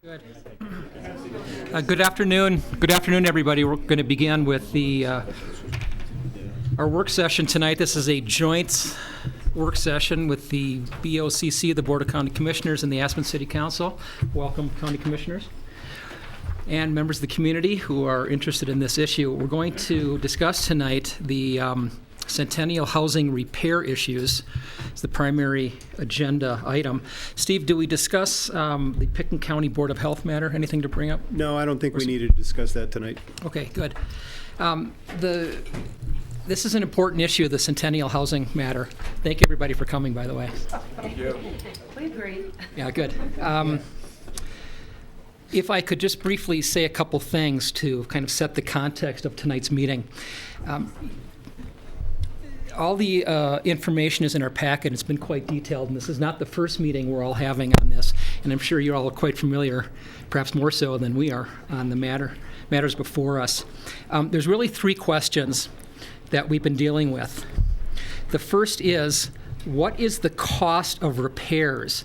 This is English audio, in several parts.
Good. Good afternoon. Good afternoon, everybody. We're going to begin with our work session tonight. This is a joint work session with the BOCC, the Board of County Commissioners, and the Aspen City Council. Welcome, County Commissioners and members of the community who are interested in this issue. We're going to discuss tonight the Centennial housing repair issues. It's the primary agenda item. Steve, do we discuss the Pickens County Board of Health matter? Anything to bring up? No, I don't think we need to discuss that tonight. Okay, good. This is an important issue, the Centennial housing matter. Thank you, everybody, for coming, by the way. Thank you. We agree. Yeah, good. If I could just briefly say a couple things to kind of set the context of tonight's meeting. All the information is in our packet. It's been quite detailed, and this is not the first meeting we're all having on this, and I'm sure you're all quite familiar, perhaps more so than we are, on the matters before us. There's really three questions that we've been dealing with. The first is, what is the cost of repairs?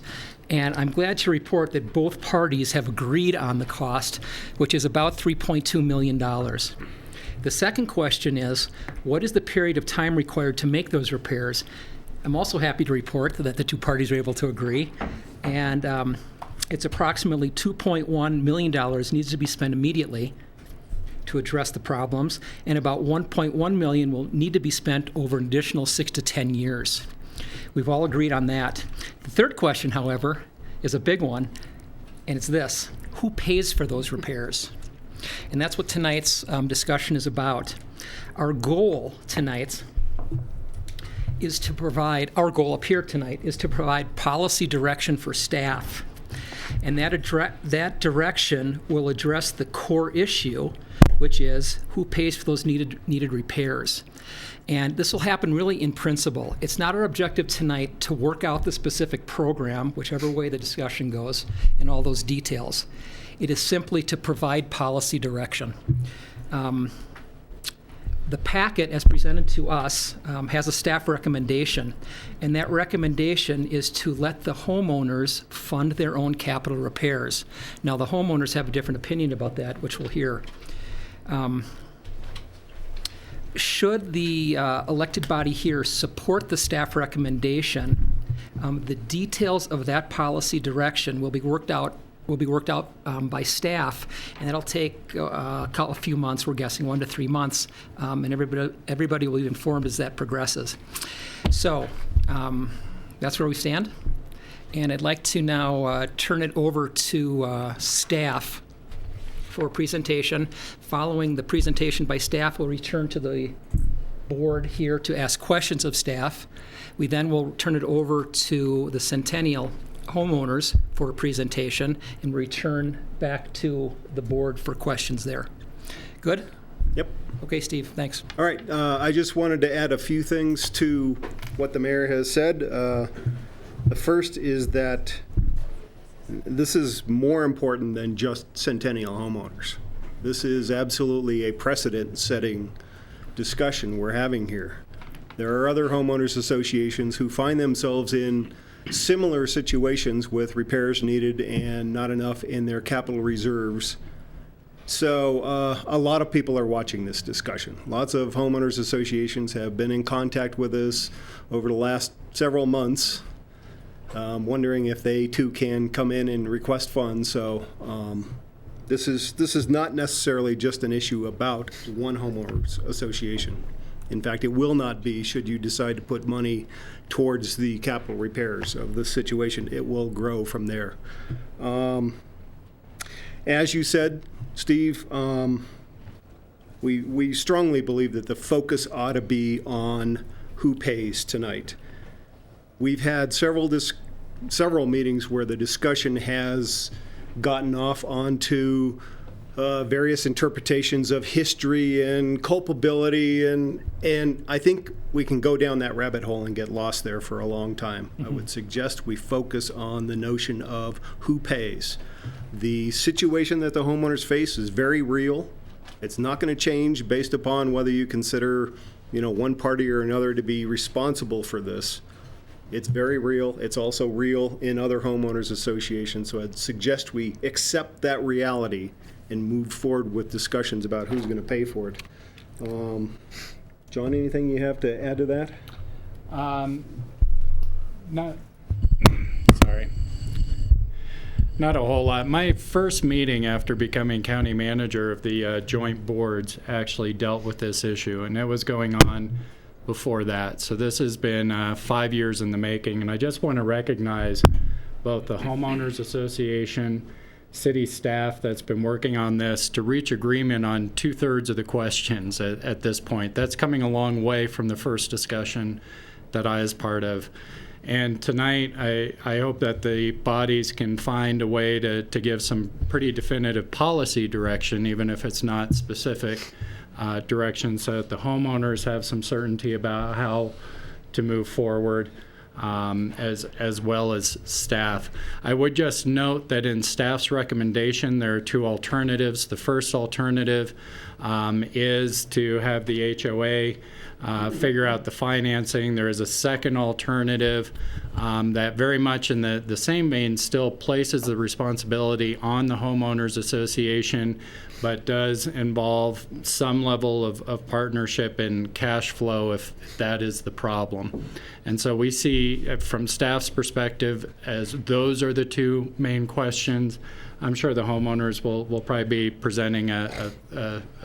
And I'm glad to report that both parties have agreed on the cost, which is about $3.2 million. The second question is, what is the period of time required to make those repairs? I'm also happy to report that the two parties are able to agree, and it's approximately $2.1 million needs to be spent immediately to address the problems, and about $1.1 million will need to be spent over an additional 6 to 10 years. We've all agreed on that. The third question, however, is a big one, and it's this: who pays for those repairs? And that's what tonight's discussion is about. Our goal tonight is to provide, our goal up here tonight is to provide policy direction for staff. And that direction will address the core issue, which is who pays for those needed repairs. And this will happen really in principle. It's not our objective tonight to work out the specific program, whichever way the discussion goes, and all those details. It is simply to provide policy direction. The packet, as presented to us, has a staff recommendation, and that recommendation is to let the homeowners fund their own capital repairs. Now, the homeowners have a different opinion about that, which we'll hear. Should the elected body here support the staff recommendation, the details of that policy direction will be worked out by staff, and that'll take a few months. We're guessing 1 to 3 months, and everybody will be informed as that progresses. So that's where we stand, and I'd like to now turn it over to staff for a presentation. Following the presentation by staff, we'll return to the board here to ask questions of staff. We then will turn it over to the Centennial homeowners for a presentation and return back to the board for questions there. Good? Yep. Okay, Steve, thanks. All right. I just wanted to add a few things to what the mayor has said. The first is that this is more important than just Centennial homeowners. This is absolutely a precedent-setting discussion we're having here. There are other homeowners associations who find themselves in similar situations with repairs needed and not enough in their capital reserves. So a lot of people are watching this discussion. Lots of homeowners associations have been in contact with us over the last several months, wondering if they too can come in and request funds. So this is not necessarily just an issue about one homeowners association. In fact, it will not be should you decide to put money towards the capital repairs of the situation. It will grow from there. As you said, Steve, we strongly believe that the focus ought to be on who pays tonight. We've had several meetings where the discussion has gotten off onto various interpretations of history and culpability, and I think we can go down that rabbit hole and get lost there for a long time. Mm-hmm. I would suggest we focus on the notion of who pays. The situation that the homeowners face is very real. It's not going to change based upon whether you consider, one party or another to be responsible for this. It's very real. It's also real in other homeowners associations, so I'd suggest we accept that reality and move forward with discussions about who's going to pay for it. John, anything you have to add to that? Not a whole lot. My first meeting after becoming county manager of the joint boards actually dealt with this issue, and it was going on before that. So this has been 5 years in the making, and I just want to recognize both the homeowners association, city staff that's been working on this to reach agreement on 2/3 of the questions at this point. That's coming a long way from the first discussion that I was part of. And tonight, I hope that the bodies can find a way to give some pretty definitive policy direction, even if it's not specific direction, so that the homeowners have some certainty about how to move forward, as well as staff. I would just note that in staff's recommendation, there are 2 alternatives. The first alternative is to have the HOA figure out the financing. There is a second alternative that very much in the same vein still places the responsibility on the homeowners association, but does involve some level of partnership and cash flow if that is the problem. And so we see from staff's perspective as those are the 2 main questions. I'm sure the homeowners will probably be presenting a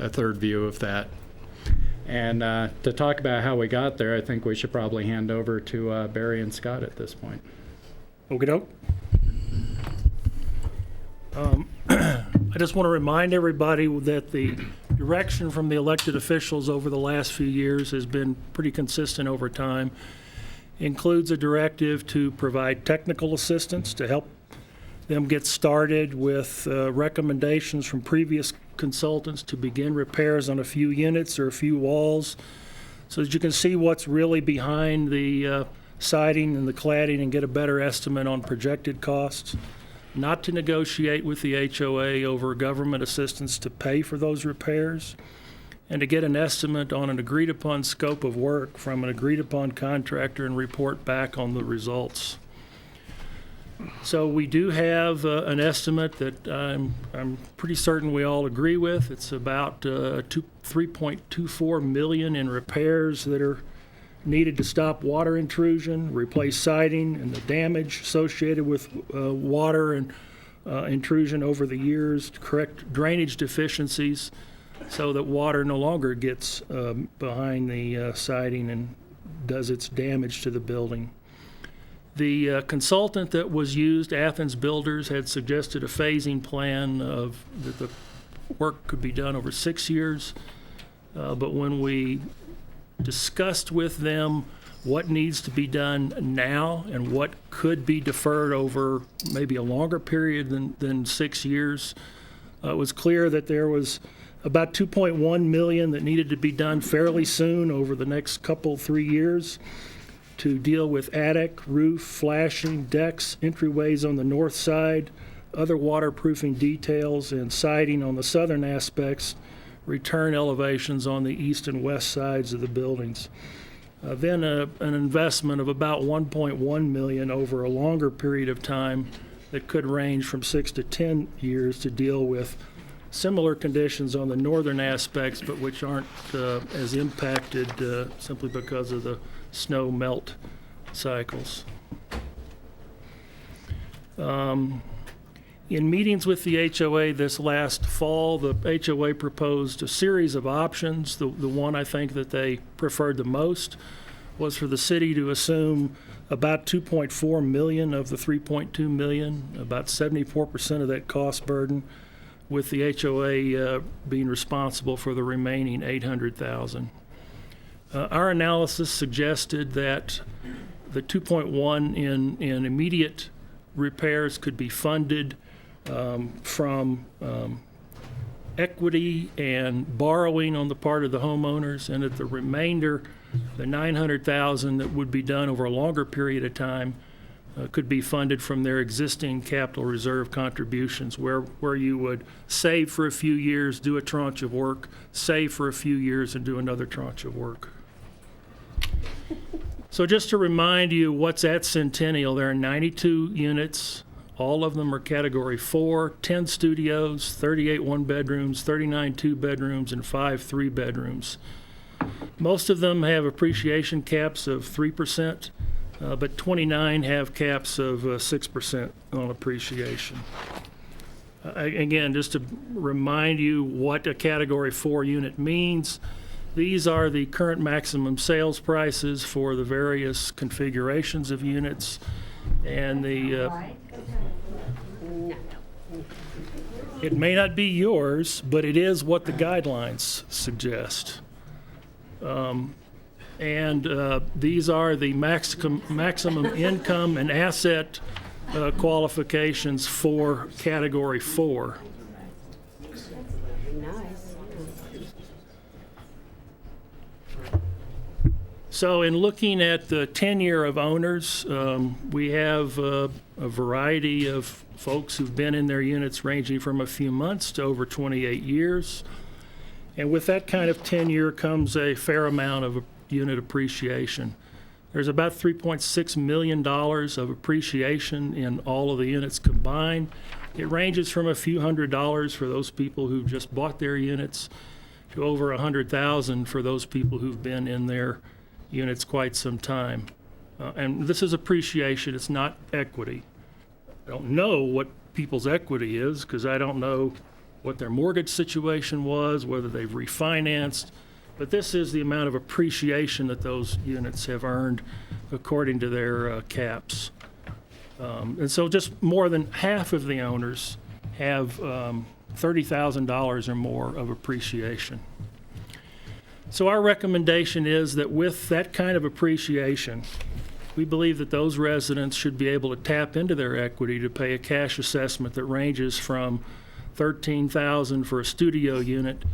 third view of that. And to talk about how we got there, I think we should probably hand over to Barry and Scott at this point. Okey-doke. I just want to remind everybody that the direction from the elected officials over the last few years has been pretty consistent over time. Includes a directive to provide technical assistance to help them get started with recommendations from previous consultants to begin repairs on a few units or a few walls so that you can see what's really behind the siding and the cladding and get a better estimate on projected costs. Not to negotiate with the HOA over government assistance to pay for those repairs, and to get an estimate on an agreed-upon scope of work from an agreed-upon contractor and report back on the results. So we do have an estimate that I'm pretty certain we all agree with. It's about $3.24 million in repairs that are needed to stop water intrusion, replace siding and the damage associated with water and intrusion over the years, to correct drainage deficiencies so that water no longer gets behind the siding and does its damage to the building. The consultant that was used, Athens Builders, had suggested a phasing plan of that the work could be done over 6 years. But when we discussed with them what needs to be done now and what could be deferred over maybe a longer period than 6 years, it was clear that there was about $2.1 million that needed to be done fairly soon over the next 3 years to deal with attic, roof, flashing, decks, entryways on the north side, other waterproofing details, and siding on the southern aspects, return elevations on the east and west sides of the buildings. Then an investment of about $1.1 million over a longer period of time that could range from 6 to 10 years to deal with similar conditions on the northern aspects, but which aren't as impacted simply because of the snow melt cycles. In meetings with the HOA this last fall, the HOA proposed a series of options. The one I think that they preferred the most was for the city to assume about $2.4 million of the $3.2 million, about 74% of that cost burden, with the HOA being responsible for the remaining $800,000. Our analysis suggested that the 2.1 in immediate repairs could be funded from equity and borrowing on the part of the homeowners, and that the remainder, the $900,000 that would be done over a longer period of time, could be funded from their existing capital reserve contributions, where you would save for a few years, do a tranche of work, save for a few years, and do another tranche of work. So just to remind you what's at Centennial, there are 92 units. All of them are Category 4, 10 studios, 38 one-bedrooms, 39 two-bedrooms, and 5 three-bedrooms. Most of them have appreciation caps of 3%, but 29 have caps of 6% on appreciation. Again, just to remind you what a Category 4 unit means, these are the current maximum sales prices for the various configurations of units, and it may not be yours, but it is what the guidelines suggest. These are the maximum income and asset qualifications for Category 4. So in looking at the tenure of owners, we have a variety of folks who've been in their units ranging from a few months to over 28 years. And with that kind of tenure comes a fair amount of unit appreciation. There's about $3.6 million of appreciation in all of the units combined. It ranges from a few $100s for those people who just bought their units to over $100,000 for those people who've been in their units quite some time. And this is appreciation, it's not equity. I don't know what people's equity is because I don't know what their mortgage situation was, whether they've refinanced, but this is the amount of appreciation that those units have earned according to their caps. And so just more than half of the owners have $30,000 or more of appreciation. So our recommendation is that with that kind of appreciation, we believe that those residents should be able to tap into their equity to pay a cash assessment that ranges from $13,000 for a studio unit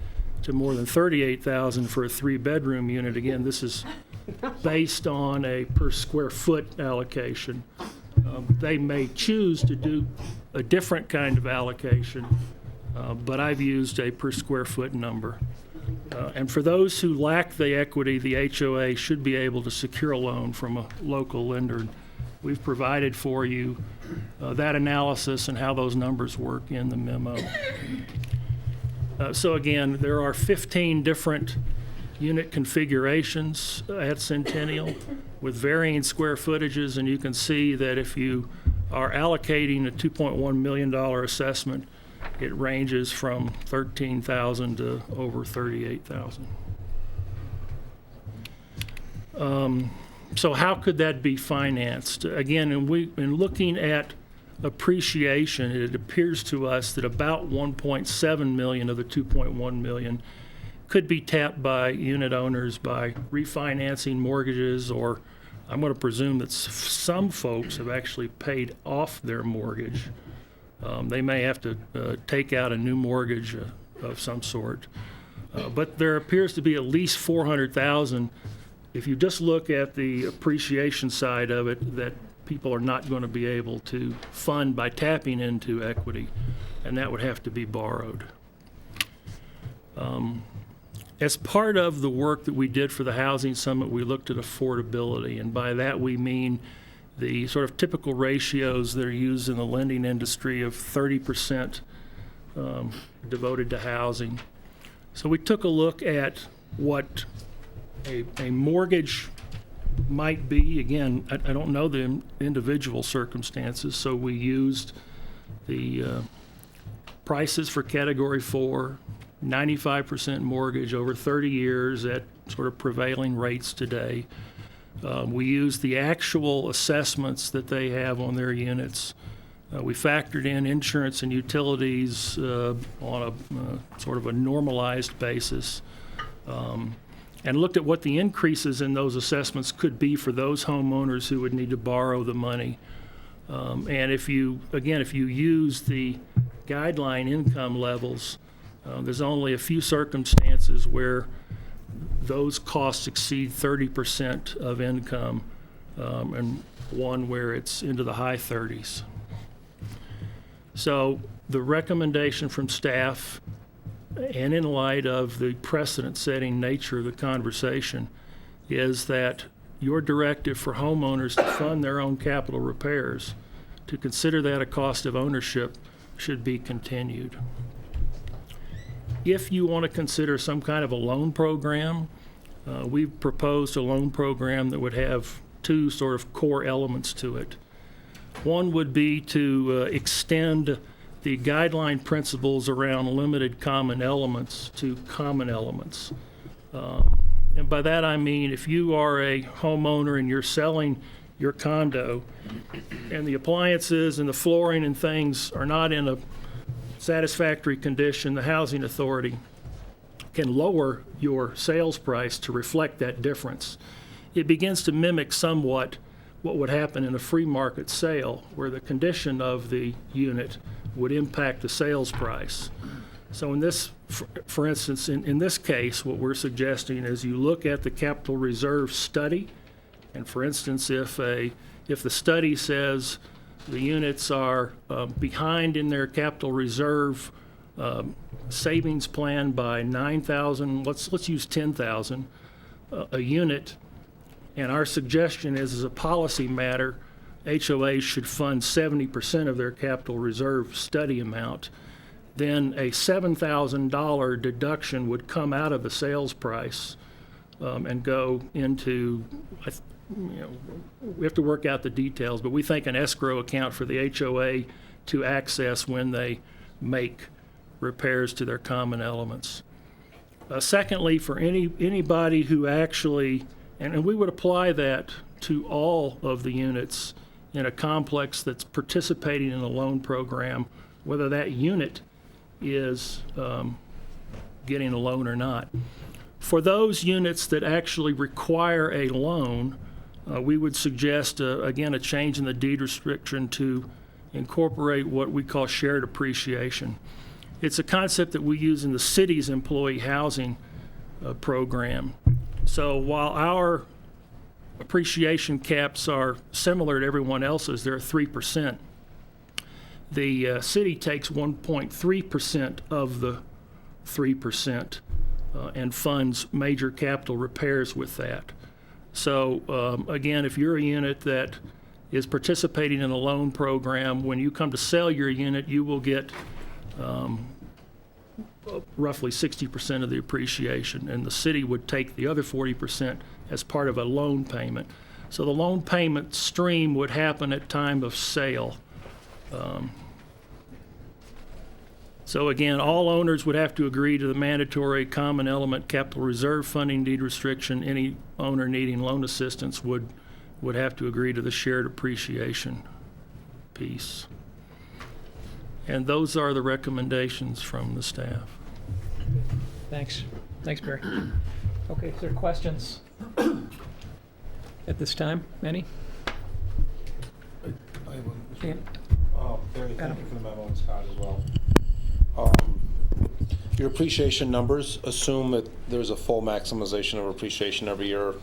to more than $38,000 for a three-bedroom unit. Again, this is based on a per square foot allocation. They may choose to do a different kind of allocation, but I've used a per square foot number. And for those who lack the equity, the HOA should be able to secure a loan from a local lender. We've provided for you that analysis and how those numbers work in the memo. So again, there are 15 different unit configurations at Centennial with varying square footages, and you can see that if you are allocating a $2.1 million assessment, it ranges from $13,000 to over $38,000. So how could that be financed? Again, in looking at appreciation, it appears to us that about 1.7 million of the 2.1 million could be tapped by unit owners by refinancing mortgages, or I'm going to presume that some folks have actually paid off their mortgage. They may have to take out a new mortgage of some sort. But there appears to be at least 400,000, if you just look at the appreciation side of it, that people are not going to be able to fund by tapping into equity, and that would have to be borrowed. As part of the work that we did for the Housing Summit, we looked at affordability, and by that we mean the sort of typical ratios that are used in the lending industry of 30% devoted to housing. So we took a look at what a mortgage might be. Again, I don't know the individual circumstances, so we used the prices for Category 4, 95% mortgage over 30 years at sort of prevailing rates today. We used the actual assessments that they have on their units. We factored in insurance and utilities on a sort of a normalized basis, and looked at what the increases in those assessments could be for those homeowners who would need to borrow the money. And if you use the guideline income levels, there's only a few circumstances where those costs exceed 30% of income, and one where it's into the high 30s. So the recommendation from staff, and in light of the precedent-setting nature of the conversation, is that your directive for homeowners to fund their own capital repairs, to consider that a cost of ownership should be continued. If you want to consider some kind of a loan program, we've proposed a loan program that would have two sort of core elements to it. One would be to extend the guideline principles around limited common elements to common elements. And by that I mean if you are a homeowner and you're selling your condo and the appliances and the flooring and things are not in a satisfactory condition, the housing authority can lower your sales price to reflect that difference. It begins to mimic somewhat what would happen in a free market sale, where the condition of the unit would impact the sales price. So in this, for instance, in this case, what we're suggesting is you look at the capital reserve study, and for instance, if the study says the units are behind in their capital reserve savings plan by $9,000, let's use $10,000 a unit, and our suggestion is, as a policy matter, HOAs should fund 70% of their capital reserve study amount. Then a $7,000 deduction would come out of the sales price and go into, we have to work out the details, but we think an escrow account for the HOA to access when they make repairs to their common elements. Secondly, for anybody who actually, and we would apply that to all of the units in a complex that's participating in a loan program, whether that unit is getting a loan or not. For those units that actually require a loan, we would suggest, again, a change in the deed restriction to incorporate what we call shared appreciation. It's a concept that we use in the city's employee housing program. So while our appreciation caps are similar to everyone else's, they're 3%. The city takes 1.3% of the 3% and funds major capital repairs with that. So again, if you're a unit that is participating in a loan program, when you come to sell your unit, you will get roughly 60% of the appreciation, and the city would take the other 40% as part of a loan payment. So the loan payment stream would happen at time of sale. So again, all owners would have to agree to the mandatory common element capital reserve funding deed restriction. Any owner needing loan assistance would have to agree to the shared appreciation piece. And those are the recommendations from the staff. Thanks. Thanks, Barry. Okay, is there questions at this time? Any? I have one. Yeah. Barry, Adam. thank you for the memo, and Scott as well. Your appreciation numbers assume that there's a full maximization of appreciation every year,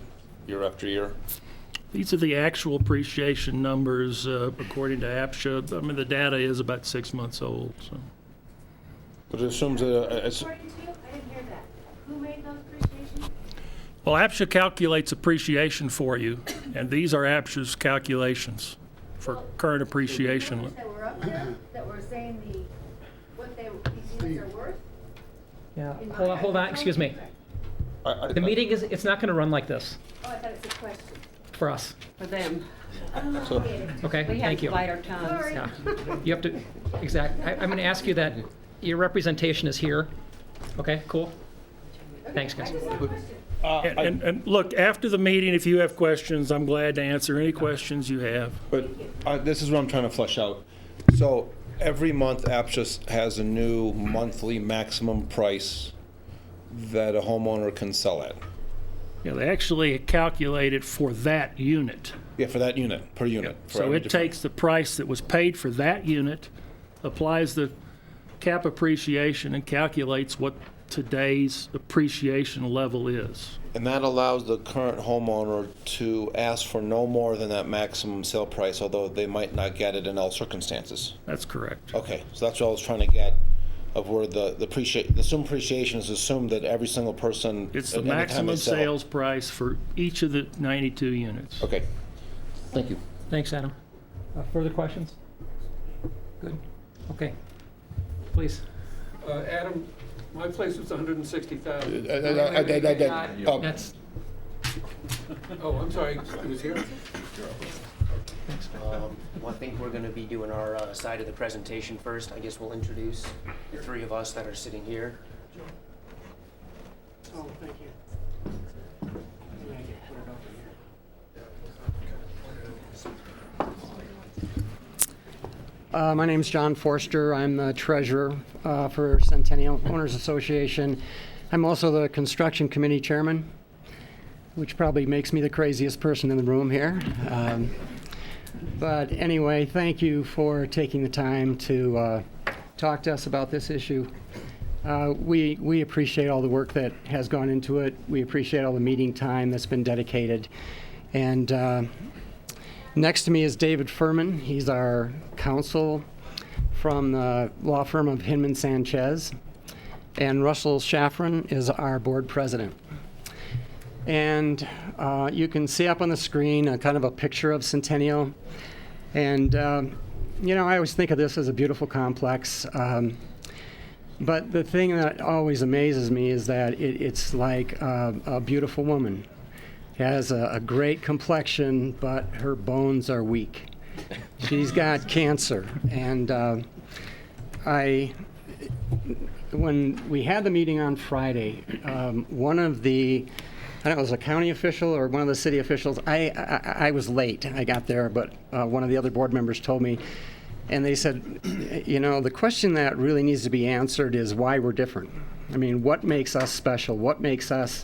year after year? These are the actual appreciation numbers according to APSHA. I mean, the data is about 6 months old. So. But it assumes that According to you, I didn't hear that. Who made those appreciations? Well, APSHA calculates appreciation for you, and these are APSHA's calculations for current appreciation. The numbers that were up there, that were saying what these units are worth? Yeah, in my hold on, eyes, excuse me. I The meeting it's not going to run like this Oh, I thought it was a question. for us. For them. So- Okay, We have thank to you. bite our tongues. Sorry. Yeah, you have to, I'm going to ask you that your representation is here. Okay, cool. Thanks, guys. I just have a question. And look, after the meeting, if you have questions, I'm glad to answer any questions you have. But this is what I'm trying to flesh out. So every month, APSHA has a new monthly maximum price that a homeowner can sell at. Yeah, they actually calculate it for that unit. Yeah, for that unit, per unit. for So every it different- takes the price that was paid for that unit, applies the cap appreciation, and calculates what today's appreciation level is. And that allows the current homeowner to ask for no more than that maximum sale price, although they might not get it in all circumstances. That's correct. Okay, so that's what I was trying to get. of where the assumed appreciation is assumed that every single person. It's the at any time they maximum sell. sales price for each of the 92 units. Okay, thank you. Thanks, Adam. Further questions? Good. Okay. Please. Adam, my place was 160,000. That's, Oh, I'm sorry, it was here? Well, I think we're going to be doing our side of the presentation first. I guess we'll introduce the three of us that are sitting here. Oh, thank you. My name's John Forster. I'm the treasurer for Centennial Owners Association. I'm also the construction committee chairman, which probably makes me the craziest person in the room here. But anyway, thank you for taking the time to talk to us about this issue. We appreciate all the work that has gone into it. We appreciate all the meeting time that's been dedicated. And next to me is David Furman. He's our counsel from the law firm of Hinman Sanchez. And Russell Schafran is our board president. And you can see up on the screen a kind of a picture of Centennial. And, you know, I always think of this as a beautiful complex. But the thing that always amazes me is that it's like a beautiful woman. Has a great complexion, but her bones are weak. She's got cancer. And when we had the meeting on Friday, one of the, I don't know, it was a county official or one of the city officials, I was late. I got there, but one of the other board members told me, and they said, you know, the question that really needs to be answered is why we're different. I mean, what makes us special? What makes us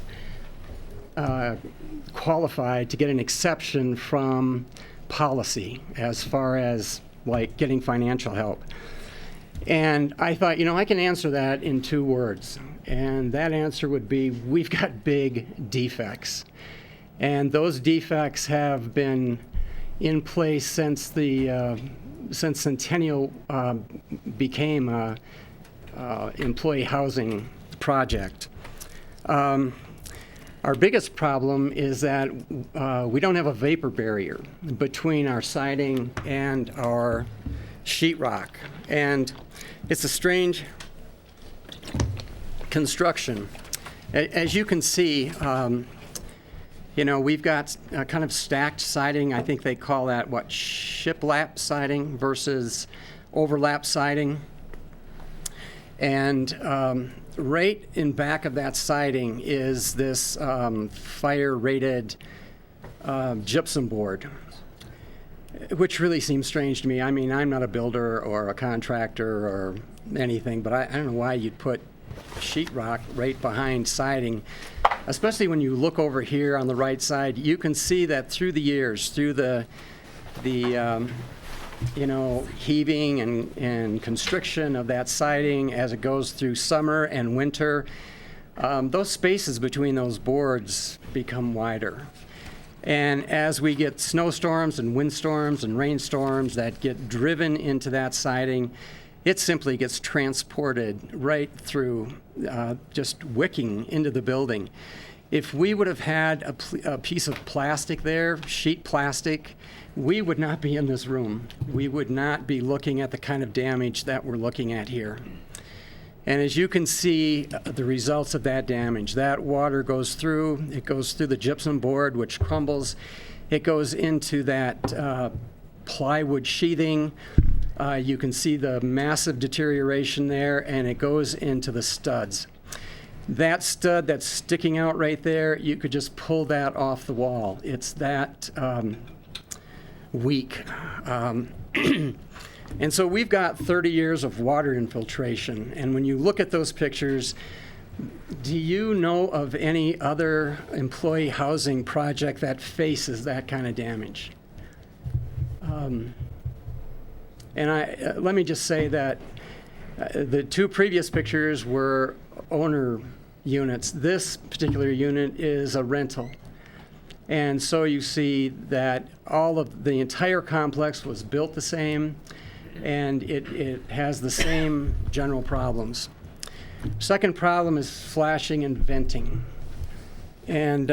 qualified to get an exception from policy as far as like getting financial help? And I thought, you know, I can answer that in 2 words. And that answer would be, we've got big defects. And those defects have been in place since since Centennial became a employee housing project. Our biggest problem is that we don't have a vapor barrier between our siding and our sheetrock. And it's a strange construction. As you can see, you know, we've got kind of stacked siding. I think they call that, what, shiplap siding versus overlap siding. And right in back of that siding is this fire-rated gypsum board, which really seems strange to me. I mean, I'm not a builder or a contractor or anything, but I don't know why you'd put sheetrock right behind siding, especially when you look over here on the right side. You can see that through the years, through the you know, heaving and constriction of that siding as it goes through summer and winter, those spaces between those boards become wider. And as we get snowstorms and windstorms and rainstorms that get driven into that siding, it simply gets transported right through, just wicking into the building. If we would have had a piece of plastic there, sheet plastic, we would not be in this room. We would not be looking at the kind of damage that we're looking at here. And as you can see, the results of that damage, that water goes through, it goes through the gypsum board, which crumbles. It goes into that plywood sheathing. You can see the massive deterioration there, and it goes into the studs. That stud that's sticking out right there, you could just pull that off the wall. It's that weak. And so we've got 30 years of water infiltration. And when you look at those pictures, do you know of any other employee housing project that faces that kind of damage? And let me just say that the 2 previous pictures were owner units. This particular unit is a rental. And so you see that all of the entire complex was built the same. and it has the same general problems. Second problem is flashing and venting. And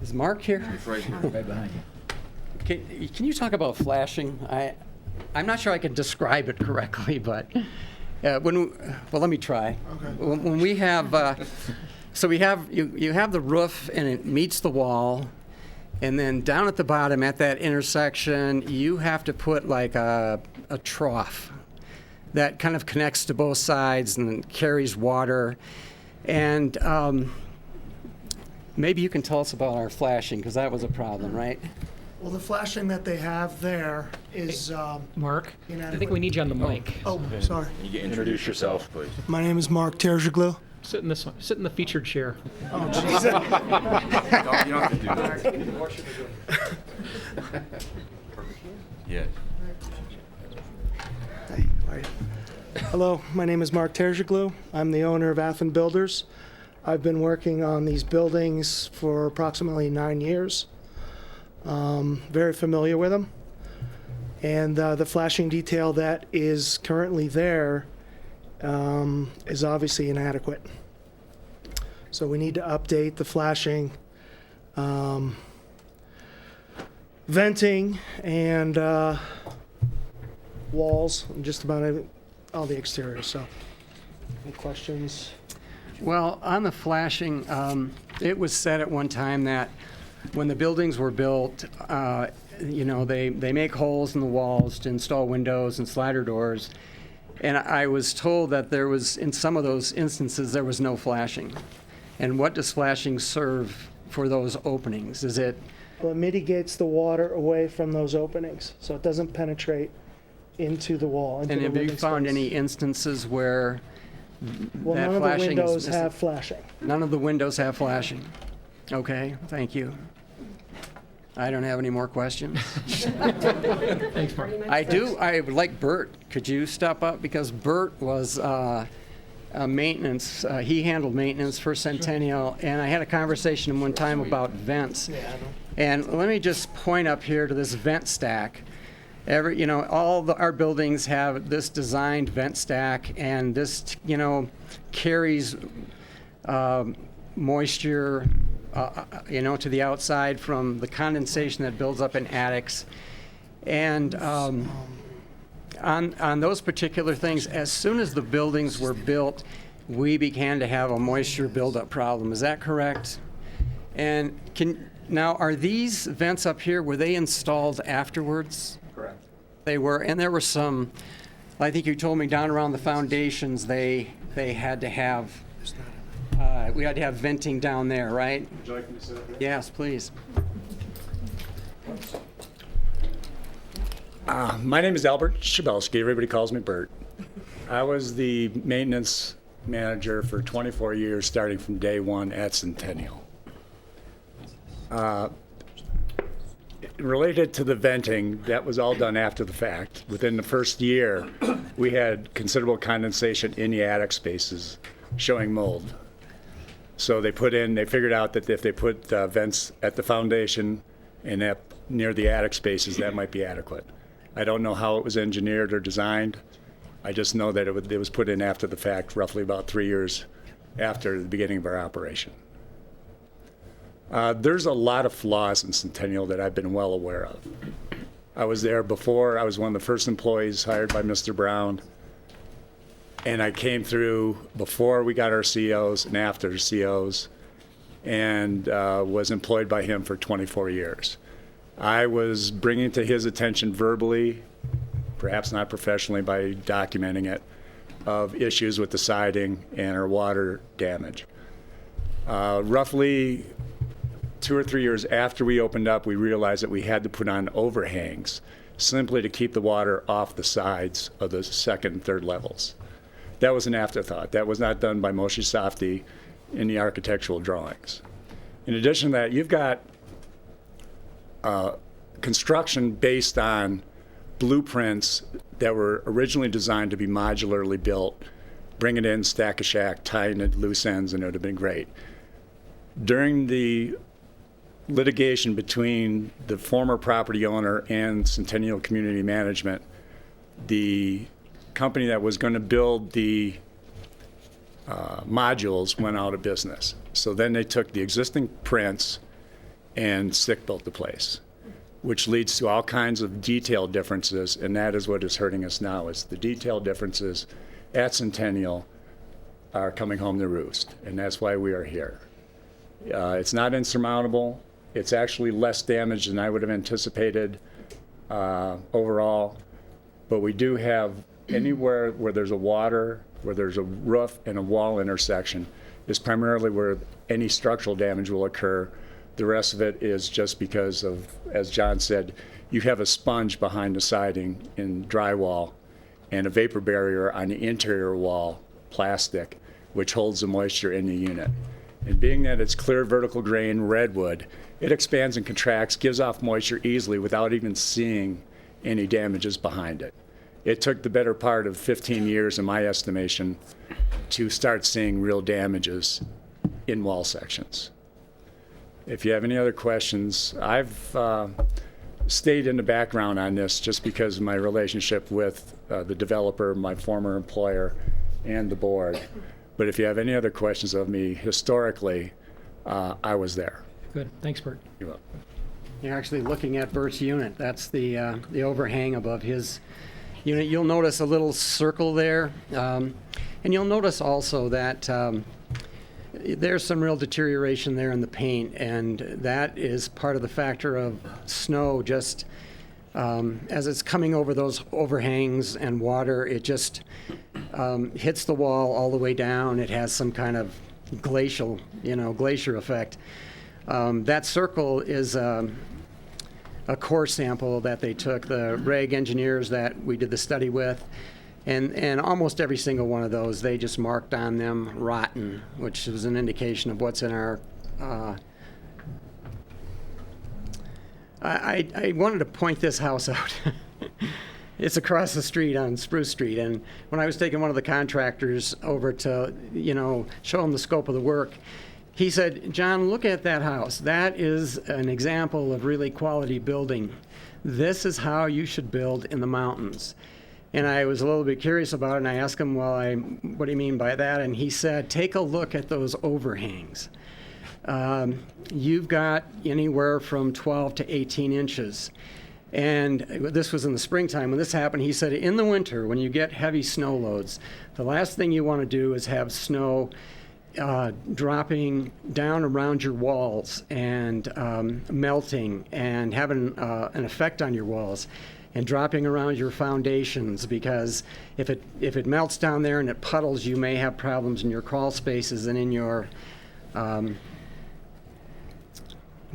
is Mark here? It's right here, right behind you. Can you talk about flashing? I'm not sure I can describe it correctly, but well, let me try. Okay. When we have, so we have, you have the roof and it meets the wall, and then down at the bottom at that intersection, you have to put like a trough that kind of connects to both sides and carries water. And maybe you can tell us about our flashing, because that was a problem, right? Well, the flashing that they have there is Mark, I inadequate. think we need you on the mic. Oh, sorry. You introduce yourself, please. My name is Mark Terjaglu. Sit in the featured chair. Oh, jeez. No, you don't have to do that. Yeah. Hello, my name is Mark Terjaglu. I'm the owner of Athen Builders. I've been working on these buildings for approximately 9 years. Very familiar with them. And the flashing detail that is currently there is obviously inadequate. So we need to update the flashing, venting, and walls, and just about all the exterior. So, any questions? Well, on the flashing, it was said at one time that when the buildings were built, they make holes in the walls to install windows and slider doors. And I was told that there was, in some of those instances, there was no flashing. And what does flashing serve for those openings? Is it? Well, it mitigates the water away from those openings, so it doesn't penetrate into the wall. Into And the have you living found space. any instances where Well, that none of the flashing is windows missing? have flashing. None of the windows have flashing. Okay, thank you. I don't have any more questions. Thanks, Mark. I would like Bert. Could you step up? Because Bert was maintenance. He handled maintenance for Centennial, and I had a conversation one time about vents. And let me just point up here to this vent stack. Our buildings have this designed vent stack, and this, carries moisture, to the outside from the condensation that builds up in attics. And on those particular things, as soon as the buildings were built, we began to have a moisture buildup problem. Is that correct? And now, are these vents up here, were they installed afterwards? Correct. They were, and there were some, I think you told me down around the foundations, they had to have, we had to have venting down there, right? Would you like me to sit up here? Yes, please. My name is Albert Schabelsky. Everybody calls me Bert. I was the maintenance manager for 24 years, starting from day one at Centennial. Related to the venting, that was all done after the fact. Within the first year, we had considerable condensation in the attic spaces showing mold. So they figured out that if they put vents at the foundation and near the attic spaces, that might be adequate. I don't know how it was engineered or designed. I just know that it was put in after the fact, roughly about 3 years after the beginning of our operation. There's a lot of flaws in Centennial that I've been well aware of. I was there before. I was one of the first employees hired by Mr. Brown. And I came through before we got our COs and after COs, and was employed by him for 24 years. I was bringing to his attention verbally, perhaps not professionally by documenting it, of issues with the siding and our water damage. Roughly 2 or 3 years after we opened up, we realized that we had to put on overhangs simply to keep the water off the sides of the second and third levels. That was an afterthought. That was not done by Moshe Safdie in the architectural drawings. In addition to that, you've got construction based on blueprints that were originally designed to be modularly built. Bring it in, stack a shack, tie in at loose ends, and it would have been great. During the litigation between the former property owner and Centennial Community Management, the company that was going to build the modules went out of business. So then they took the existing prints and stick built the place, which leads to all kinds of detail differences, and that is what is hurting us now, is the detail differences at Centennial are coming home to roost, and that's why we are here. It's not insurmountable. It's actually less damage than I would have anticipated overall, but we do have anywhere where there's a water, where there's a roof and a wall intersection is primarily where any structural damage will occur. The rest of it is just because of, as John said, you have a sponge behind the siding in drywall and a vapor barrier on the interior wall, plastic, which holds the moisture in the unit. And being that it's clear vertical grain redwood, it expands and contracts, gives off moisture easily without even seeing any damages behind it. It took the better part of 15 years, in my estimation, to start seeing real damages in wall sections. If you have any other questions, I've stayed in the background on this just because of my relationship with the developer, my former employer, and the board. But if you have any other questions of me historically, I was there. Good. Thanks, Bert. You're welcome. You're actually looking at Bert's unit. That's the overhang above his unit. You'll notice a little circle there. And you'll notice also that there's some real deterioration there in the paint, and that is part of the factor of snow just as it's coming over those overhangs and water, it just hits the wall all the way down. It has some kind of glacier effect. That circle is a core sample that they took, the REG engineers that we did the study with, and almost every single one of those, they just marked on them rotten, which is an indication of what's in our I wanted to point this house out. It's across the street on Spruce Street, and when I was taking one of the contractors over to, show him the scope of the work, he said, "John, look at that house. That is an example of really quality building. This is how you should build in the mountains." And I was a little bit curious about it, and I asked him, what do you mean by that? And he said, take a look at those overhangs. You've got anywhere from 12 to 18 inches. And this was in the springtime. When this happened, he said, in the winter, when you get heavy snow loads, the last thing you want to do is have snow dropping down around your walls and melting and having an effect on your walls and dropping around your foundations, because if it melts down there and it puddles, you may have problems in your crawl spaces and in your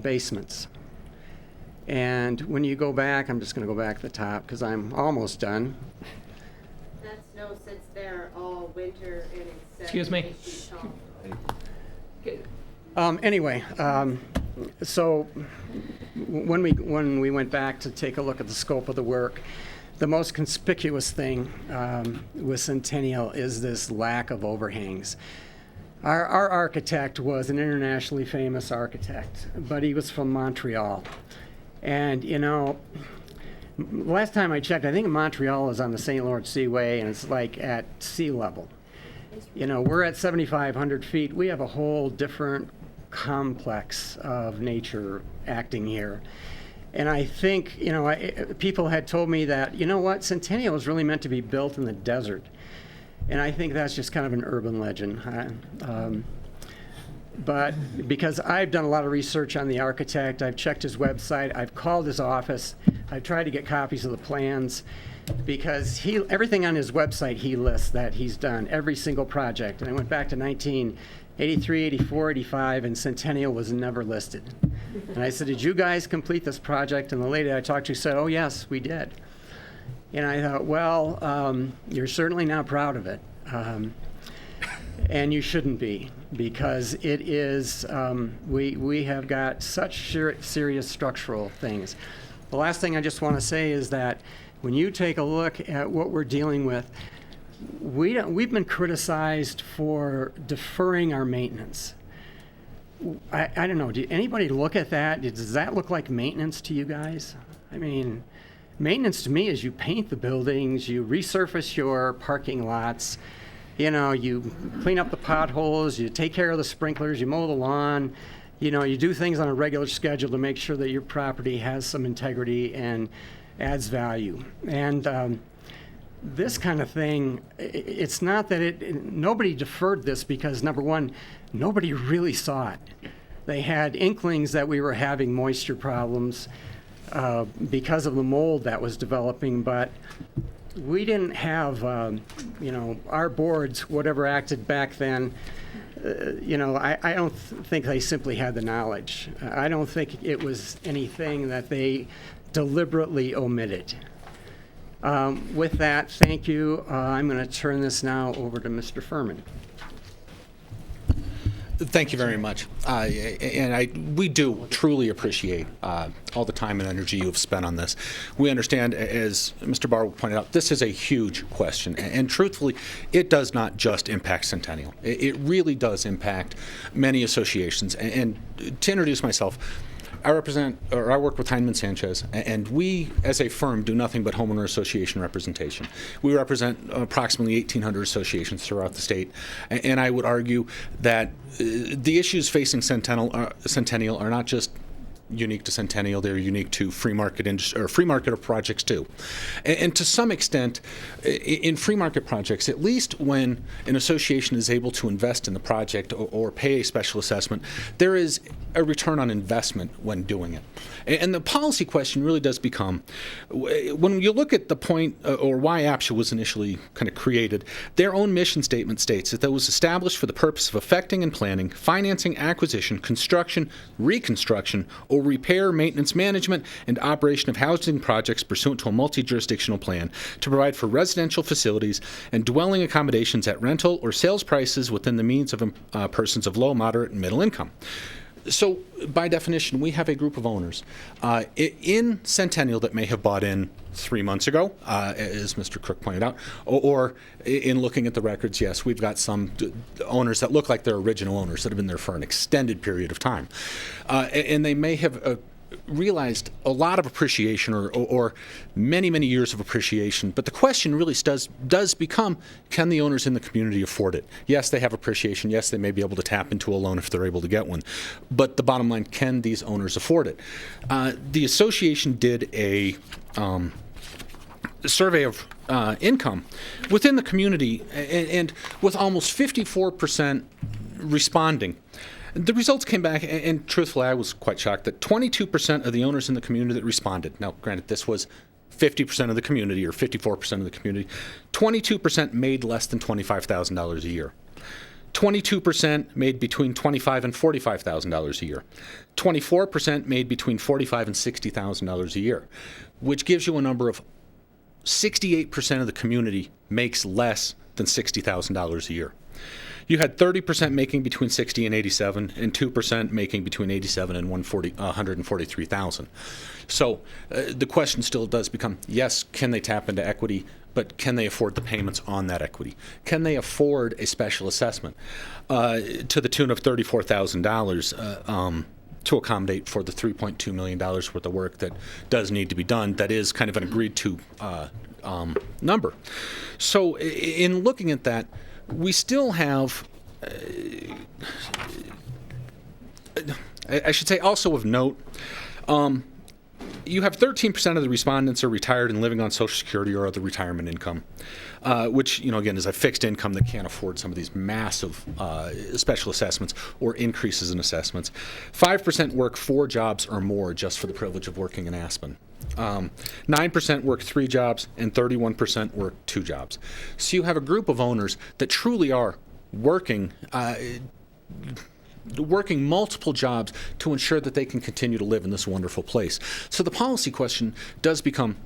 basements. And when you go back, I'm just going to go back to the top because I'm almost done. That snow sits there all winter and it's Excuse me. 8 feet tall. Anyway, so when we went back to take a look at the scope of the work, the most conspicuous thing with Centennial is this lack of overhangs. Our architect was an internationally famous architect, but he was from Montreal. And, last time I checked, I think Montreal is on the St. Lawrence Seaway, and it's like at sea level. We're at 7,500 feet. We have a whole different complex of nature acting here. And I think, people had told me that, Centennial is really meant to be built in the desert. And I think that's just kind of an urban legend. But because I've done a lot of research on the architect, I've checked his website, I've called his office, I've tried to get copies of the plans, because everything on his website he lists that he's done, every single project. And I went back to 1983, 84, 85, and Centennial was never listed. And I said, did you guys complete this project? And the lady I talked to said, oh yes, we did. And I thought, well, you're certainly not proud of it. And you shouldn't be, because it is, we have got such serious structural things. The last thing I just want to say is that when you take a look at what we're dealing with, we've been criticized for deferring our maintenance. I don't know, did anybody look at that? Does that look like maintenance to you guys? I mean, Maintenance to me is you paint the buildings, you resurface your parking lots, you clean up the potholes, you take care of the sprinklers, you mow the lawn, you do things on a regular schedule to make sure that your property has some integrity and adds value. And this kind of thing, it's not that nobody deferred this because, number one, nobody really saw it. They had inklings that we were having moisture problems because of the mold that was developing, but we didn't have, our boards, whatever acted back then, I don't think they simply had the knowledge. I don't think it was anything that they deliberately omitted. With that, thank you. I'm going to turn this now over to Mr. Furman. Thank you very much. We do truly appreciate all the time and energy you have spent on this. We understand, as Mr. Barr pointed out, this is a huge question. And truthfully, it does not just impact Centennial. It really does impact many associations. And to introduce myself, I work with Heinemann Sanchez, and we, as a firm, do nothing but homeowner association representation. We represent approximately 1,800 associations throughout the state, and I would argue that the issues facing Centennial are not just unique to Centennial; they're unique to free market projects too. And to some extent, in free market projects, at least when an association is able to invest in the project or pay a special assessment, there is a return on investment when doing it. And the policy question really does become, when you look at the point or why APSHA was initially kind of created, their own mission statement states that it was established for the purpose of effecting and planning, financing, acquisition, construction, reconstruction, or repair, maintenance, management, and operation of housing projects pursuant to a multi-jurisdictional plan to provide for residential facilities and dwelling accommodations at rental or sales prices within the means of persons of low, moderate, and middle income. So, by definition, we have a group of owners in Centennial that may have bought in 3 months ago, as Mr. Crook pointed out, or in looking at the records, yes, we've got some owners that look like they're original owners that have been there for an extended period of time. And they may have realized a lot of appreciation or many, many years of appreciation. But the question really does become, can the owners in the community afford it? Yes, they have appreciation. Yes, they may be able to tap into a loan if they're able to get one. But the bottom line, can these owners afford it? The association did a survey of income within the community, and with almost 54% responding. The results came back, and truthfully, I was quite shocked that 22% of the owners in the community that responded, now granted, this was 50% of the community or 54% of the community, 22% made less than $25,000 a year. 22% made between $25,000 and $45,000 a year. 24% made between $45,000 and $60,000 a year, which gives you a number of 68% of the community makes less than $60,000 a year. You had 30% making between 60 and 87, and 2% making between 87 and 143,000. So the question still does become, yes, can they tap into equity, but can they afford the payments on that equity? Can they afford a special assessment to the tune of $34,000 to accommodate for the $3.2 million worth of work that does need to be done? That is kind of an agreed to number. So in looking at that, we still have, I should say also of note, you have 13% of the respondents are retired and living on Social Security or other retirement income, which, again, is a fixed income that can't afford some of these massive special assessments or increases in assessments. 5% work 4 jobs or more just for the privilege of working in Aspen. 9% work 3 jobs, and 31% work 2 jobs. So you have a group of owners that truly are working multiple jobs to ensure that they can continue to live in this wonderful place. So the policy question does become,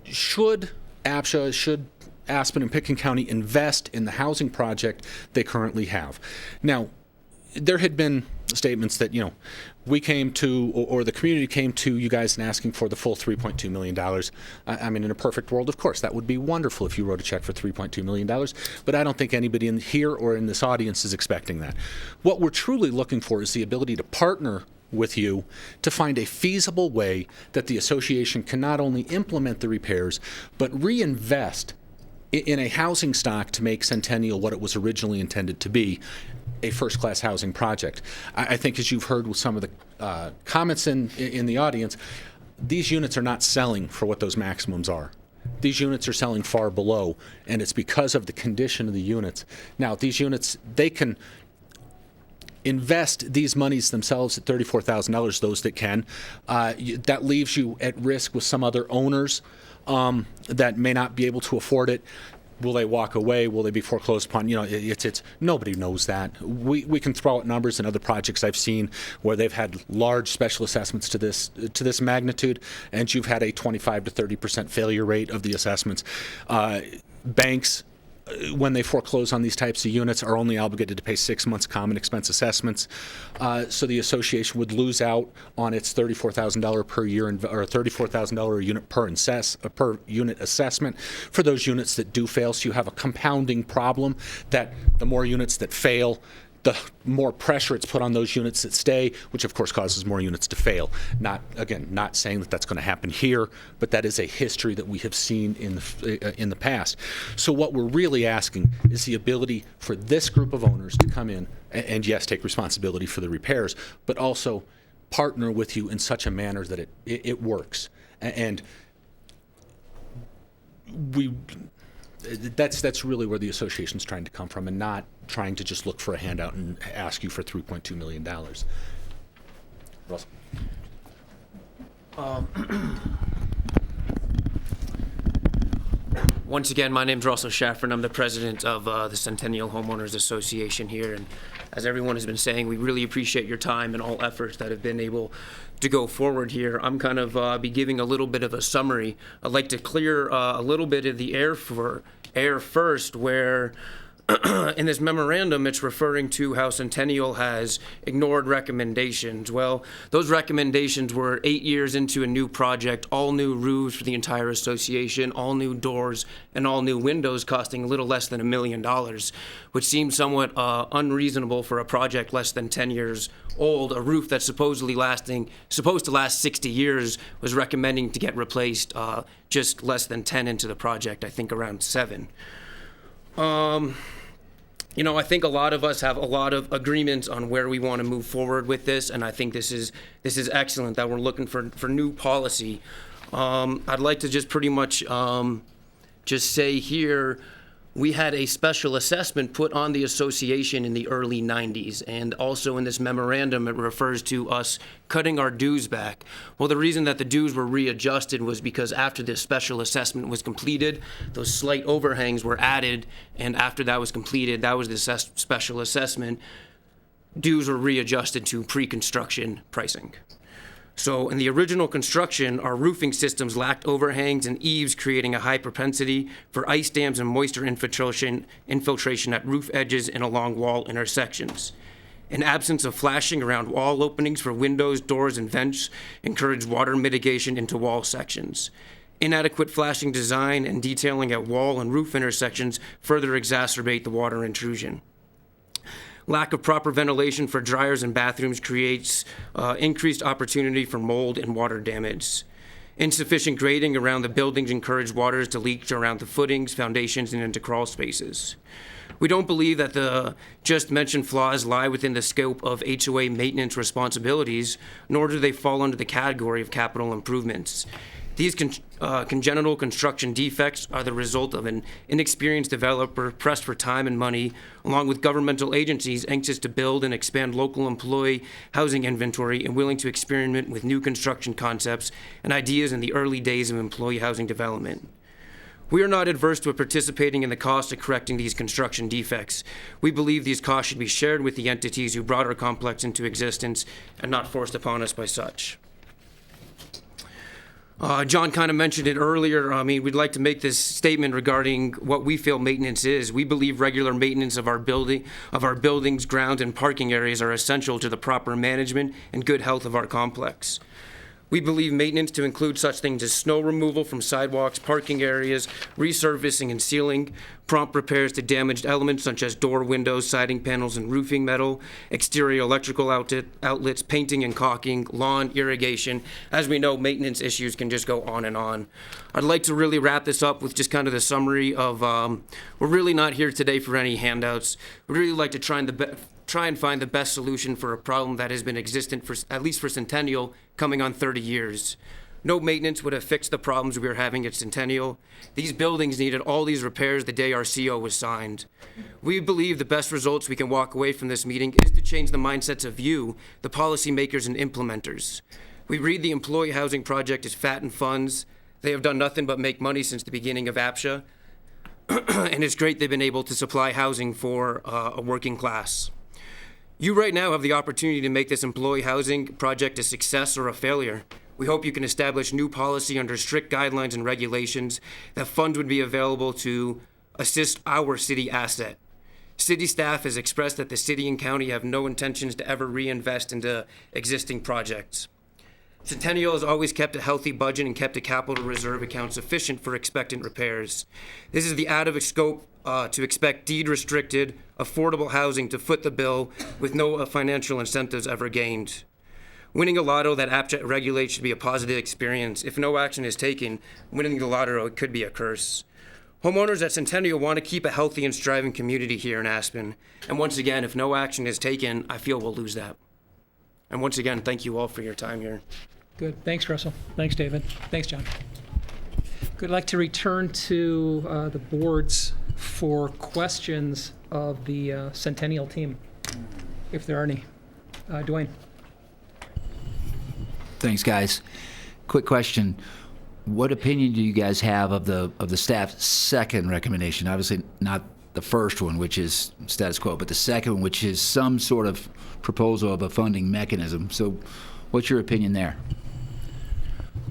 should APSHA, should Aspen and Pitkin County invest in the housing project they currently have? Now, there had been statements that, we came to, or the community came to you guys and asking for the full $3.2 million. I mean, in a perfect world, of course, that would be wonderful if you wrote a check for $3.2 million, but I don't think anybody in here or in this audience is expecting that. What we're truly looking for is the ability to partner with you to find a feasible way that the association can not only implement the repairs, but reinvest in a housing stock to make Centennial what it was originally intended to be, a first-class housing project. I think, as you've heard with some of the comments in the audience, these units are not selling for what those maximums are. These units are selling far below, and it's because of the condition of the units. Now, these units, they can invest these monies themselves at $34,000, those that can. That leaves you at risk with some other owners that may not be able to afford it. Will they walk away? Will they be foreclosed upon? You know, it's nobody knows that. We can throw out numbers in other projects I've seen where they've had large special assessments to this magnitude, and you've had a 25 to 30% failure rate of the assessments. Banks, when they foreclose on these types of units, are only obligated to pay 6 months common expense assessments. So the association would lose out on its $34,000 per year or $34,000 a unit per unit assessment for those units that do fail. So you have a compounding problem that the more units that fail, the more pressure it's put on those units that stay, which of course causes more units to fail. Not saying that that's going to happen here, but that is a history that we have seen in the past. So what we're really asking is the ability for this group of owners to come in and yes, take responsibility for the repairs, but also partner with you in such a manner that it works. And that's really where the association's trying to come from, and not trying to just look for a handout and ask you for $3.2 million. Russell. Once again, my name's Russell Shaffron. I'm the president of the Centennial Homeowners Association here, and as everyone has been saying, we really appreciate your time and all efforts that have been able to go forward here. I'm kind of be giving a little bit of a summary. I'd like to clear a little bit of the air first, where in this memorandum, it's referring to how Centennial has ignored recommendations. Well, those recommendations were 8 years into a new project, all new roofs for the entire association, all new doors, and all new windows costing a little less than $1 million, which seems somewhat unreasonable for a project less than 10 years old. A roof that's supposed to last 60 years was recommending to get replaced just less than 10 into the project, I think around 7. You know, I think a lot of us have a lot of agreements on where we want to move forward with this, and I think this is excellent that we're looking for new policy. I'd like to just pretty much just say here, we had a special assessment put on the association in the early 90s, and also in this memorandum it refers to us cutting our dues back. Well, the reason that the dues were readjusted was because after this special assessment was completed, those slight overhangs were added, and after that was completed, that was the special assessment, dues were readjusted to pre-construction pricing. So in the original construction, our roofing systems lacked overhangs and eaves, creating a high propensity for ice dams and moisture infiltration at roof edges and along wall intersections. An absence of flashing around wall openings for windows, doors, and vents encouraged water mitigation into wall sections. Inadequate flashing design and detailing at wall and roof intersections further exacerbate the water intrusion. Lack of proper ventilation for dryers and bathrooms creates increased opportunity for mold and water damage. Insufficient grading around the buildings encourage waters to leak around the footings, foundations, and into crawl spaces. We don't believe that the just mentioned flaws lie within the scope of HOA maintenance responsibilities, nor do they fall under the category of capital improvements. These congenital construction defects are the result of an inexperienced developer pressed for time and money, along with governmental agencies anxious to build and expand local employee housing inventory and willing to experiment with new construction concepts and ideas in the early days of employee housing development. We are not adverse to participating in the cost of correcting these construction defects. We believe these costs should be shared with the entities who brought our complex into existence and not forced upon us by such. John kind of mentioned it earlier. I mean, we'd like to make this statement regarding what we feel maintenance is. We believe regular maintenance of our buildings, grounds, and parking areas are essential to the proper management and good health of our complex. We believe maintenance to include such things as snow removal from sidewalks, parking areas, resurfacing and sealing, prompt repairs to damaged elements such as door, windows, siding panels, and roofing metal, exterior electrical outlets, painting and caulking, lawn, irrigation. As we know, maintenance issues can just go on and on. I'd like to really wrap this up with just kind of the summary of, we're really not here today for any handouts. We'd really like to try and find the best solution for a problem that has been existent for, at least for Centennial, coming on 30 years. No maintenance would have fixed the problems we were having at Centennial. These buildings needed all these repairs the day our CO was signed. We believe the best results we can walk away from this meeting is to change the mindsets of you, the policymakers and implementers. We read the employee housing project as fat and funds. They have done nothing but make money since the beginning of APSHA. And it's great they've been able to supply housing for a working class. You right now have the opportunity to make this employee housing project a success or a failure. We hope you can establish new policy under strict guidelines and regulations that funds would be available to assist our city asset. City staff has expressed that the city and county have no intentions to ever reinvest into existing projects. Centennial has always kept a healthy budget and kept a capital reserve account sufficient for expectant repairs. This is the out of scope to expect deed-restricted, affordable housing to foot the bill with no financial incentives ever gained. Winning a lotto that APSHA regulates should be a positive experience. If no action is taken, winning the lotto could be a curse. Homeowners at Centennial want to keep a healthy and striving community here in Aspen. And once again, if no action is taken, I feel we'll lose that. And once again, thank you all for your time here. Good. Thanks, Russell. Thanks, David. Thanks, John. Good. I'd like to return to the boards for questions of the Centennial team, if there are any. Dwayne. Thanks, guys. Quick question. What opinion do you guys have of the staff's second recommendation? Obviously not the first one, which is status quo, but the second one, which is some sort of proposal of a funding mechanism. So what's your opinion there?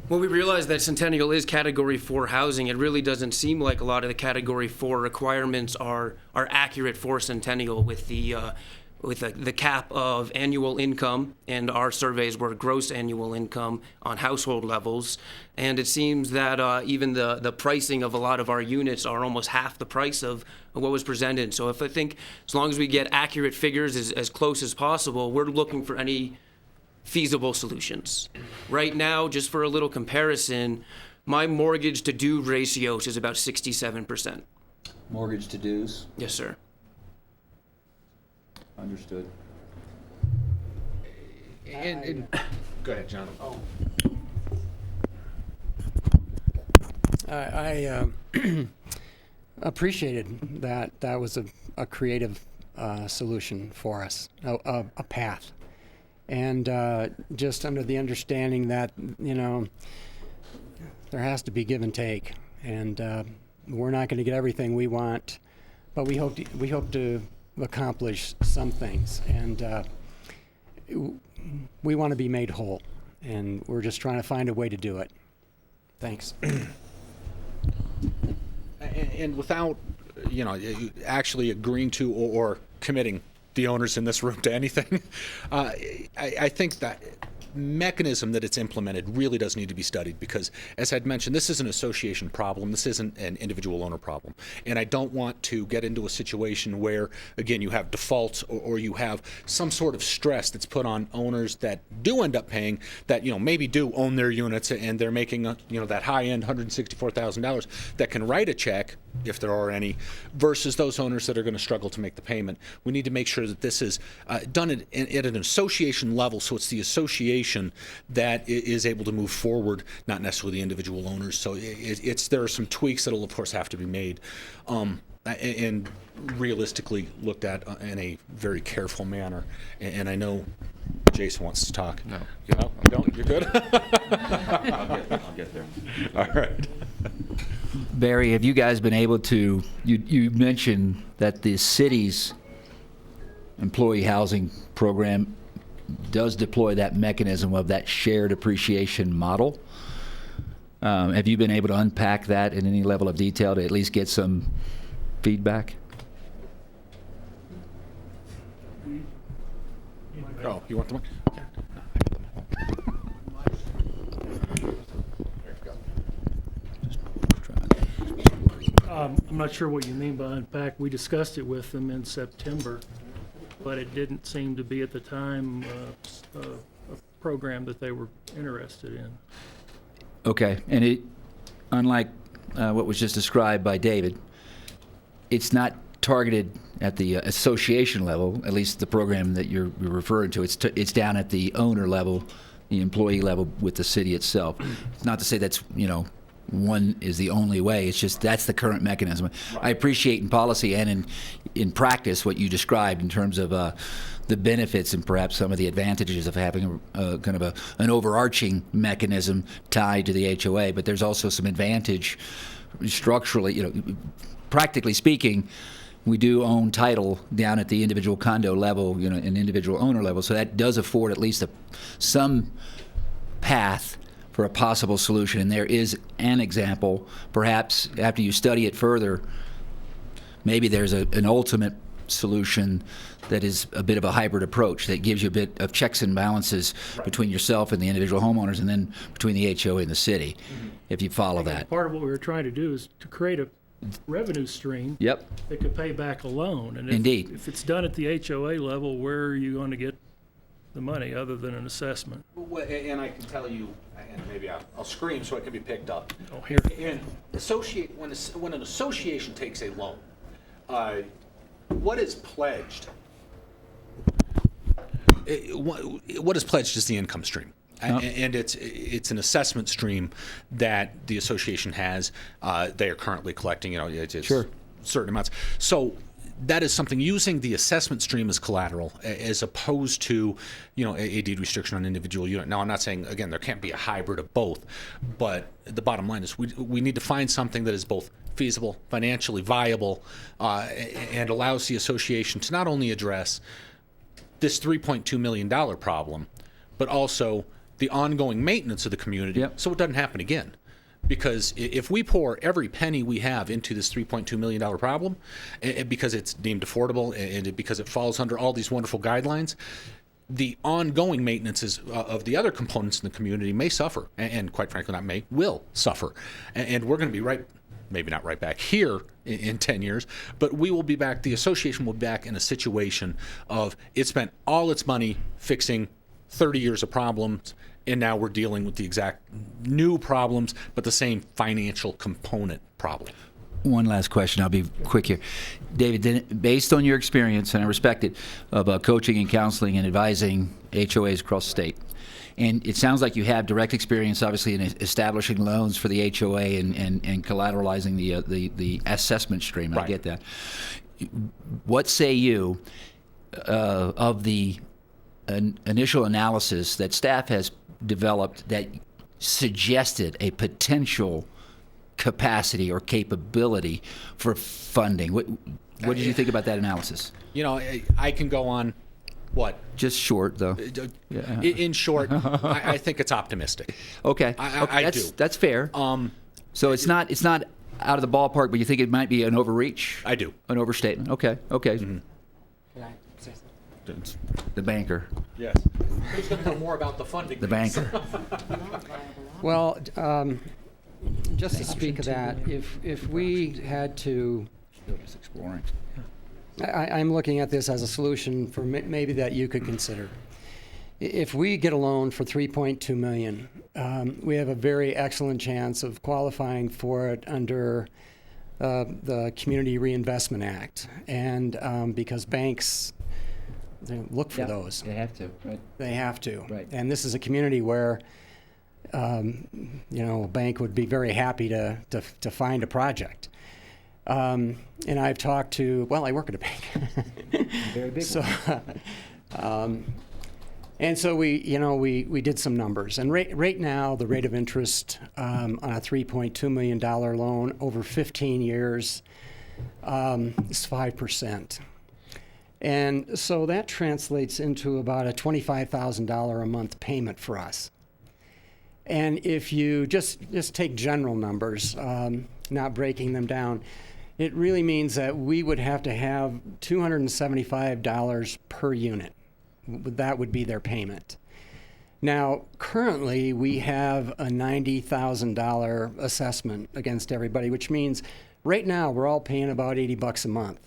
Well, we realize that Centennial is Category 4 housing. It really doesn't seem like a lot of the Category 4 requirements are accurate for Centennial with the cap of annual income, and our surveys were gross annual income on household levels. And it seems that even the pricing of a lot of our units are almost half the price of what was presented. So I think as long as we get accurate figures as close as possible, we're looking for any feasible solutions. Right now, just for a little comparison, my mortgage to due ratio is about 67%. Mortgage to dues? Yes, sir. Understood. And go ahead, John. I appreciated that was a creative solution for us, a path. And just under the understanding that, there has to be give and take. And we're not going to get everything we want, but we hope to accomplish some things. And we want to be made whole. And we're just trying to find a way to do it. Thanks. And without, actually agreeing to or committing the owners in this room to anything, I think that mechanism that it's implemented really does need to be studied because, as I'd mentioned, this is an association problem. This isn't an individual owner problem. And I don't want to get into a situation where, again, you have defaults or you have some sort of stress that's put on owners that do end up paying, that, maybe do own their units and they're making, that high-end $164,000 that can write a check, if there are any, versus those owners that are going to struggle to make the payment. We need to make sure that this is done at an association level, so it's the association that is able to move forward, not necessarily the individual owners. So there are some tweaks that will, of course, have to be made, and realistically looked at in a very careful manner. And I know Jason wants to talk. No. No? Don't? You're good? I'll get there. All right. Barry, have you guys been able to, you mentioned that the city's employee housing program does deploy that mechanism of that shared appreciation model. Have you been able to unpack that in any level of detail to at least get some feedback? Oh, you want the mic? I'm not sure what you mean by unpack. We discussed it with them in September, but it didn't seem to be at the time a program that they were interested in. Okay, and it, unlike what was just described by David, it's not targeted at the association level, at least the program that you're referring to. It's down at the owner level, the employee level with the city itself. It's not to say that's, one is the only way. It's just that's the current mechanism. I appreciate in policy and in practice what you described in terms of the benefits and perhaps some of the advantages of having kind of an overarching mechanism tied to the HOA. But there's also some advantage structurally, practically speaking. We do own title down at the individual condo level, an individual owner level. So that does afford at least some path for a possible solution. And there is an example, perhaps after you study it further, maybe there's an ultimate solution that is a bit of a hybrid approach that gives you a bit of checks and balances between yourself and the individual homeowners, and then between the HOA and the city, if you follow that. Part of what we were trying to do is to create a revenue stream Yep. that could pay back a loan. And Indeed. If it's done at the HOA level, where are you going to get the money other than an assessment? Well, and I can tell you, and maybe I'll scream so it can be picked up. Oh, here. And when an association takes a loan, what is pledged? What is pledged is the income stream. And it's an assessment stream that the association has. They are currently collecting, it's Sure. certain amounts. So that is something using the assessment stream as collateral, as opposed to, a deed restriction on individual unit. Now, I'm not saying, again, there can't be a hybrid of both, but the bottom line is we need to find something that is both feasible, financially viable, and allows the association to not only address this $3.2 million problem, but also the ongoing maintenance of the community, so it doesn't happen again. Because if we pour every penny we have into this $3.2 million problem, because it's deemed affordable and because it falls under all these wonderful guidelines, the ongoing maintenance of the other components in the community may suffer, and quite frankly, will suffer. And we're going to be maybe not right back here in 10 years, but we will be back, the association will be back in a situation of it spent all its money fixing 30 years of problems, and now we're dealing with the exact new problems, but the same financial component problem. One last question. I'll be quick here. David, then, based on your experience, and I respect it, of coaching and counseling and advising HOAs across the state, and it sounds like you have direct experience, obviously, in establishing loans for the HOA and collateralizing the assessment stream. Right. I get that. What say you of the initial analysis that staff has developed that suggested a potential capacity or capability for funding? What did you think about that analysis? I can go on. What? Just short, though. In short, I think it's optimistic. Okay. I do. That's fair. So it's not out of the ballpark, but you think it might be an overreach? I do. An overstatement. Okay. Mm-hmm. The banker. Yes. Who's going to know more about the funding? The banker. Well, just to speak of that, if we had to, Still just exploring. I'm looking at this as a solution for maybe that you could consider. If we get a loan for $3.2 million, we have a very excellent chance of qualifying for it under the Community Reinvestment Act, and because banks look for those. They have to, right? They have to. Right. And this is a community where, a bank would be very happy to find a project. And I've talked to, I work at a bank. Very big one. And so we did some numbers. And right now, the rate of interest on a $3.2 million loan over 15 years is 5%. And so that translates into about a $25,000 a month payment for us. And if you just take general numbers, not breaking them down, it really means that we would have to have $275 per unit. That would be their payment. Now, currently, we have a $90,000 assessment against everybody, which means Right now, we're all paying about $80 a month.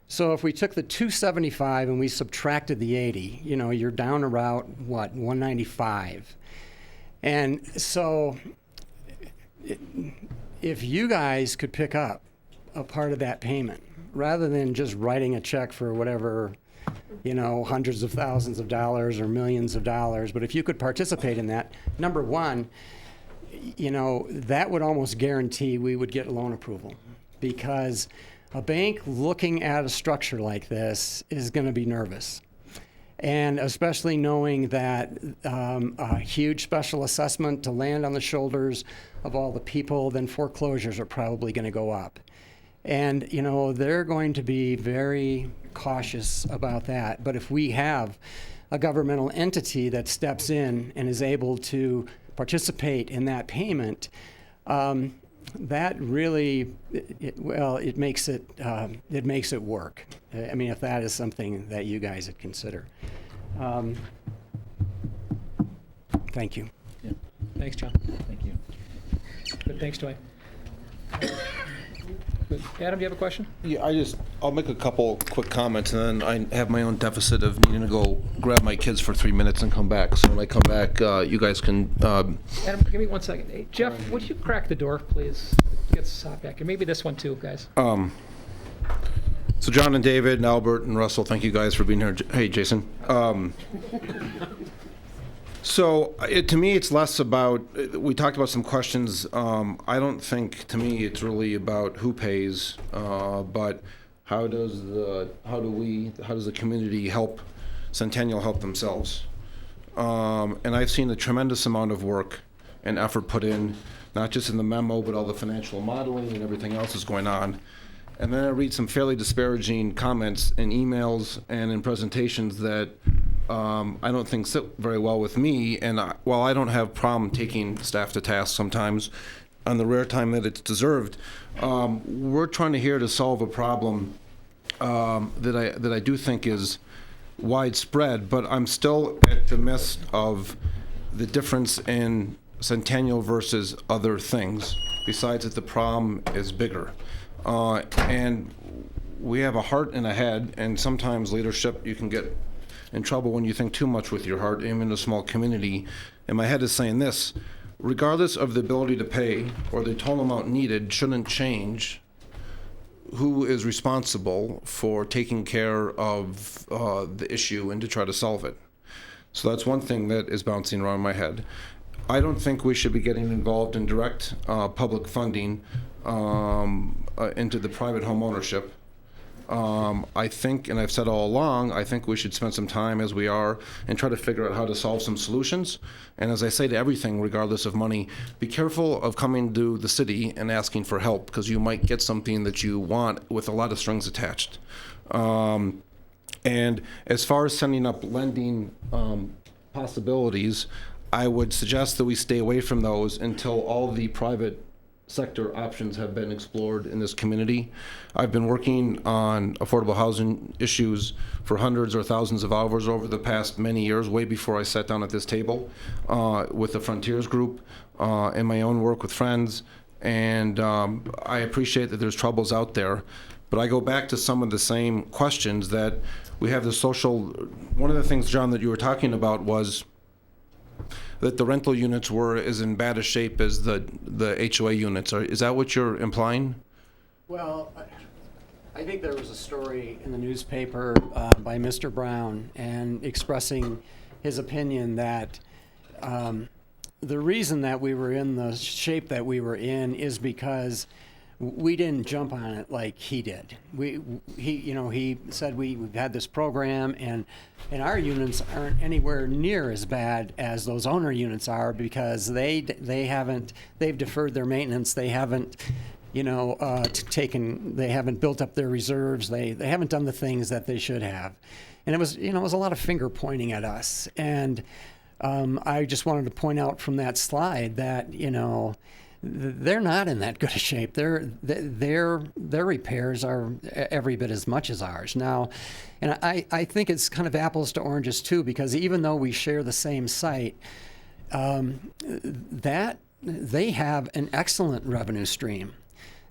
So if we took the 275 and we subtracted the 80, you know, you're down around, what, 195. And so if you guys could pick up a part of that payment, rather than just writing a check for whatever, you know, hundreds of thousands of dollars or millions of dollars, but if you could participate in that, number one, you know, that would almost guarantee we would get loan approval, because a bank looking at a structure like this is going to be nervous. And especially knowing that a huge special assessment to land on the shoulders of all the people, then foreclosures are probably going to go up. And, you know, they're going to be very cautious about that. But if we have a governmental entity that steps in and is able to participate in that payment, that really, it makes it work. I mean, if that is something that you guys would consider. Thank you. Yeah. Thanks, John. Thank you. Good, thanks, Dwight. Good. Adam, do you have a question? Yeah, I'll make a couple quick comments, and then I have my own deficit of needing to go grab my kids for 3 minutes and come back. So when I come back, you guys can. Adam, give me 1 second. Hey, Jeff, would you crack the door, please? Get Sop back here. Maybe this one too, guys. So John and David and Albert and Russell, thank you guys for being here. Hey, Jason. So to me, it's less about, we talked about some questions. I don't think, to me, it's really about who pays, but how does the community help Centennial help themselves? And I've seen a tremendous amount of work and effort put in, not just in the memo, but all the financial modeling and everything else is going on. And then I read some fairly disparaging comments in emails and in presentations that I don't think sit very well with me. And while I don't have problem taking staff to task sometimes, on the rare time that it's deserved, we're trying to solve a problem that I do think is widespread. But I'm still at the midst of the difference in Centennial versus other things. Besides that, the problem is bigger. And we have a heart and a head, and sometimes leadership, you can get in trouble when you think too much with your heart, even in a small community. And my head is saying this: regardless of the ability to pay or the total amount needed shouldn't change who is responsible for taking care of the issue and to try to solve it. So that's one thing that is bouncing around my head. I don't think we should be getting involved in direct public funding into the private home ownership. I think, and I've said all along, I think we should spend some time, as we are, and try to figure out how to solve some solutions. And as I say to everything, regardless of money, be careful of coming to the city and asking for help, because you might get something that you want with a lot of strings attached. And as far as sending up lending possibilities, I would suggest that we stay away from those until all the private sector options have been explored in this community. I've been working on affordable housing issues for hundreds or thousands of hours over the past many years, way before I sat down at this table with the Frontiers Group, in my own work with friends. And I appreciate that there's troubles out there, but I go back to some of the same questions that we have the social. One of the things, John, that you were talking about was that the rental units were as in bad a shape as the HOA units. Is that what you're implying? Well, I think there was a story in the newspaper by Mr. Brown and expressing his opinion that the reason that we were in the shape that we were in is because we didn't jump on it like he did. He said we've had this program, and our units aren't anywhere near as bad as those owner units are, because they've deferred their maintenance. They haven't, they haven't built up their reserves. They haven't done the things that they should have. And it was a lot of finger pointing at us. And I just wanted to point out from that slide that, they're not in that good a shape. Their repairs are every bit as much as ours now, and I think it's kind of apples to oranges too, because even though we share the same site, that they have an excellent revenue stream.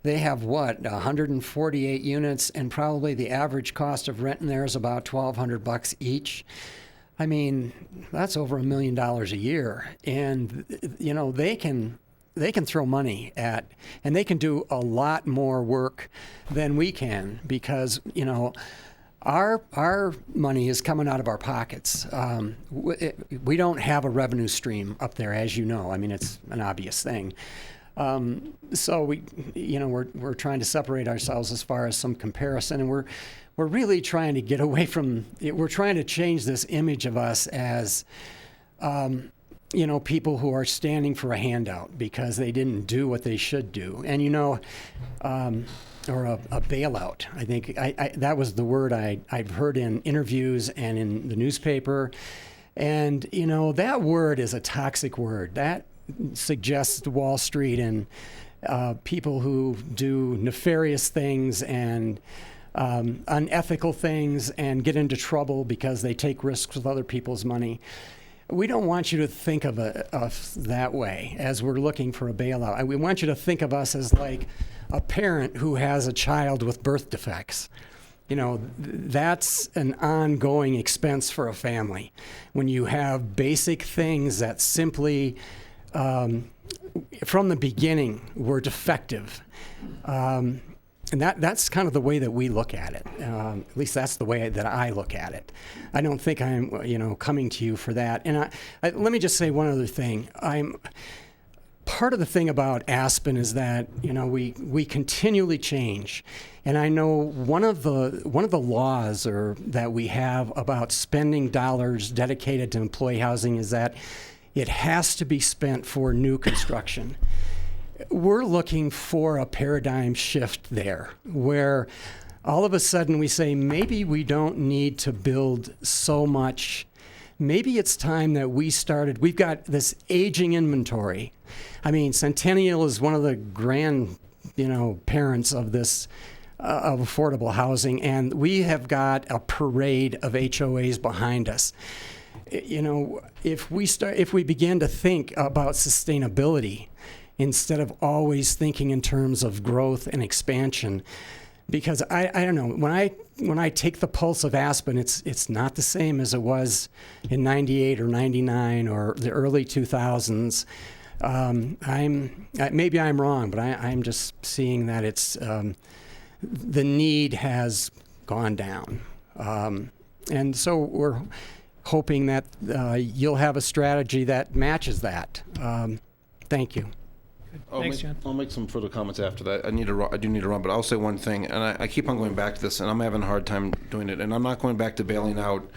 they have what, 148 units, and probably the average cost of rent in there is about $1,200 each. I mean, that's over $1 million a year, and you know they can throw money at, and they can do a lot more work than we can, because you know our money is coming out of our pockets. We don't have a revenue stream up there, as you know. I mean, it's an obvious thing. So we're trying to separate ourselves as far as some comparison, and we're really trying to get away from. We're trying to change this image of us as, people who are standing for a handout because they didn't do what they should do, and or a bailout. I think that was the word I've heard in interviews and in the newspaper, and that word is a toxic word. That suggests Wall Street and people who do nefarious things and unethical things and get into trouble because they take risks with other people's money. We don't want you to think of us that way as we're looking for a bailout. We want you to think of us as like a parent who has a child with birth defects. That's an ongoing expense for a family. When you have basic things that simply, from the beginning, were defective. And that's kind of the way that we look at it. At least that's the way that I look at it. I don't think I'm, coming to you for that. And let me just say one other thing. Part of the thing about Aspen is that we continually change, and I know one of the laws that we have about spending dollars dedicated to employee housing is that it has to be spent for new construction. We're looking for a paradigm shift there, where all of a sudden we say maybe we don't need to build so much. Maybe it's time that we've got this aging inventory. I mean, Centennial is one of the grand, parents of this, of affordable housing, and we have got a parade of HOAs behind us. If we begin to think about sustainability instead of always thinking in terms of growth and expansion, because I don't know, when I take the pulse of Aspen, it's not the same as it was in '98 or '99 or the early 2000s. Maybe I'm wrong, but I'm just seeing that it's the need has gone down, and so we're hoping that you'll have a strategy that matches that. Thank you. Thanks, John. I'll make some further comments after that. I do need to run, but I'll say one thing, and I keep on going back to this, and I'm having a hard time doing it, and I'm not going back to bailing out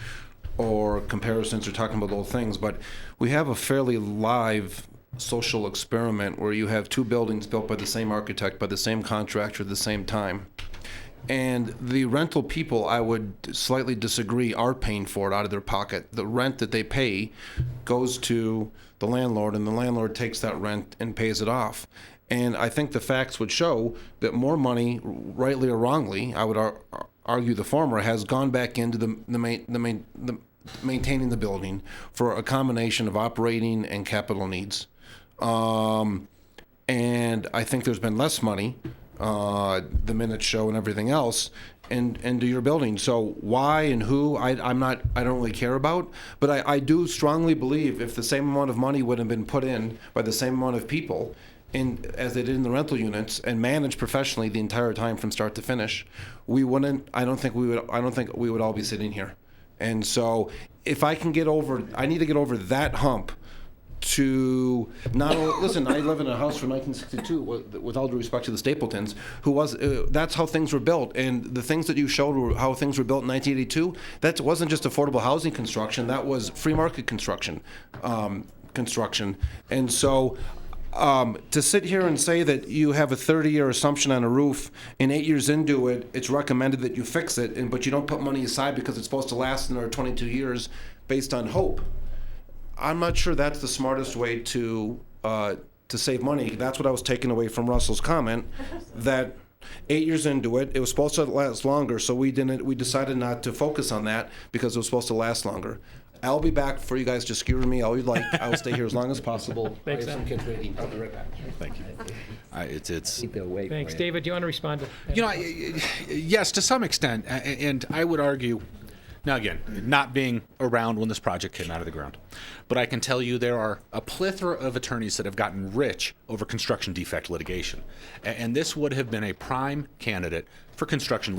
or comparisons or talking about old things, but we have a fairly live social experiment where you have two buildings built by the same architect, by the same contractor at the same time. And the rental people, I would slightly disagree, are paying for it out of their pocket. The rent that they pay goes to the landlord, and the landlord takes that rent and pays it off. And I think the facts would show that more money, rightly or wrongly, I would argue the former, has gone back into the maintaining the building for a combination of operating and capital needs. And I think there's been less money, the minutes show and everything else, into your building. So why and who, I don't really care about, but I do strongly believe if the same amount of money would have been put in by the same amount of people as they did in the rental units and managed professionally the entire time from start to finish, I don't think we would all be sitting here. And so if I need to get over that hump to not listen. I live in a house from 1962. With all due respect to the Stapletons, that's how things were built. And the things that you showed were how things were built in 1982. That wasn't just affordable housing construction. That was free market construction. And so, to sit here and say that you have a 30-year assumption on a roof, and 8 years into it, it's recommended that you fix it, but you don't put money aside because it's supposed to last another 22 years based on hope. I'm not sure that's the smartest way to save money. That's what I was taking away from Russell's comment, that 8 years into it, it was supposed to last longer, so we decided not to focus on that because it was supposed to last longer. I'll be back for you guys to skewer me all you like. I will stay here as long as possible. Thanks, I have some kids waiting. I'll be right back. Thank you. It's Thanks. David, do you want to respond to that? You know, yes, to some extent, and I would argue, now again, not being around when this project came out of the ground, but I can tell you there are a plethora of attorneys that have gotten rich over construction defect litigation, and this would have been a prime candidate for construction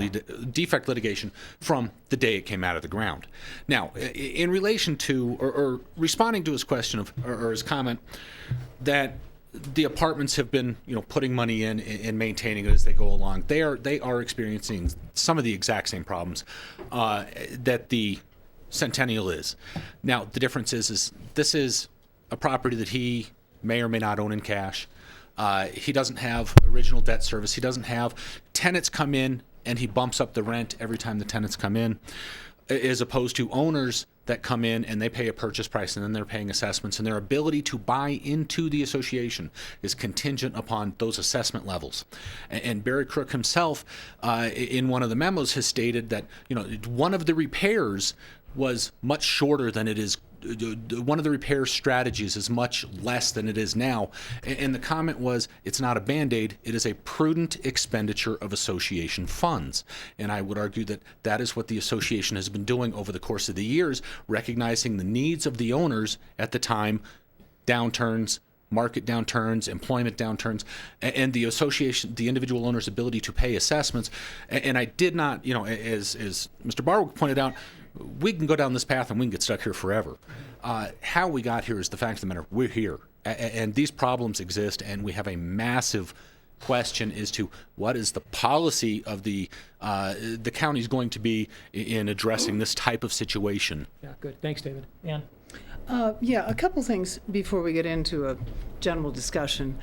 defect litigation from the day it came out of the ground. Now, in relation to, or responding to his question or his comment that the apartments have been, putting money in and maintaining it as they go along. They are experiencing some of the exact same problems that the Centennial is. Now, the difference is this is a property that he may or may not own in cash. He doesn't have original debt service. He doesn't have tenants come in and he bumps up the rent every time the tenants come in, as opposed to owners that come in and they pay a purchase price and then they're paying assessments, and their ability to buy into the association is contingent upon those assessment levels. And Barry Crook himself, in one of the memos, has stated that one of the repairs was much shorter than it is. One of the repair strategies is much less than it is now. And the comment was, it's not a Band-Aid, it is a prudent expenditure of association funds. And I would argue that that is what the association has been doing over the course of the years, recognizing the needs of the owners at the time, downturns, market downturns, employment downturns, and the association, the individual owner's ability to pay assessments. And I did not, as Mr. Barwick pointed out, we can go down this path and we can get stuck here forever. How we got here is the fact of the matter. We're here, and these problems exist, and we have a massive question as to what is the policy of the county's going to be in addressing this type of situation. Yeah, good. Thanks, David. Ann? Yeah, a couple things before we get into a general discussion.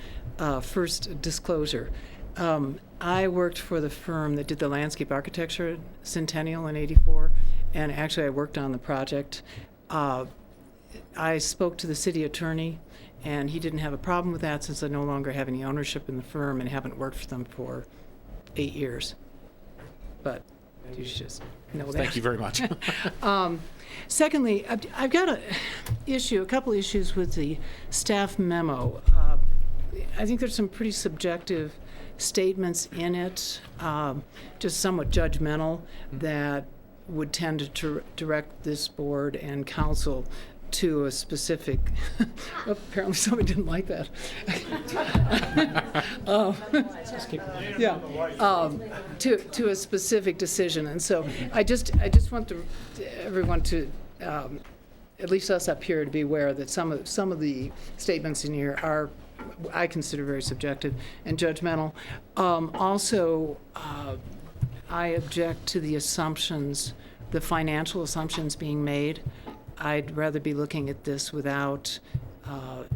First, disclosure. I worked for the firm that did the landscape architecture at Centennial in '84, and actually I worked on the project. I spoke to the city attorney, and he didn't have a problem with that since I no longer have any ownership in the firm and haven't worked for them for 8 years. But you should just know that. Thank you very much. Secondly, I've got a couple issues with the staff memo. I think there's some pretty subjective statements in it, just somewhat judgmental, that would tend to direct this board and council to a specific, apparently somebody didn't like that. To a specific decision. And so I just want everyone to, at least us up here, to be aware that some of the statements in here are, I consider, very subjective and judgmental. Also, I object to the assumptions, the financial assumptions being made. I'd rather be looking at this without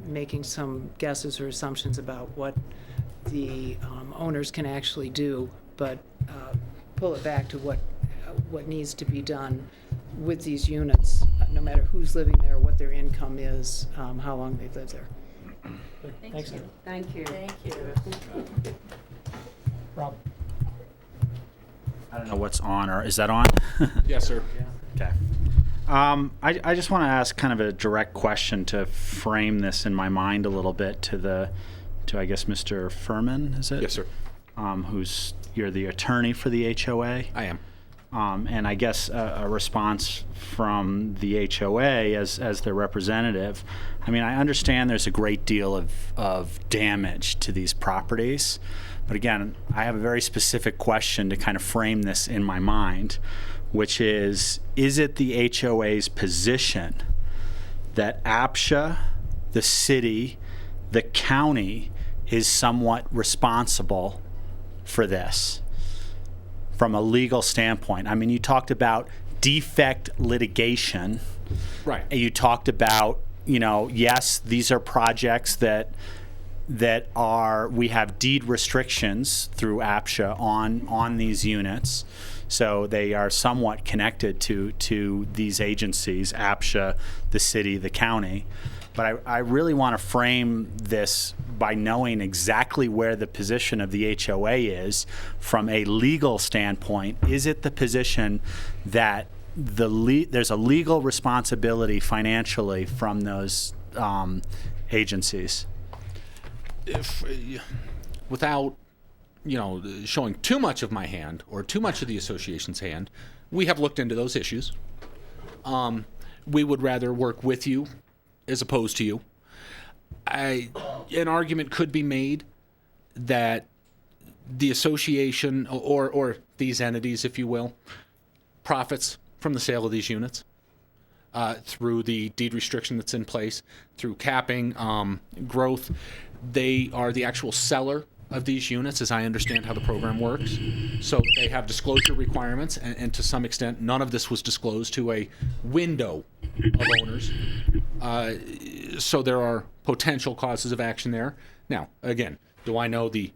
making some guesses or assumptions about what the owners can actually do, but pull it back to what needs to be done with these units, no matter who's living there, what their income is, how long they've lived there. Thanks, David. Thank you. Thank you. Rob? I don't know what's on, or is that on? Yes, sir. Okay. I just want to ask kind of a direct question to frame this in my mind a little bit to I guess Mr. Furman, is it? Yes, sir. You're the attorney for the HOA? I am. And I guess a response from the HOA as their representative. I mean, I understand there's a great deal of damage to these properties, but again, I have a very specific question to kind of frame this in my mind, which is it the HOA's position that APSHA, the city, the county is somewhat responsible for this from a legal standpoint? I mean, you talked about defect litigation. Right. You talked about, yes, these are projects that we have deed restrictions through APSHA on these units. So they are somewhat connected to these agencies, APSHA, the city, the county. But I really want to frame this by knowing exactly where the position of the HOA is from a legal standpoint. Is it the position that there's a legal responsibility financially from those agencies? Without, showing too much of my hand or too much of the association's hand, we have looked into those issues. We would rather work with you as opposed to you. An argument could be made that the association or these entities, if you will, profits from the sale of these units through the deed restriction that's in place, through capping, growth. They are the actual seller of these units, as I understand how the program works. So they have disclosure requirements, and to some extent, none of this was disclosed to a window of owners. So there are potential causes of action there. Now, again, do I know the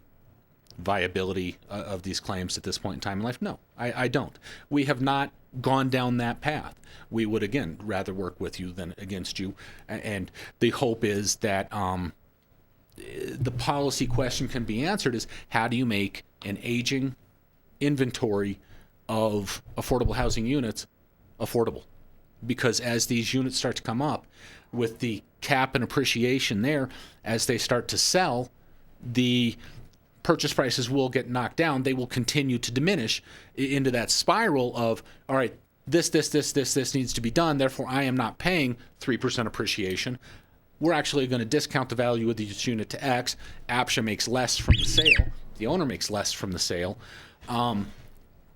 viability of these claims at this point in time in life? No, I don't. We have not gone down that path. We would, again, rather work with you than against you. And the hope is that the policy question can be answered is, how do you make an aging inventory of affordable housing units affordable? Because as these units start to come up, with the cap and appreciation there, as they start to sell, the purchase prices will get knocked down. They will continue to diminish into that spiral of, all right, this needs to be done, therefore I am not paying 3% appreciation. We're actually going to discount the value of this unit to X. APSHA makes less from the sale. The owner makes less from the sale. And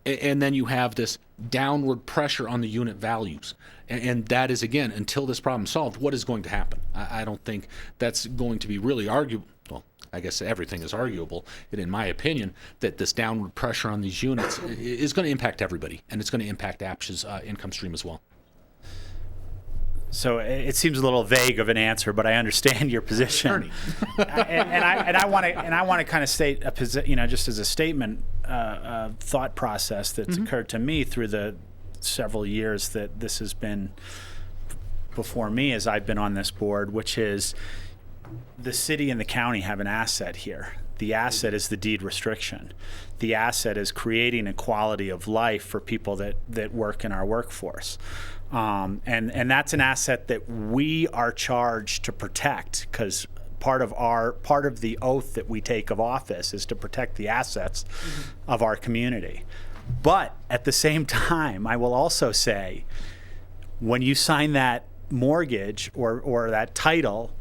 then you have this downward pressure on the unit values. And that is, again, until this problem is solved, what is going to happen? I don't think that's going to be really arguable. Well, I guess everything is arguable, and in my opinion, that this downward pressure on these units is going to impact everybody, and it's going to impact APSHA's income stream as well. So it seems a little vague of an answer, but I understand your position. and I want to kind of state a just as a statement, thought process that's occurred to me through the several years that this has been before me as I've been on this board, which is the city and the county have an asset here. The asset is the deed restriction. The asset is creating a quality of life for people that work in our workforce. And that's an asset that we are charged to protect, because part of the oath that we take of office is to protect the assets of our community. But at the same time, I will also say, when you sign that mortgage or that title,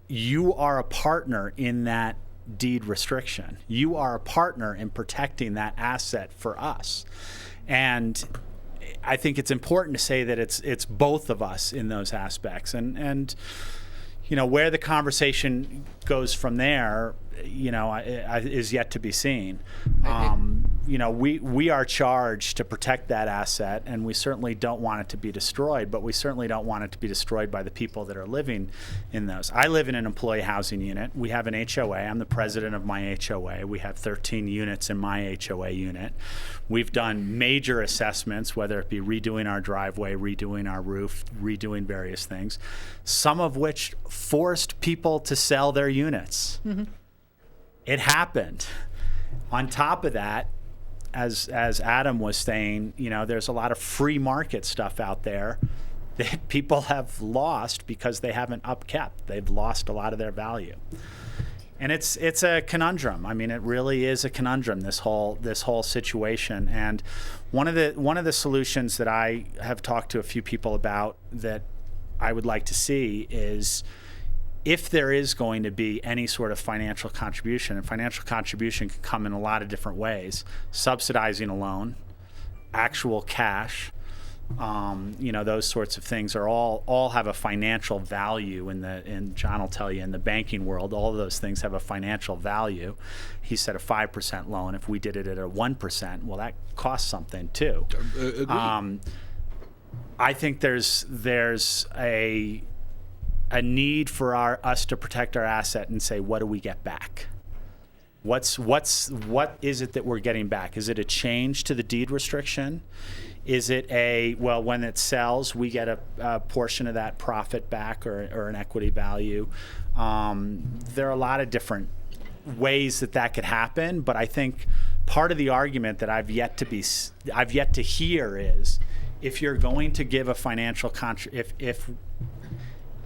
you are a partner in that deed restriction. You are a partner in protecting that asset for us. And I think it's important to say that it's both of us in those aspects. And where the conversation goes from there, is yet to be seen. We are charged to protect that asset, and we certainly don't want it to be destroyed, but we certainly don't want it to be destroyed by the people that are living in those. I live in an employee housing unit. We have an HOA. I'm the president of my HOA. We have 13 units in my HOA unit. We've done major assessments, whether it be redoing our driveway, redoing our roof, redoing various things, some of which forced people to sell their units. It happened. On top of that, as Adam was saying, there's a lot of free market stuff out there that people have lost because they haven't upkept. They've lost a lot of their value. And it's a conundrum. I mean, it really is a conundrum, this whole situation. And one of the solutions that I have talked to a few people about that I would like to see is, if there is going to be any sort of financial contribution, and financial contribution can come in a lot of different ways, subsidizing a loan, actual cash, those sorts of things are all have a financial value in John will tell you, in the banking world, all of those things have a financial value. He said a 5% loan. If we did it at a 1%, well, that costs something too. I think there's a need for us to protect our asset and say, what do we get back? What is it that we're getting back? Is it a change to the deed restriction? Is it well, when it sells, we get a portion of that profit back or an equity value? There are a lot of different ways that could happen, but I think part of the argument that I've yet to hear is, if you're going to give a financial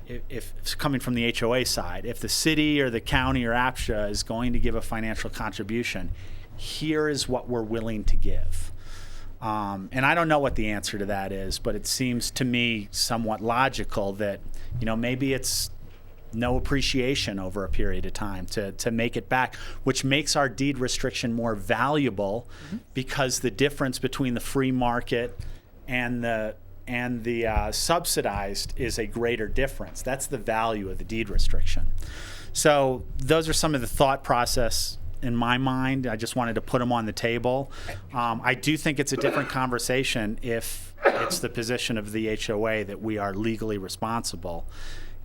if it's coming from the HOA side, if the city or the county or APSHA is going to give a financial contribution, here is what we're willing to give. And I don't know what the answer to that is, but it seems to me somewhat logical that, maybe it's no appreciation over a period of time to make it back, which makes our deed restriction more valuable, because the difference between the free market and the subsidized is a greater difference. That's the value of the deed restriction. So those are some of the thought process in my mind. I just wanted to put them on the table. I do think it's a different conversation if it's the position of the HOA that we are legally responsible.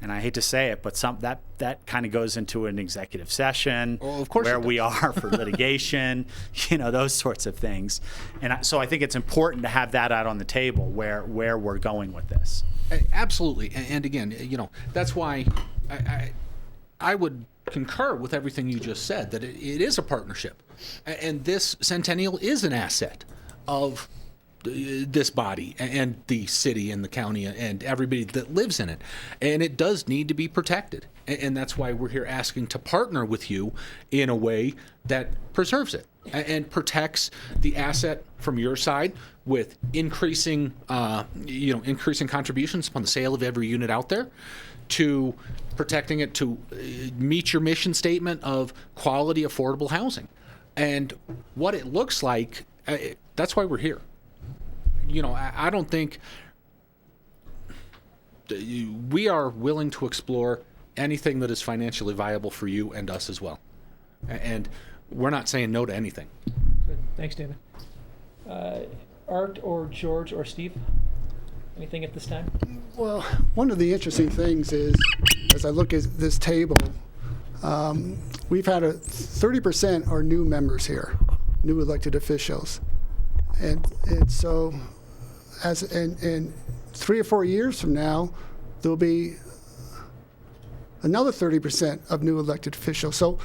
And I hate to say it, but that kind of goes into an executive session, of course, where we are for litigation, those sorts of things. And so I think it's important to have that out on the table where we're going with this. Absolutely. And again, that's why I would concur with everything you just said, that it is a partnership. And this Centennial is an asset of this body and the city and the county and everybody that lives in it. And it does need to be protected. And that's why we're here asking to partner with you in a way that preserves it and protects the asset from your side with increasing contributions upon the sale of every unit out there, to protecting it to meet your mission statement of quality, affordable housing. And what it looks like, that's why we're here. I don't think we are willing to explore anything that is financially viable for you and us as well. And we're not saying no to anything. Good. Thanks, David. Art or George or Steve? Anything at this time? Well, one of the interesting things is, as I look at this table, we've had 30% are new members here, new elected officials. And so, in 3 or 4 years from now, there'll be another 30% of new elected officials. So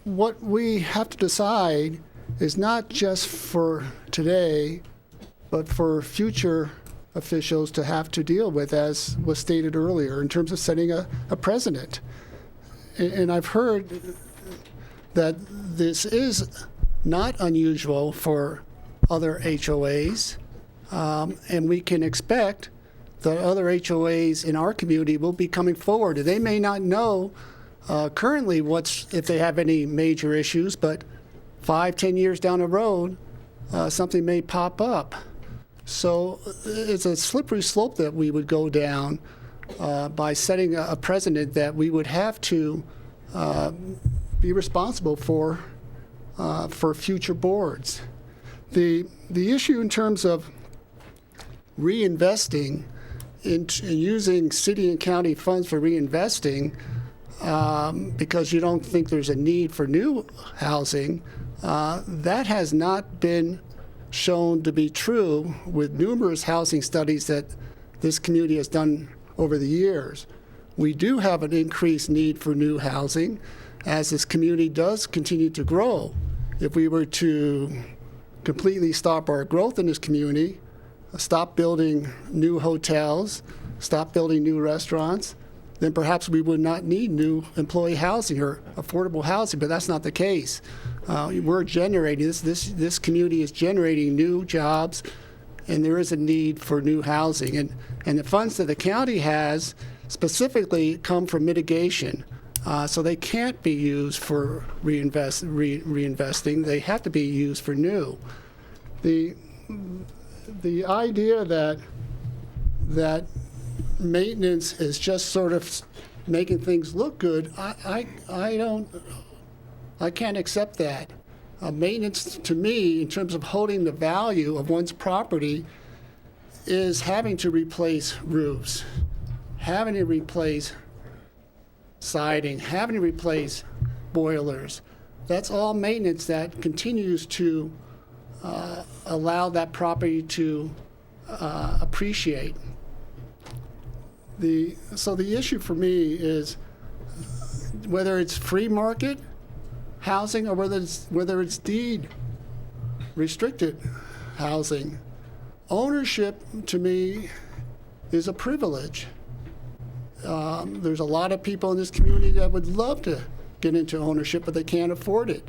what we have to decide is not just for today, but for future officials to have to deal with, as was stated earlier, in terms of setting a precedent. And I've heard that this is not unusual for other HOAs, and we can expect that other HOAs in our community will be coming forward. They may not know currently if they have any major issues, but 5-10 years down the road, something may pop up. So it's a slippery slope that we would go down by setting a precedent that we would have to be responsible for future boards. The issue in terms of reinvesting in using city and county funds for reinvesting because you don't think there's a need for new housing, that has not been shown to be true with numerous housing studies that this community has done over the years. We do have an increased need for new housing as this community does continue to grow. If we were to completely stop our growth in this community, stop building new hotels, stop building new restaurants, then perhaps we would not need new employee housing or affordable housing, but that's not the case. We're generating, this community is generating new jobs, and there is a need for new housing. And the funds that the county has specifically come from mitigation, so they can't be used for reinvesting. They have to be used for new. The idea that maintenance is just sort of making things look good, I can't accept that. Maintenance, to me, in terms of holding the value of one's property, is having to replace roofs, having to replace siding, having to replace boilers. That's all maintenance that continues to allow that property to appreciate. So the issue for me is whether it's free market housing or whether it's deed restricted housing. Ownership, to me, is a privilege. There's a lot of people in this community that would love to get into ownership, but they can't afford it.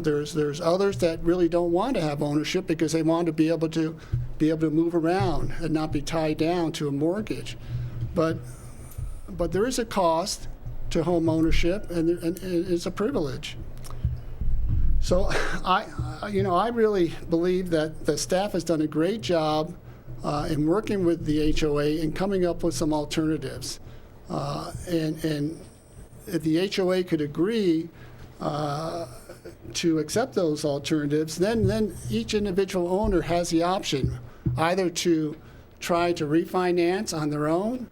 There's others that really don't want to have ownership because they want to be able to move around and not be tied down to a mortgage. But there is a cost to home ownership, and it's a privilege. So I really believe that the staff has done a great job in working with the HOA and coming up with some alternatives. And if the HOA could agree to accept those alternatives, then each individual owner has the option either to try to refinance on their own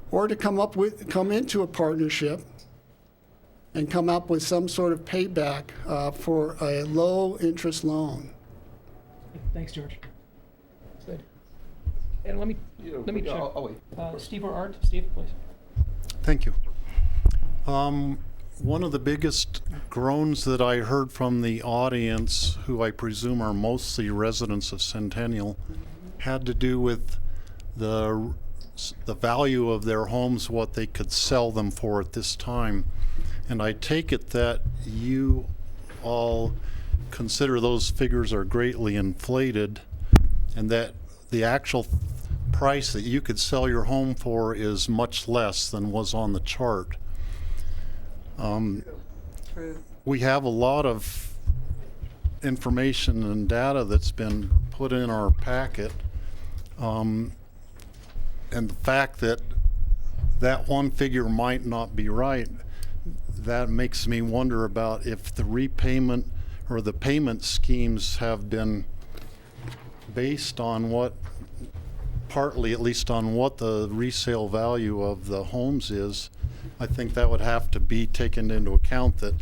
or to come into a partnership and come up with some sort of payback for a low interest loan. Thanks, George. Good. And let me check. I'll wait. Steve or Art? Steve, please. Thank you. One of the biggest groans that I heard from the audience, who I presume are mostly residents of Centennial, had to do with the value of their homes, what they could sell them for at this time. And I take it that you all consider those figures are greatly inflated, and that the actual price that you could sell your home for is much less than was on the chart. We have a lot of information and data that's been put in our packet, and the fact that that one figure might not be right, that makes me wonder about if the repayment or the payment schemes have been based on what, partly at least on what the resale value of the homes is. I think that would have to be taken into account, that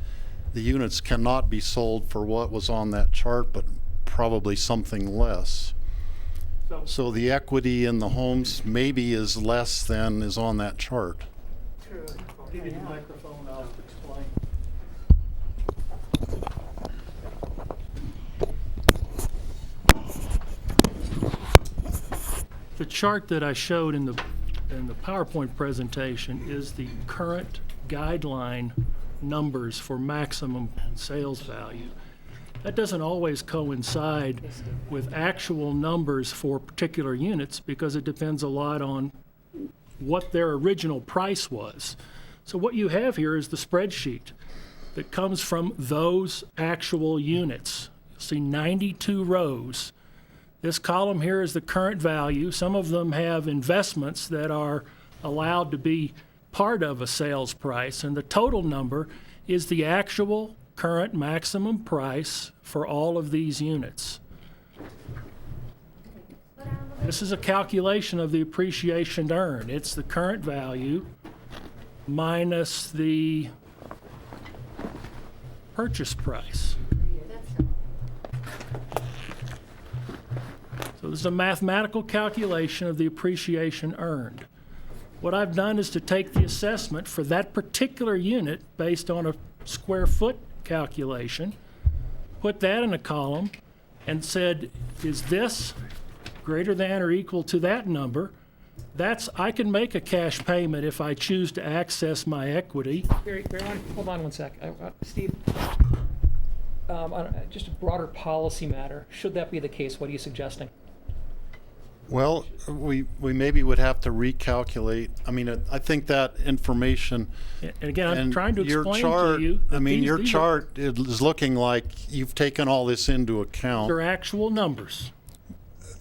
the units cannot be sold for what was on that chart, but probably something less. So the equity in the homes maybe is less than is on that chart. True. I'll give you the microphone, I'll explain. The chart that I showed in the PowerPoint presentation is the current guideline numbers for maximum sales value. That doesn't always coincide with actual numbers for particular units because it depends a lot on what their original price was. So what you have here is the spreadsheet that comes from those actual units. You'll see 92 rows. This column here is the current value. Some of them have investments that are allowed to be part of a sales price, and the total number is the actual current maximum price for all of these units. This is a calculation of the appreciation earned. It's the current value minus the purchase price. So this is a mathematical calculation of the appreciation earned. What I've done is to take the assessment for that particular unit based on a square foot calculation, put that in a column, and said, is this greater than or equal to that number? I can make a cash payment if I choose to access my equity. Barry, hold on one sec. Steve, just a broader policy matter. Should that be the case, what are you suggesting? Well, we maybe would have to recalculate. I mean, I think that information. And again, I'm trying to your explain chart, to you. I mean, your chart is looking like you've taken all this into account. They're actual numbers.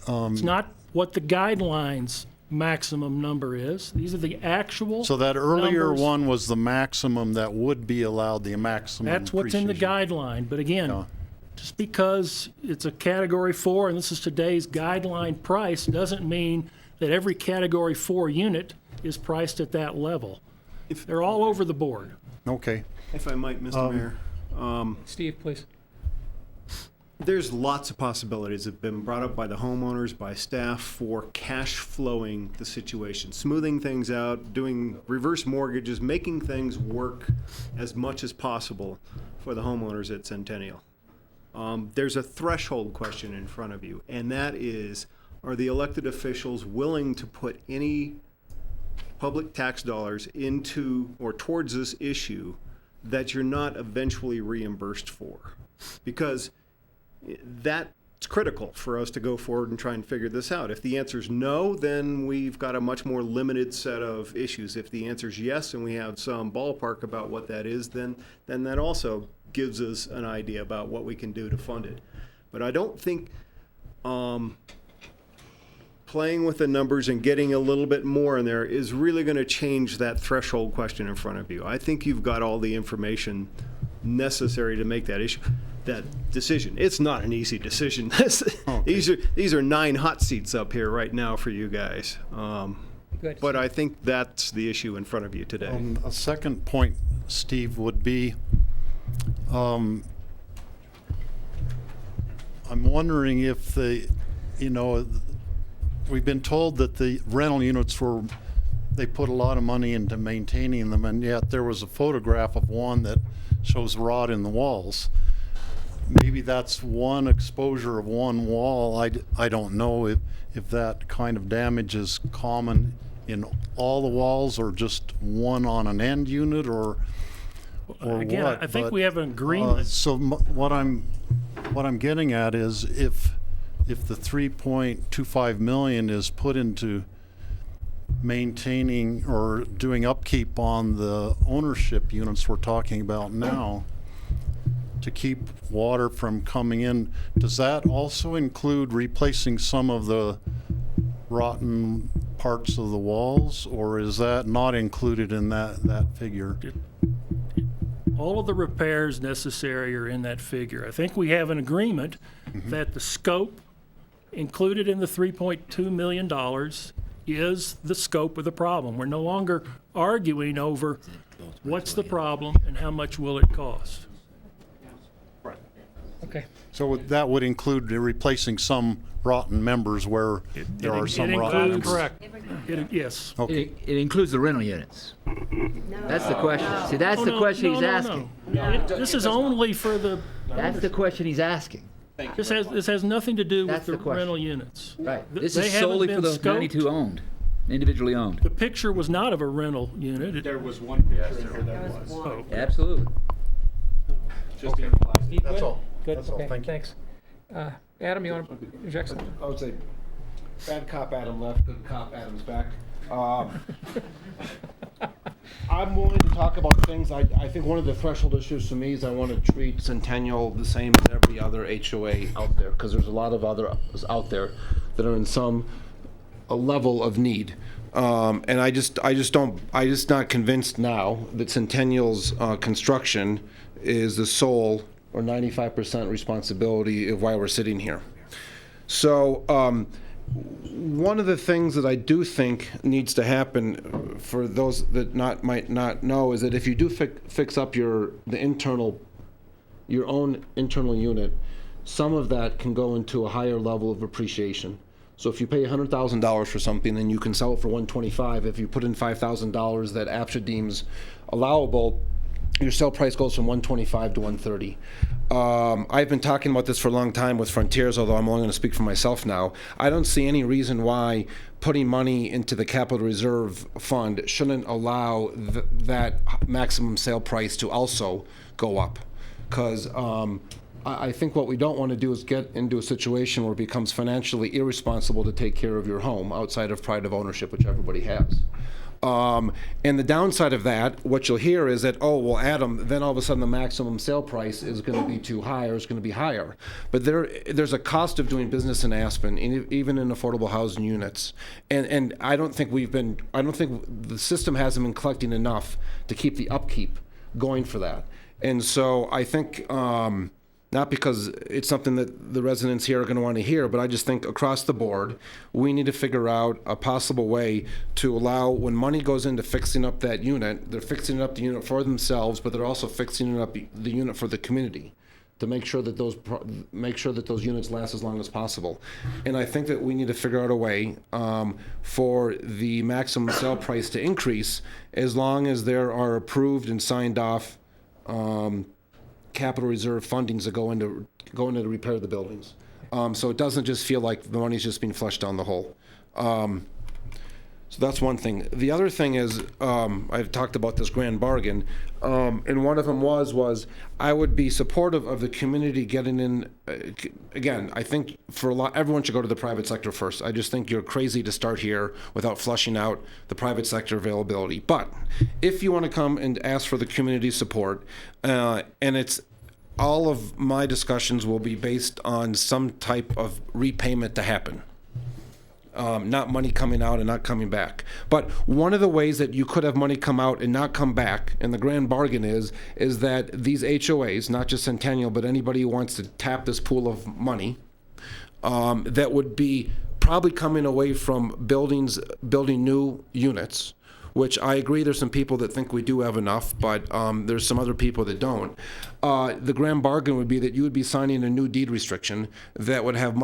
It's not what the guidelines maximum number is. These are the actual So that earlier numbers. one was the maximum that would be allowed, the maximum. That's what's in the guideline. But again, just because it's a Category 4 and this is today's guideline price doesn't mean that every Category 4 unit is priced at that level. They're all over the board. Okay. If I might, Mr. Mayor. Steve, please. There's lots of possibilities that have been brought up by the homeowners, by staff, for cash flowing the situation, smoothing things out, doing reverse mortgages, making things work as much as possible for the homeowners at Centennial. There's a threshold question in front of you, and that is, are the elected officials willing to put any public tax dollars into or towards this issue that you're not eventually reimbursed for? Because that's critical for us to go forward and try and figure this out. If the answer is no, then we've got a much more limited set of issues. If the answer is yes, and we have some ballpark about what that is, then that also gives us an idea about what we can do to fund it. But I don't think playing with the numbers and getting a little bit more in there is really going to change that threshold question in front of you. I think you've got all the information necessary to make that decision. It's not an easy decision. These are 9 hot seats up here right now for you guys. Good. But I think that's the issue in front of you today. A second point, Steve, would be I'm wondering if we've been told that the rental units they put a lot of money into maintaining them, and yet there was a photograph of one that shows rot in the walls. Maybe that's one exposure of one wall. I don't know if that kind of damage is common in all the walls or just one on an end unit or Again, what. I think we have an agreement. So what I'm getting at is if the 3.25 million is put into maintaining or doing upkeep on the ownership units we're talking about now to keep water from coming in, does that also include replacing some of the rotten parts of the walls, or is that not included in that figure? All of the repairs necessary are in that figure. I think we have an agreement that the scope included in the $3.2 million is the scope of the problem. We're no longer arguing over what's the problem and how much will it cost. Okay. So that would include replacing some rotten members where there are some rotten members. Correct. Yes. Okay. It includes the rental units. That's the question. See, that's the question he's asking. This is only for the. That's the question he's asking. This has nothing to do with That's the the question. rental units. Right. This They is haven't solely been for those scoped. 92 owned, individually owned. The picture was not of a rental unit. There was one picture there was. Oh. Absolutely. Just in Steve, That's good? all. Good, That's all. okay, Thank you. thanks. Adam, you want to inject something? I would say, bad cop Adam left, good cop Adam's back. I'm willing to talk about things. I think one of the threshold issues for me is I want to treat Centennial the same as every other HOA out there, because there's a lot of others out there that are in a level of need. And I just not convinced now that Centennial's construction is the sole or 95% responsibility of why we're sitting here. So one of the things that I do think needs to happen for those that might not know is that if you do fix up your own internal unit, some of that can go into a higher level of appreciation. So if you pay $100,000 for something, then you can sell it for $125,000. If you put in $5,000 that APSHA deems allowable, your sale price goes from $125,000 to $130,000. I've been talking about this for a long time with Frontiers, although I'm only going to speak for myself now. I don't see any reason why putting money into the capital reserve fund shouldn't allow that maximum sale price to also go up. Because I think what we don't want to do is get into a situation where it becomes financially irresponsible to take care of your home outside of pride of ownership, which everybody has. And the downside of that, what you'll hear is that, oh, well, Adam, then all of a sudden the maximum sale price is going to be too high or it's going to be higher. But there's a cost of doing business in Aspen, even in affordable housing units. And I don't think the system hasn't been collecting enough to keep the upkeep going for that. And so I think, not because it's something that the residents here are going to want to hear, but I just think across the board, we need to figure out a possible way to allow, when money goes into fixing up that unit, they're fixing up the unit for themselves, but they're also fixing up the unit for the community. to make sure that those units last as long as possible. And I think that we need to figure out a way for the maximum sale price to increase as long as there are approved and signed off capital reserve fundings that go into to repair the buildings. So it doesn't just feel like the money's just being flushed down the hole. So that's one thing. The other thing is, I've talked about this grand bargain, and one of them was I would be supportive of the community getting in. Again, I think everyone should go to the private sector first. I just think you're crazy to start here without flushing out the private sector availability. But if you want to come and ask for the community support, and it's all of my discussions will be based on some type of repayment to happen. Not money coming out and not coming back. But one of the ways that you could have money come out and not come back, and the grand bargain is that these HOAs, not just Centennial, but anybody who wants to tap this pool of money, that would be probably coming away from building new units, which I agree there's some people that think we do have enough, but there's some other people that don't. The grand bargain would be that you would be signing a new deed restriction that would have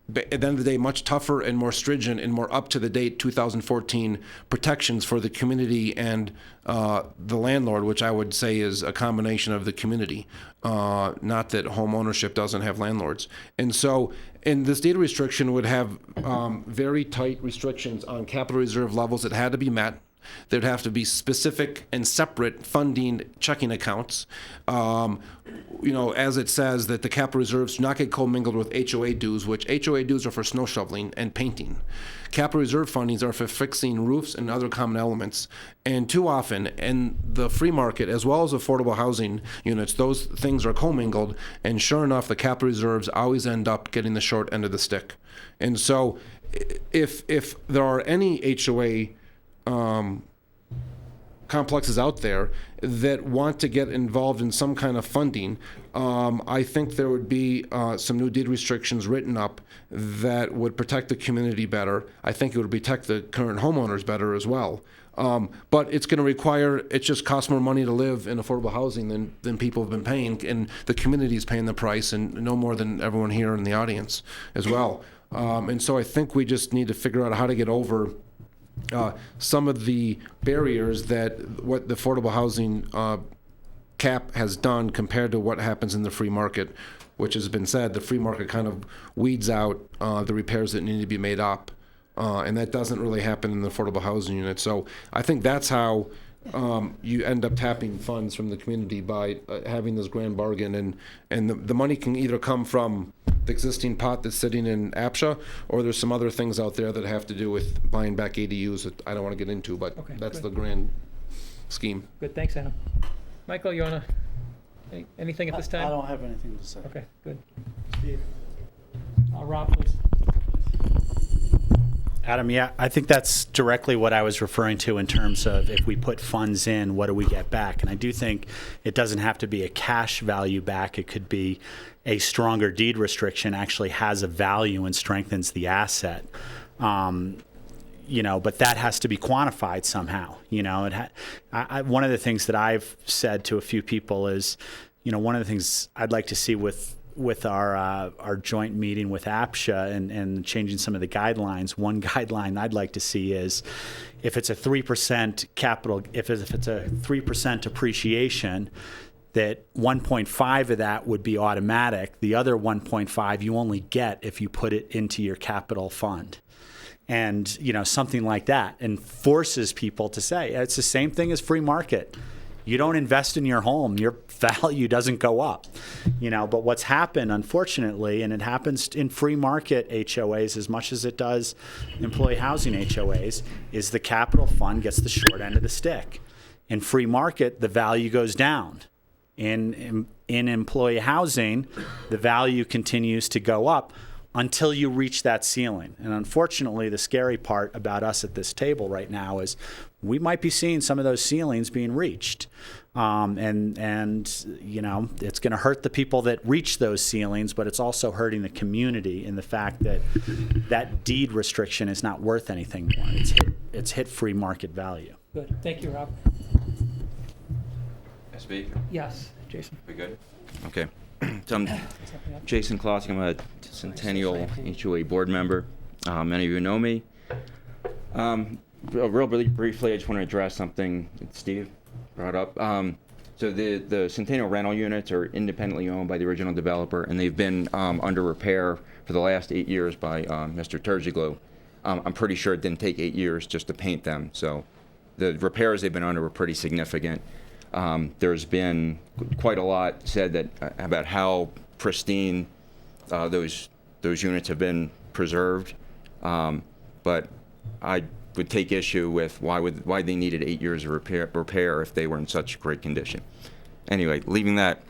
at the end of the day, much tougher and more stringent and more up-to-the-date 2014 protections for the community and the landlord, which I would say is a combination of the community, not that home ownership doesn't have landlords. And so, this deed restriction would have very tight restrictions on capital reserve levels that had to be met. There'd have to be specific and separate funding checking accounts. As it says that the capital reserves do not get commingled with HOA dues, which HOA dues are for snow shoveling and painting. Capital reserve fundings are for fixing roofs and other common elements. And too often, in the free market, as well as affordable housing units, those things are commingled. And sure enough, the capital reserves always end up getting the short end of the stick. And so if there are any HOA complexes out there that want to get involved in some kind of funding, I think there would be some new deed restrictions written up that would protect the community better. I think it would protect the current homeowners better as well. But it's going to require, it just costs more money to live in affordable housing than people have been paying, and the community is paying the price, and no more than everyone here in the audience as well. And so I think we just need to figure out how to get over some of the barriers that what the affordable housing cap has done compared to what happens in the free market, which has been said, the free market kind of weeds out the repairs that need to be made up. And that doesn't really happen in the affordable housing unit. So I think that's how you end up tapping funds from the community by having this grand bargain. And the money can either come from the existing pot that's sitting in APSHA, or there's some other things out there that have to do with buying back ADUs that I don't want to get into, but that's the grand scheme. Good, thanks, Adam. Michael, you want to, anything at this time? I don't have anything to say. Okay, good. Steve. Rob, please. Adam, yeah, I think that's directly what I was referring to in terms of if we put funds in, what do we get back? And I do think it doesn't have to be a cash value back. It could be a stronger deed restriction actually has a value and strengthens the asset. But that has to be quantified somehow. One of the things that I've said to a few people is, one of the things I'd like to see with our joint meeting with APSHA and changing some of the guidelines, one guideline I'd like to see is if it's a 3% capital, if it's a 3% appreciation, that 1.5 of that would be automatic. The other 1.5 you only get if you put it into your capital fund. And, something like that, and forces people to say, it's the same thing as free market. You don't invest in your home, your value doesn't go up. But what's happened, unfortunately, and it happens in free market HOAs as much as it does employee housing HOAs, is the capital fund gets the short end of the stick. In free market, the value goes down. In employee housing, the value continues to go up until you reach that ceiling. And unfortunately, the scary part about us at this table right now is we might be seeing some of those ceilings being reached. And it's going to hurt the people that reach those ceilings, but it's also hurting the community in the fact that that deed restriction is not worth anything more. It's hit free market value. Good. Thank you, Rob. I speak? Yes, Jason. We good? Okay. So I'm Jason Klossing. I'm a Centennial HOA board member. Many of you know me. Really briefly, I just want to address something that Steve brought up. So the Centennial rental units are independently owned by the original developer, and they've been under repair for the last 8 years by Mr. Tergiglu. I'm pretty sure it didn't take 8 years just to paint them. So the repairs they've been under were pretty significant. There's been quite a lot said about how pristine those units have been preserved, but I would take issue with why they needed 8 years of repair if they were in such great condition. Anyway, leaving that,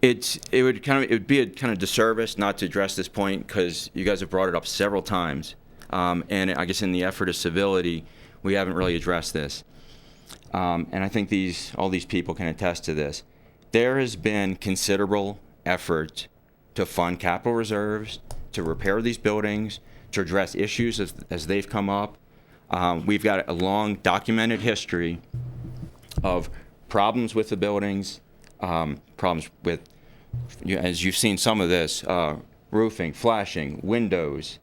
it would be a kind of disservice not to address this point because you guys have brought it up several times, and I guess in the effort of civility, we haven't really addressed this. And I think all these people can attest to this. There has been considerable effort to fund capital reserves, to repair these buildings, to address issues as they've come up. We've got a long documented history of problems with the buildings, problems with, as you've seen some of this, roofing, flashing, windows,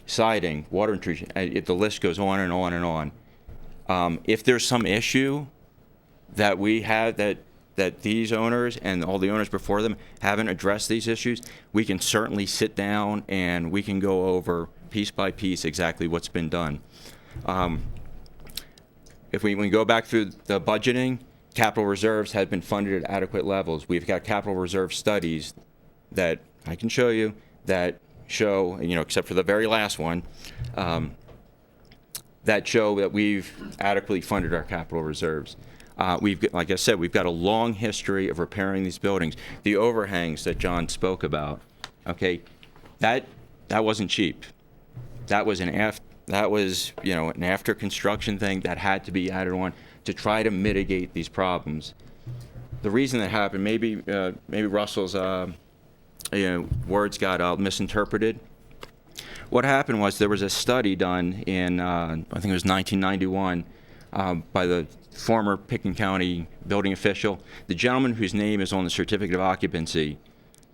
siding, water intrusion. The list goes on and on and on. If there's some issue that we have that these owners and all the owners before them haven't addressed these issues, we can certainly sit down and we can go over piece by piece exactly what's been done. If we go back through the budgeting, capital reserves have been funded at adequate levels. We've got capital reserve studies that I can show you that show, except for the very last one, that show that we've adequately funded our capital reserves. Like I said, we've got a long history of repairing these buildings. The overhangs that John spoke about, okay, that wasn't cheap. That was an after construction thing that had to be added on to try to mitigate these problems. The reason that happened, maybe Russell's words got misinterpreted. What happened was there was a study done in I think it was 1991 by the former Pickens County building official. The gentleman whose name is on the certificate of occupancy,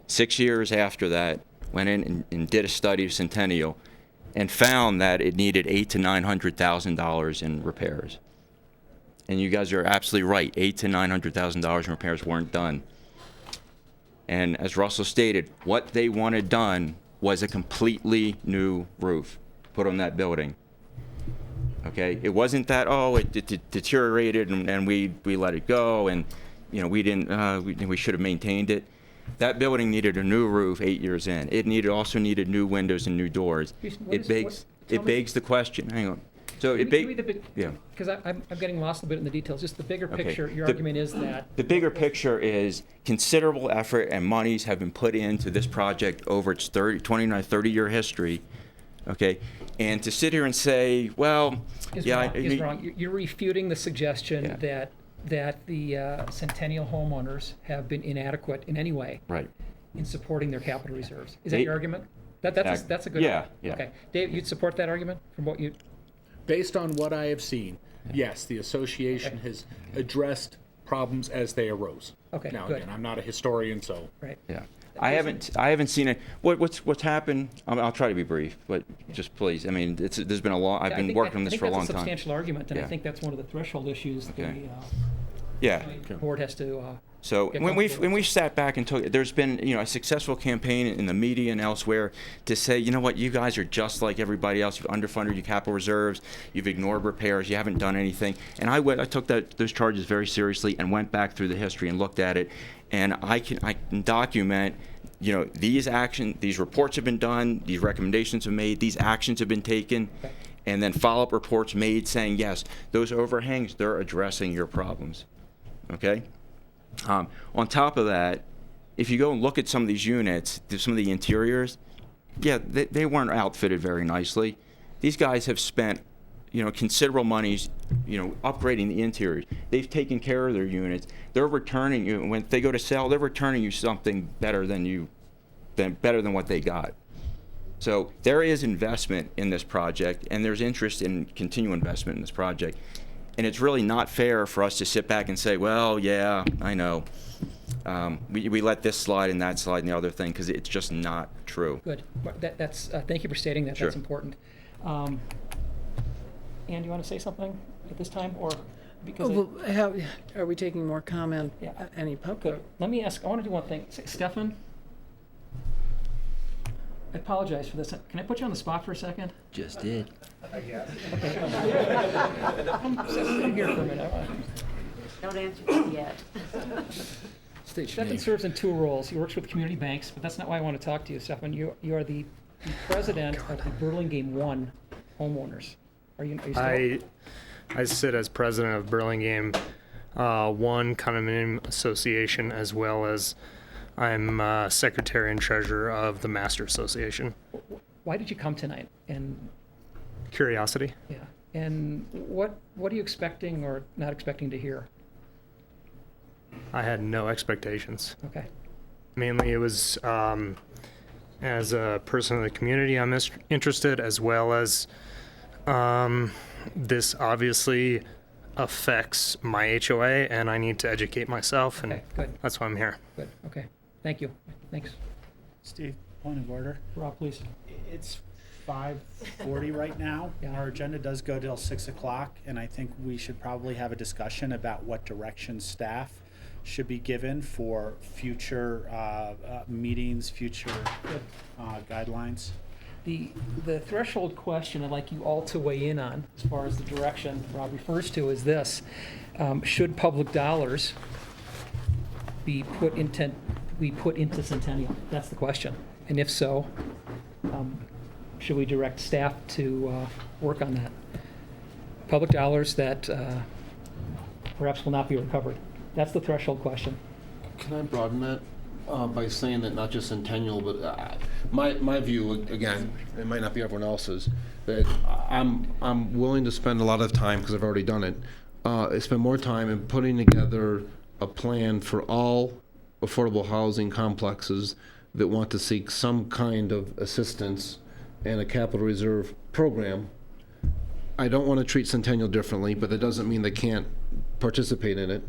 6 years after that, went in and did a study of Centennial and found that it needed $800,000 to $900,000 in repairs. And you guys are absolutely right. $800,000 to $900,000 in repairs weren't done. And as Russell stated, what they wanted done was a completely new roof put on that building. Okay, it wasn't that it deteriorated and we let it go and we should have maintained it. That building needed a new roof 8 years in. It also needed new windows and new doors. It begs the question. Hang on. So because I'm getting lost a bit in the details. Just the bigger picture. Your argument is that the bigger picture is considerable effort and monies have been put into this project over its 30-year history. Okay, and to sit here and say, well, is wrong. You're refuting the suggestion that the Centennial homeowners have been inadequate in any way, right, in supporting their capital reserves. Is that your argument? That's a good argument. Yeah. Okay, Dave, you'd support that argument from what you? Based on what I have seen, yes, the association has addressed problems as they arose. Okay, now good. again, I'm not a historian, so right. Yeah. I haven't seen it. What's happened? I'll try to be brief, but just please. I mean, there's been a long. I've been working on this for a long time. I think that's a substantial argument, and I think that's one of the threshold issues that the board has to. So when we sat back and took, there's been a successful campaign in the media and elsewhere to say, you know what, you guys are just like everybody else. You've underfunded your capital reserves. You've ignored repairs. You haven't done anything. And I took those charges very seriously and went back through the history and looked at it. And I can document, these reports have been done, these recommendations have been made, these actions have been taken, and then follow-up reports made saying, yes, those overhangs, they're addressing your problems. Okay? On top of that, if you go and look at some of these units, some of the interiors, they weren't outfitted very nicely. These guys have spent considerable monies, upgrading the interiors. They've taken care of their units. They're returning you when they go to sell. They're returning you something better than what they got. So there is investment in this project, and there's interest in continued investment in this project. And it's really not fair for us to sit back and say, well, yeah, I know. We let this slide and that slide and the other thing, because it's just not true. Good. That's, thank you for stating that. Sure. That's important. Ann, you want to say something at this time, or because Are we taking more comment? Yeah. Any public? Good. Let me ask, I want to do one thing. Stefan? I apologize for this. Can I put you on the spot for a second? Just did. Come here for a minute. Don't answer that yet. Stefan serves in two roles. He works with community banks, but that's not why I want to talk to you, Stefan. You are the president of the Burlingame 1 homeowners. Are you still? I sit as president of Burlingame 1 Condominium Association, as well as I'm secretary and treasurer of the Master Association. Why did you come tonight? And Curiosity. yeah, and what are you expecting or not expecting to hear? I had no expectations. Okay. Mainly it was, as a person in the community, I'm interested, as well as this obviously affects my HOA, and I need to educate myself, and Okay, good. that's why I'm here. Good. Okay. Thank you. Thanks. Steve, point of order. Rob, please. It's 5:40 right now. Yeah. Our agenda does go till 6 o'clock, and I think we should probably have a discussion about what direction staff should be given for future meetings, future guidelines. The threshold question I'd like you all to weigh in on, as far as the direction Rob refers to, is this: should public dollars be put into Centennial? That's the question. And if so, should we direct staff to work on that? Public dollars that perhaps will not be recovered. That's the threshold question. Can I broaden that by saying that not just Centennial, but my view, again, it might not be everyone else's, that I'm willing to spend a lot of time, because I've already done it, spend more time in putting together a plan for all affordable housing complexes that want to seek some kind of assistance and a capital reserve program. I don't want to treat Centennial differently, but that doesn't mean they can't participate in it.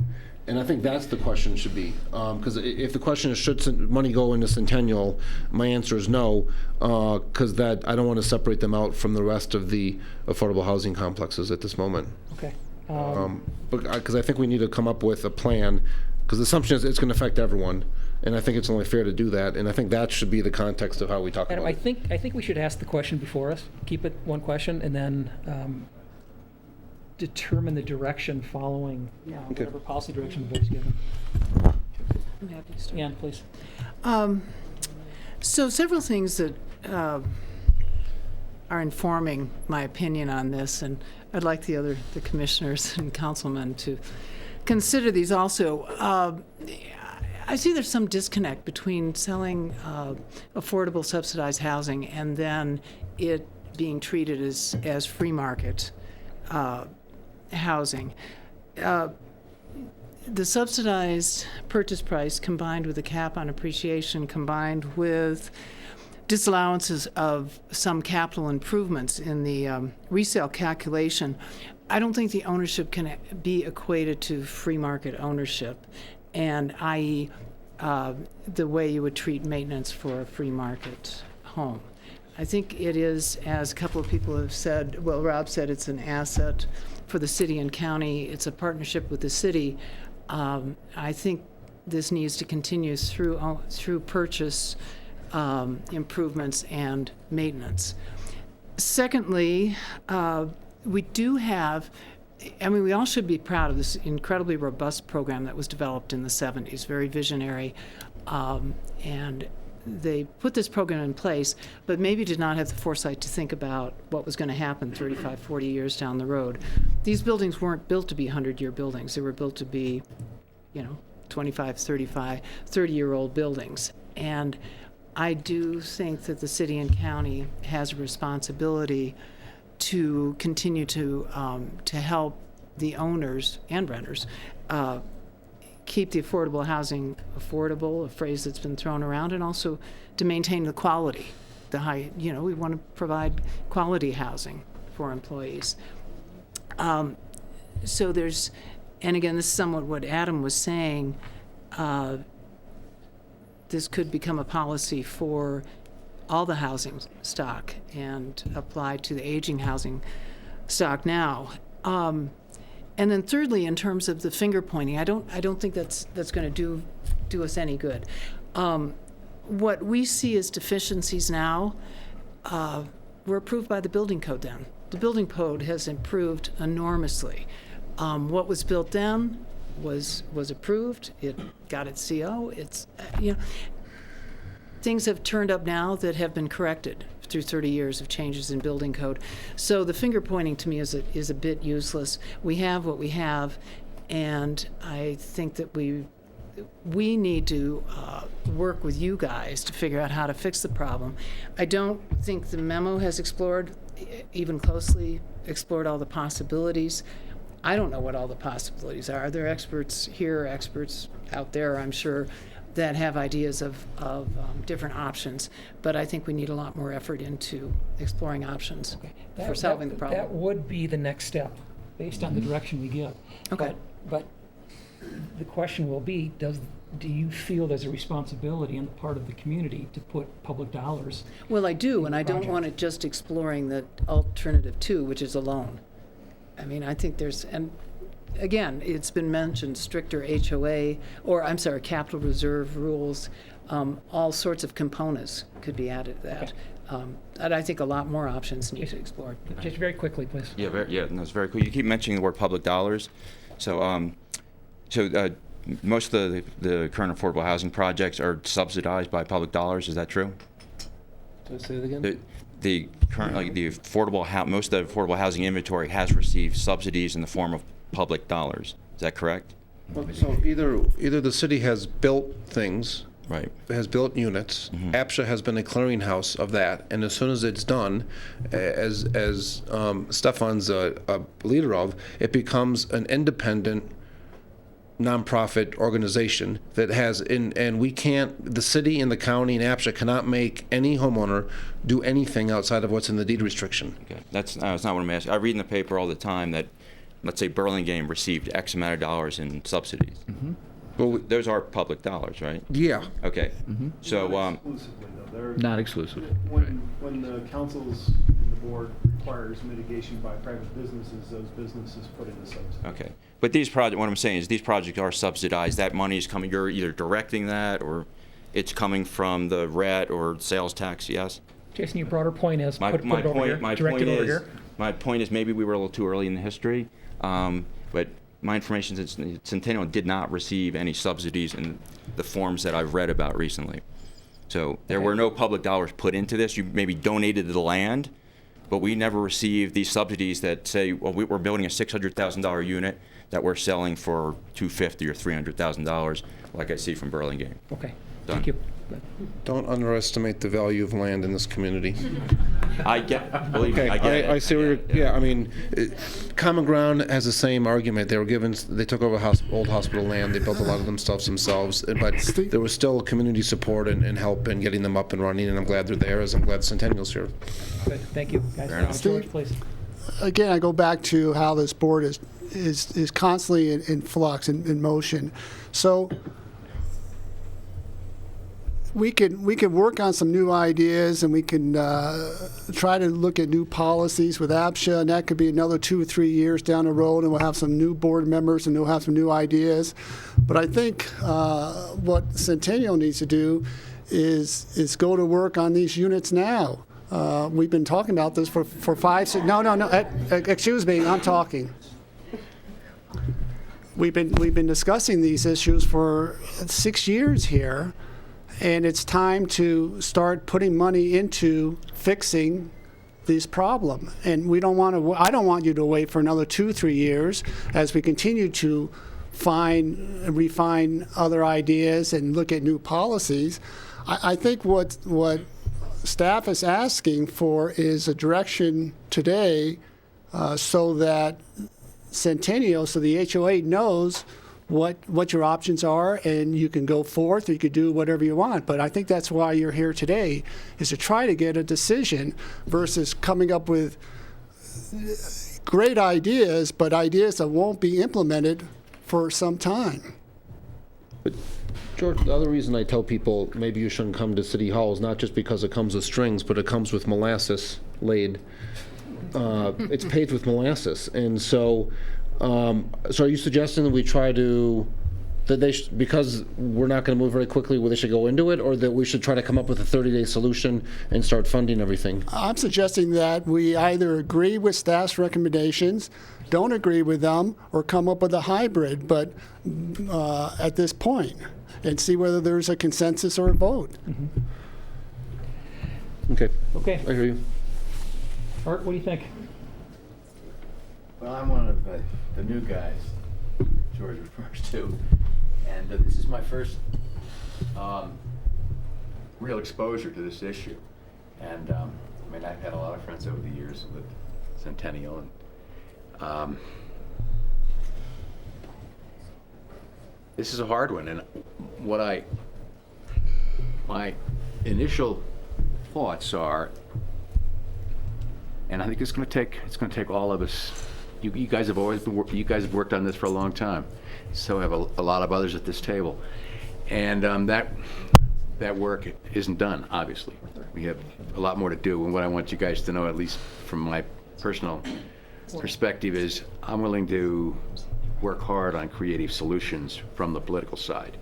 And I think that's the question should be. Because if the question is, should money go into Centennial, my answer is no, because I don't want to separate them out from the rest of the affordable housing complexes at this moment. Okay. Because I think we need to come up with a plan, because the assumption is it's going to affect everyone, and I think it's only fair to do that, and I think that should be the context of how we talk Adam, about it. I think we should ask the question before us. Keep it one question, and then determine the direction following whatever policy direction the board's given. I'm happy to start. Ann, please. So several things that are informing my opinion on this, and I'd like the commissioners and councilmen to consider these also. I see there's some disconnect between selling affordable subsidized housing and then it being treated as free market housing. The subsidized purchase price combined with the cap on appreciation combined with disallowances of some capital improvements in the resale calculation, I don't think the ownership can be equated to free market ownership, and i.e. The way you would treat maintenance for a free market home. I think it is, as a couple of people have said, well, Rob said it's an asset for the city and county. It's a partnership with the city. I think this needs to continue through purchase improvements and maintenance. Secondly, we do have, we all should be proud of this incredibly robust program that was developed in the 70s, very visionary, and they put this program in place, but maybe did not have the foresight to think about what was going to happen 35, 40 years down the road. These buildings weren't built to be 100-year buildings. They were built to be, 25, 35, 30-year-old buildings. And I do think that the city and county has a responsibility to continue to help the owners and renters keep the affordable housing affordable, a phrase that's been thrown around, and also to maintain the quality, we want to provide quality housing for employees. so there's, and again, this is somewhat what Adam was saying, this could become a policy for all the housing stock and apply to the aging housing stock now. And then thirdly, in terms of the finger pointing, I don't think that's going to do us any good. What we see as deficiencies now were approved by the building code then. The building code has improved enormously. What was built then was approved. It got its CO. It's things have turned up now that have been corrected through 30 years of changes in building code. So the finger pointing to me is a bit useless. We have what we have, and I think that we need to work with you guys to figure out how to fix the problem. I don't think the memo has even closely explored all the possibilities. I don't know what all the possibilities are. There are experts here, experts out there, I'm sure, that have ideas of different options, but I think we need a lot more effort into exploring options for solving the problem. That would be the next step, based on the direction we give. Okay. But the question will be, do you feel there's a responsibility on the part of the community to put public dollars? Well, I do, and I don't want it just exploring the alternative two, which is a loan. I mean, I think and again, it's been mentioned, stricter HOA, capital reserve rules, all sorts of components could be added to that. And I think a lot more options need to be explored. Just very quickly, please. Yeah, that's very cool. You keep mentioning the word public dollars. So, most of the current affordable housing projects are subsidized by public dollars. Is that true? Can I say it again? The current, most of the affordable housing inventory has received subsidies in the form of public dollars. Is that correct? Well, so either the city has built things, right, has built units. APSHA has been a clearinghouse of that, and as soon as it's done, as Stefan's a leader of, it becomes an independent nonprofit organization that has and we can't, the city and the county and APSHA cannot make any homeowner do anything outside of what's in the deed restriction. Okay, that's not what I'm asking. I read in the paper all the time that, let's say, Burlingame received X amount of dollars in subsidies. Well, those are public dollars, right? Yeah. Okay. So not exclusive. When the councils and the board requires mitigation by private businesses, those businesses put in the subsidy. Okay, but these projects, what I'm saying is these projects are subsidized. That money is coming, you're either directing that or it's coming from the RET or sales tax, yes? Jason, your broader point is My point is maybe we were a little too early in the history, but my information is Centennial did not receive any subsidies in the forms that I've read about recently. So there were no public dollars put into this. You maybe donated the land, but we never received these subsidies that say, well, we're building a $600,000 unit that we're selling for $250,000 or $300,000, like I see from Burlingame. Okay, Done. thank you. Don't underestimate the value of land in this community. Believe me, I get it. I see where I mean, Common Ground has the same argument. They took over old hospital land. They built a lot of them themselves, but there was still community support and help in getting them up and running, and I'm glad they're there, as I'm glad Centennial's here. Good, thank you. Guys, George, please. Again, I go back to how this board is constantly in flux, in motion. So we can work on some new ideas, and we can try to look at new policies with APSHA, and that could be another 2 or 3 years down the road, and we'll have some new board members, and we'll have some new ideas. But I think what Centennial needs to do is go to work on these units now. We've been talking about this for 5, 6. No. Excuse me. I'm talking. We've been discussing these issues for 6 years here. And it's time to start putting money into fixing this problem. And I don't want you to wait for another 2, 3 years as we continue to refine other ideas and look at new policies. I think what staff is asking for is a direction today so that Centennial, so the HOA knows what your options are, and you can go forth, or you could do whatever you want. But I think that's why you're here today, is to try to get a decision versus coming up with great ideas, but ideas that won't be implemented for some time. George, the other reason I tell people maybe you shouldn't come to City Hall is not just because it comes with strings, but it comes with molasses laid. It's paved with molasses. And so, so are you suggesting that we try to, that they, because we're not going to move very quickly, well, they should go into it, or that we should try to come up with a 30-day solution and start funding everything? I'm suggesting that we either agree with staff's recommendations, don't agree with them, or come up with a hybrid, but at this point, and see whether there's a consensus or a vote. Okay. Okay. I hear you. Art, what do you think? Well, I'm one of the new guys George refers to, and this is my first real exposure to this issue. And I mean, I've had a lot of friends over the years with Centennial, and this is a hard one. And my initial thoughts are, and I think it's going to take all of us. You guys have worked on this for a long time. So have a lot of others at this table, and that work isn't done. Obviously, we have a lot more to do. And what I want you guys to know, at least from my personal perspective, is I'm willing to work hard on creative solutions from the political side.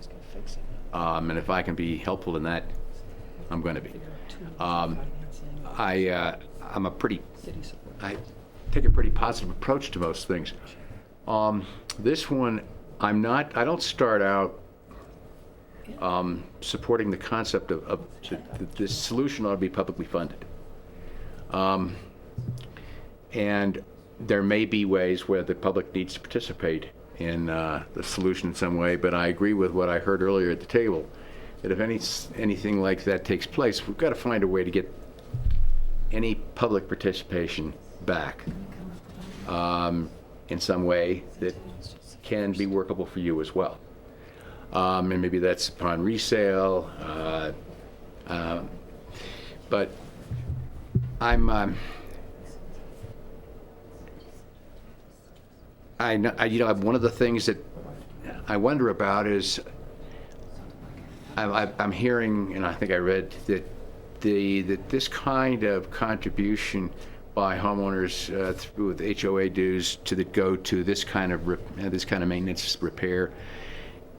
And if I can be helpful in that, I'm going to be. I take a pretty positive approach to most things. This one, I don't start out supporting the concept of this solution ought to be publicly funded. And there may be ways where the public needs to participate in the solution in some way, but I agree with what I heard earlier at the table, that if anything like that takes place, we've got to find a way to get any public participation back in some way that can be workable for you as well. And maybe that's upon resale, but I'm one of the things that I wonder about is I'm hearing, and I think I read that that this kind of contribution by homeowners through the HOA dues that go to this kind of maintenance repair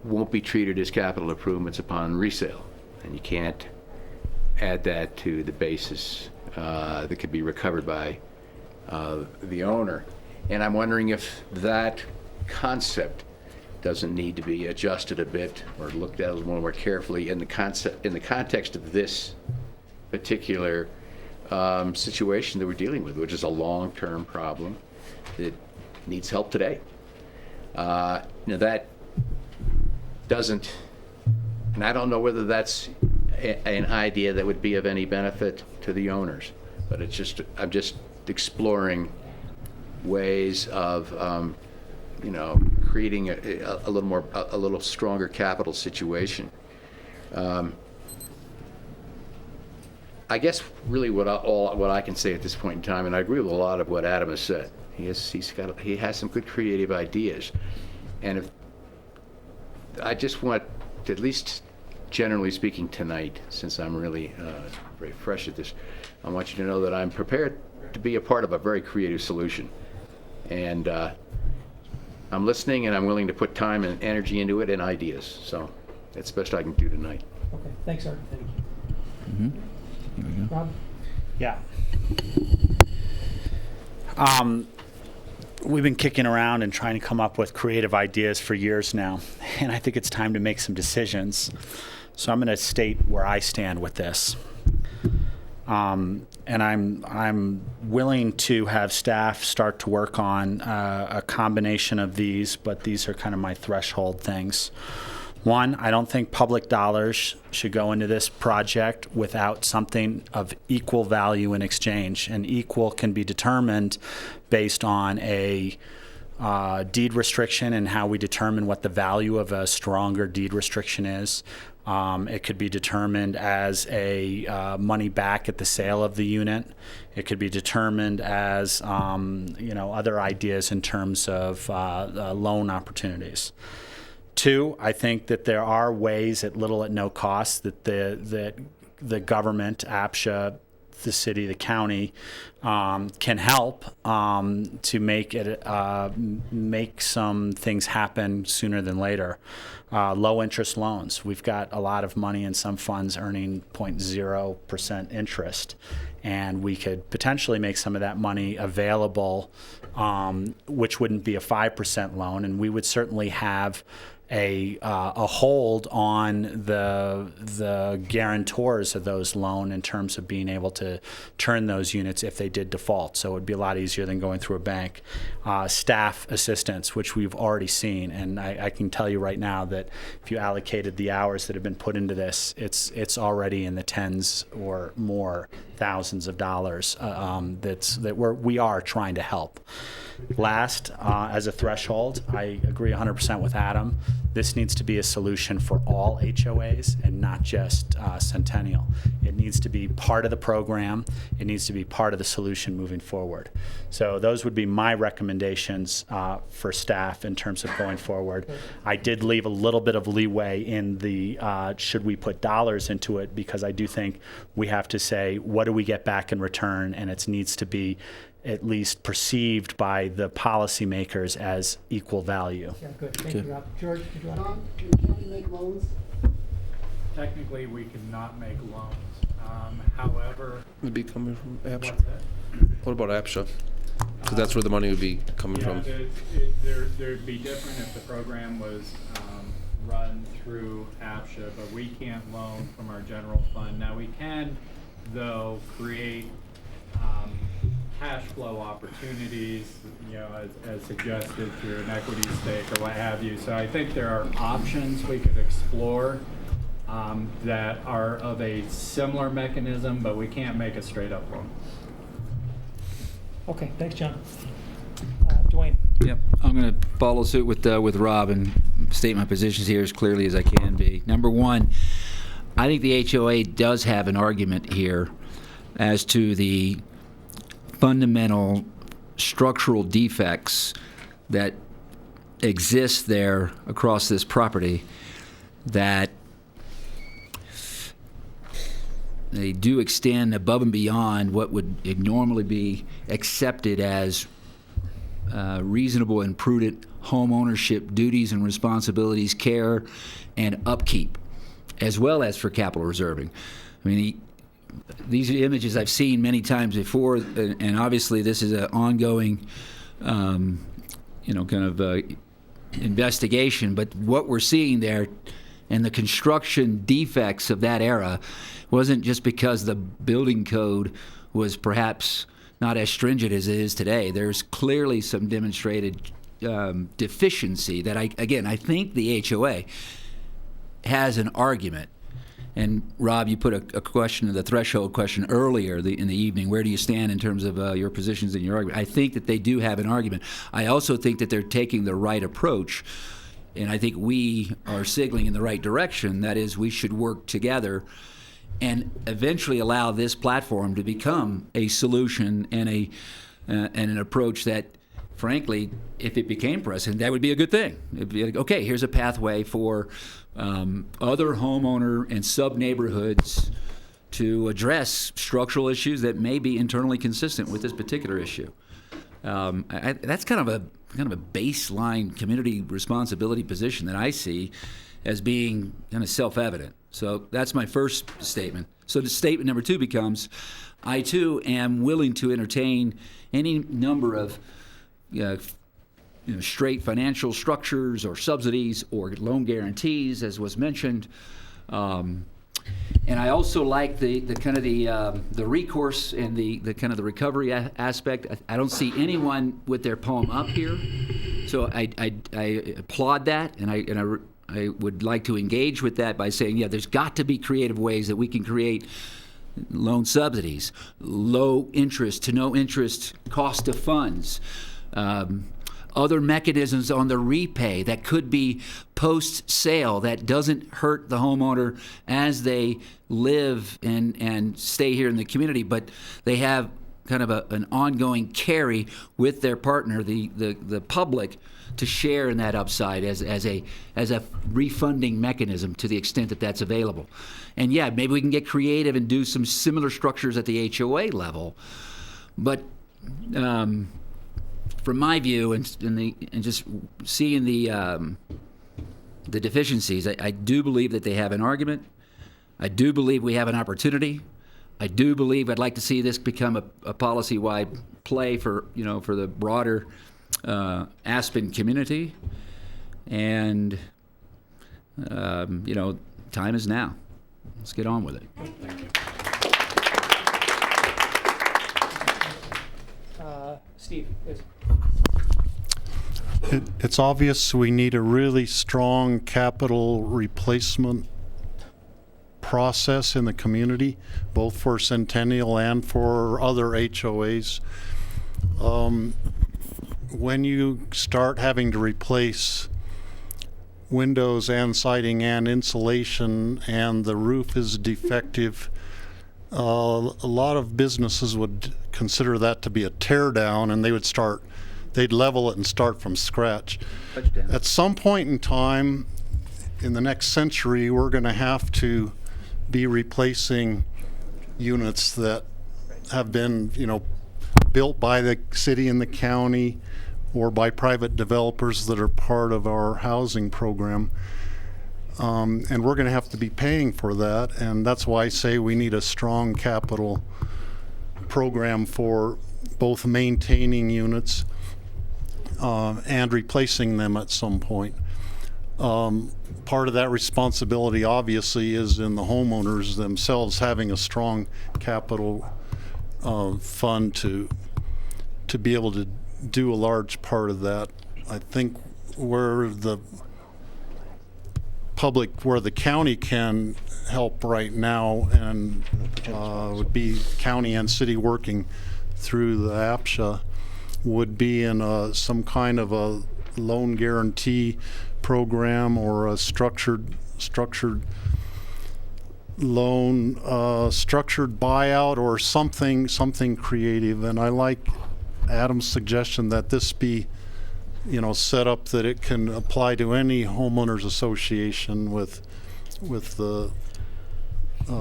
won't be treated as capital improvements upon resale, and you can't add that to the basis that could be recovered by the owner. And I'm wondering if that concept doesn't need to be adjusted a bit or looked at a little more carefully in the context of this particular situation that we're dealing with, which is a long-term problem that needs help today. That doesn't, and I don't know whether that's an idea that would be of any benefit to the owners, but I'm just exploring ways of creating a little stronger capital situation. I guess really what I can say at this point in time, and I agree with a lot of what Adam has said. He has some good creative ideas, and if I just want, at least generally speaking tonight, since I'm really very fresh at this, I want you to know that I'm prepared to be a part of a very creative solution, and I'm listening, and I'm willing to put time and energy into it and ideas. So that's the best I can do tonight. Okay, thanks, Art. Thank you. Rob? Yeah. We've been kicking around and trying to come up with creative ideas for years now, and I think it's time to make some decisions. So I'm going to state where I stand with this. And I'm willing to have staff start to work on a combination of these, but these are kind of my threshold things. One, I don't think public dollars should go into this project without something of equal value in exchange. And equal can be determined based on a deed restriction and how we determine what the value of a stronger deed restriction is. It could be determined as a money back at the sale of the unit. It could be determined as other ideas in terms of loan opportunities. Two, I think that there are ways at little at no cost that the government, APSHA, the city, the county, can help to make some things happen sooner than later. Low interest loans. We've got a lot of money in some funds earning 0.0% interest, and we could potentially make some of that money available, which wouldn't be a 5% loan, and we would certainly have a hold on the guarantors of those loans in terms of being able to turn those units if they did default. So it would be a lot easier than going through a bank. Staff assistance, which we've already seen, and I can tell you right now that if you allocated the hours that have been put into this, it's already in the tens or more thousands of dollars we are trying to help. Last, as a threshold, I agree 100% with Adam. This needs to be a solution for all HOAs and not just Centennial. It needs to be part of the program. It needs to be part of the solution moving forward. So those would be my recommendations for staff in terms of going forward. I did leave a little bit of leeway in the should we put dollars into it, because I do think we have to say, what do we get back in return? And it needs to be at least perceived by the policymakers as equal value. Yeah, good. Thank you, Rob. George, did you want to? Can we make loans? Technically, we cannot make loans. However, Would be coming from APSHA. what's that? What about APSHA? Because that's where the money would be coming from. There'd be different if the program was run through APSHA, but we can't loan from our general fund. Now, we can, though, create cash flow opportunities, as suggested through an equity stake or what have you. So I think there are options we could explore that are of a similar mechanism, but we can't make a straight up loan. Okay, thanks, John. Dwayne. Yep, I'm going to follow suit with Rob and state my positions here as clearly as I can be. Number one, I think the HOA does have an argument here as to the fundamental structural defects that exist there across this property, that they do extend above and beyond what would normally be accepted as reasonable and prudent home ownership duties and responsibilities, care and upkeep, as well as for capital reserving. I mean, these are images I've seen many times before, and obviously this is an ongoing, investigation. But what we're seeing there, and the construction defects of that era, wasn't just because the building code was perhaps not as stringent as it is today. There's clearly some demonstrated deficiency that I think the HOA has an argument. And Rob, you put a question, the threshold question earlier in the evening. Where do you stand in terms of your positions and your argument? I think that they do have an argument. I also think that they're taking the right approach, and I think we are signaling in the right direction. That is, we should work together and eventually allow this platform to become a solution and an approach that, frankly, if it became precedent, that would be a good thing. It'd be like, okay, here's a pathway for other homeowner and sub-neighborhoods to address structural issues that may be internally consistent with this particular issue. That's kind of a baseline community responsibility position that I see as being kind of self-evident. So that's my first statement. So the statement number two becomes, I too am willing to entertain any number of straight financial structures or subsidies or loan guarantees, as was mentioned. And I also like the kind of the recourse and the kind of the recovery aspect. I don't see anyone with their palm up here, so I applaud that, and I would like to engage with that by saying, yeah, there's got to be creative ways that we can create loan subsidies, low interest to no interest cost of funds, other mechanisms on the repay that could be post-sale that doesn't hurt the homeowner as they live and stay here in the community, but they have kind of an ongoing carry with their partner, the public, to share in that upside as a refunding mechanism to the extent that that's available. And yeah, maybe we can get creative and do some similar structures at the HOA level. But from my view and just seeing the deficiencies, I do believe that they have an argument. I do believe we have an opportunity. I do believe I'd like to see this become a policy-wide play for the broader Aspen community. And time is now. Let's get on with it. Steve, please. It's obvious we need a really strong capital replacement process in the community, both for Centennial and for other HOAs. When you start having to replace windows and siding and insulation and the roof is defective, a lot of businesses would consider that to be a tear down, and they'd level it and start from scratch. At some point in time in the next century, we're going to have to be replacing units that have been, built by the city and the county or by private developers that are part of our housing program. And we're going to have to be paying for that, and that's why I say we need a strong capital program for both maintaining units and replacing them at some point. Part of that responsibility obviously is in the homeowners themselves having a strong capital fund to be able to do a large part of that. I think where the county can help right now and would be county and city working through the APSHA would be in some kind of a loan guarantee program or a structured loan, structured buyout or something creative. And I like Adam's suggestion that this be set up that it can apply to any homeowners association with the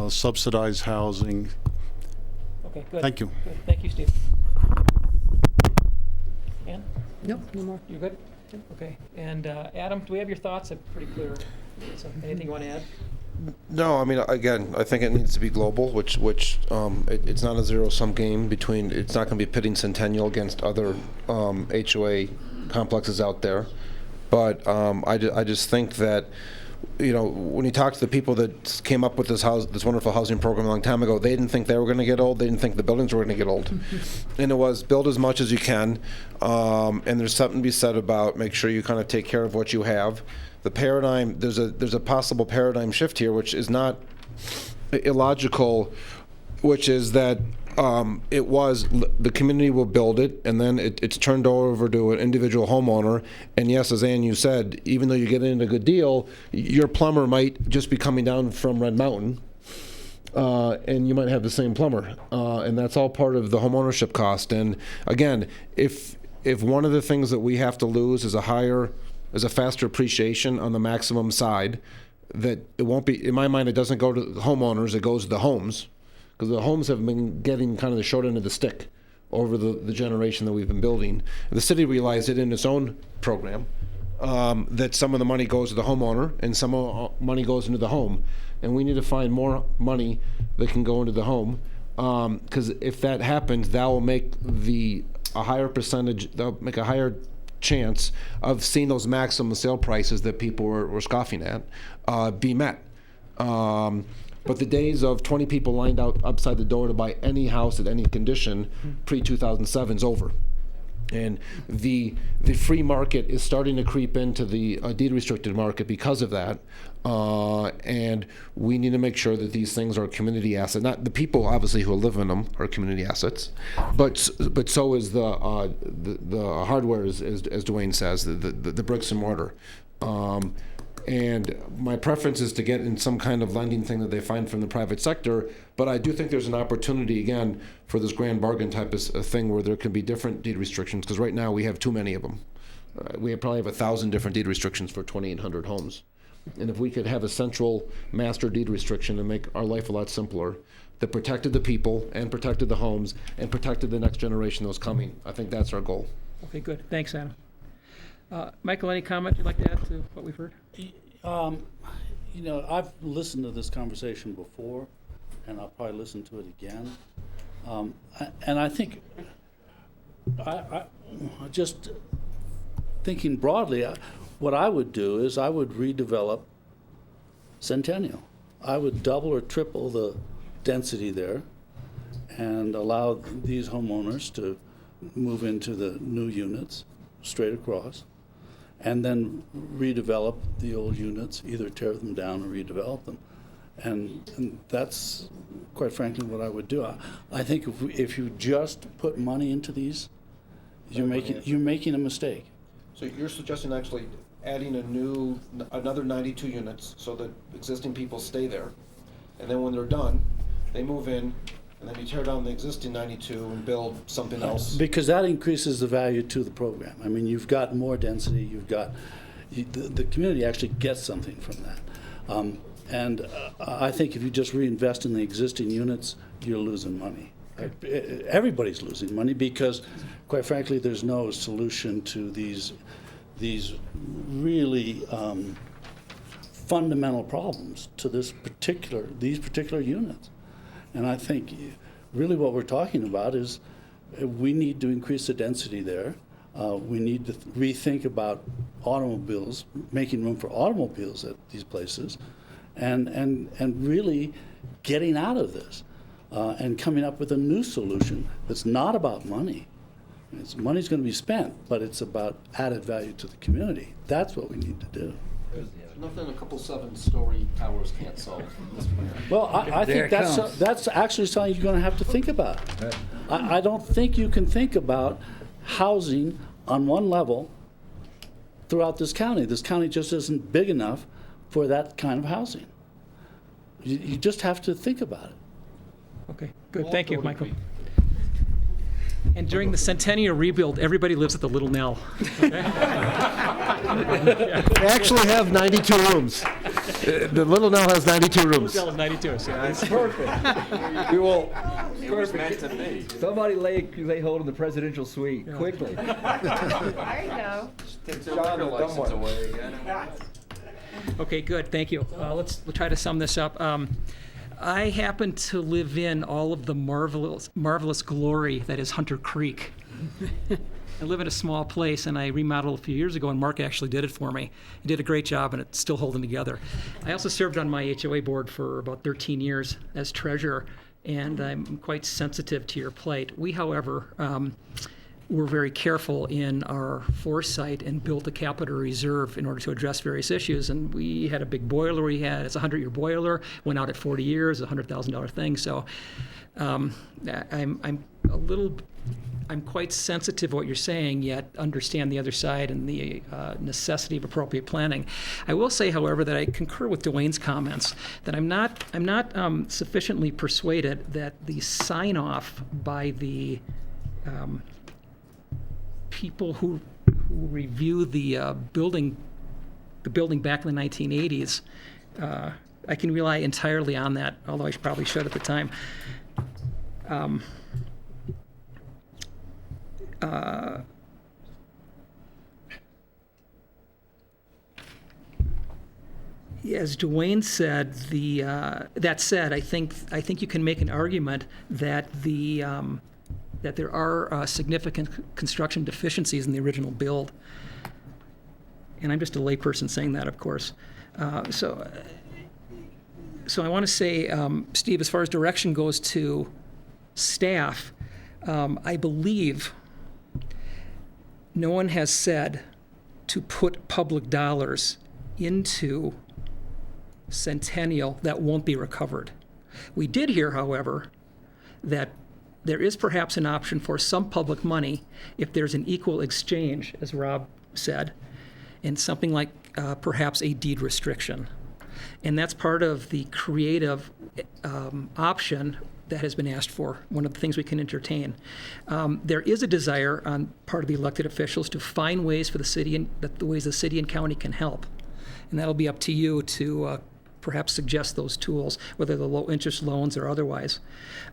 subsidized housing. Okay, good. Thank you. Good. Thank you, Steve. Ann? Nope, no more. You good? Okay. And Adam, do we have your thoughts? I'm pretty clear. So anything you want to add? No, I mean, again, I think it needs to be global, which it's not a zero-sum game between, it's not going to be pitting Centennial against other HOA complexes out there. But I just think that, when you talk to the people that came up with this wonderful housing program a long time ago, they didn't think they were going to get old. They didn't think the buildings were going to get old. And it was build as much as you can. And there's something to be said about make sure you kind of take care of what you have. The paradigm, there's a possible paradigm shift here, which is not illogical, which is that the community will build it, and then it's turned over to an individual homeowner. And yes, as Ann, you said, even though you get in a good deal, your plumber might just be coming down from Red Mountain, and you might have the same plumber, and that's all part of the homeownership cost. And again, if one of the things that we have to lose is a faster appreciation on the maximum side, that it won't be, in my mind, it doesn't go to the homeowners, it goes to the homes. Because the homes have been getting kind of the short end of the stick over the generation that we've been building. The city realized it in its own program, that some of the money goes to the homeowner and some money goes into the home. And we need to find more money that can go into the home. Because if that happens, that will make a higher chance of seeing those maximum sale prices that people were scoffing at be met. But the days of 20 people lined out outside the door to buy any house at any condition pre-2007 is over. And the free market is starting to creep into the deed restricted market because of that. And we need to make sure that these things are community assets. Not the people, obviously, who live in them are community assets, but so is the hardware, as Dwayne says, the bricks and mortar. And my preference is to get in some kind of lending thing that they find from the private sector. But I do think there's an opportunity, again, for this grand bargain type of thing where there can be different deed restrictions, because right now we have too many of them. We probably have 1,000 different deed restrictions for 2,800 homes. And if we could have a central master deed restriction and make our life a lot simpler, that protected the people and protected the homes and protected the next generation that was coming, I think that's our goal. Okay, good. Thanks, Adam. Michael, any comment you'd like to add to what we've heard? You know, I've listened to this conversation before, and I'll probably listen to it again. And I think, I just thinking broadly, what I would do is I would redevelop Centennial. I would double or triple the density there and allow these homeowners to move into the new units straight across, and then redevelop the old units, either tear them down or redevelop them. And that's, quite frankly, what I would do. I think if you just put money into these, you're making a mistake. So you're suggesting actually adding another 92 units so that existing people stay there, and then when they're done, they move in, and then you tear down the existing 92 and build something else? Because that increases the value to the program. I mean, you've got more density, the community actually gets something from that. And I think if you just reinvest in the existing units, you're losing money. Everybody's losing money because, quite frankly, there's no solution to these really fundamental problems to these particular units. And I think really what we're talking about is we need to increase the density there. We need to rethink about automobiles, making room for automobiles at these places, and really getting out of this and coming up with a new solution that's not about money. Money's going to be spent, but it's about added value to the community. That's what we need to do. There's nothing a couple 7-story towers can't solve. Well, I think that's actually something you're going to have to think about. I don't think you can think about housing on one level throughout this county. This county just isn't big enough for that kind of housing. You just have to think about it. Okay, good. Thank you, Michael. And during the Centennial rebuild, everybody lives at the Little Nell. Okay? They actually have 92 rooms. The Little Nell has 92 rooms. Little Nell has 92, so That's perfect. We will. Somebody lay hold of the presidential suite quickly. There you go. Take the liquor license away again. Okay, good. Thank you. Let's try to sum this up. I happen to live in all of the marvelous glory that is Hunter Creek. I live in a small place, and I remodeled a few years ago, and Mark actually did it for me. He did a great job, and it's still holding together. I also served on my HOA board for about 13 years as treasurer, and I'm quite sensitive to your plight. We, however, were very careful in our foresight and built a capital reserve in order to address various issues. And we had a big boiler it's a 100-year boiler, went out at 40 years, a $100,000 thing. So I'm quite sensitive to what you're saying, yet understand the other side and the necessity of appropriate planning. I will say, however, that I concur with Dwayne's comments, that I'm not sufficiently persuaded that the sign-off by the people who review the building back in the 1980s, I can rely entirely on that, although I probably should at the time. As Dwayne said, that said, I think you can make an argument that that there are significant construction deficiencies in the original build. And I'm just a layperson saying that, of course. So I want to say, Steve, as far as direction goes to staff, I believe no one has said to put public dollars into Centennial that won't be recovered. We did hear, however, that there is perhaps an option for some public money if there's an equal exchange, as Rob said, and something like perhaps a deed restriction. And that's part of the creative option that has been asked for, one of the things we can entertain. There is a desire on part of the elected officials to find ways for the city and the ways the city and county can help. And that'll be up to you to perhaps suggest those tools, whether they're low interest loans or otherwise.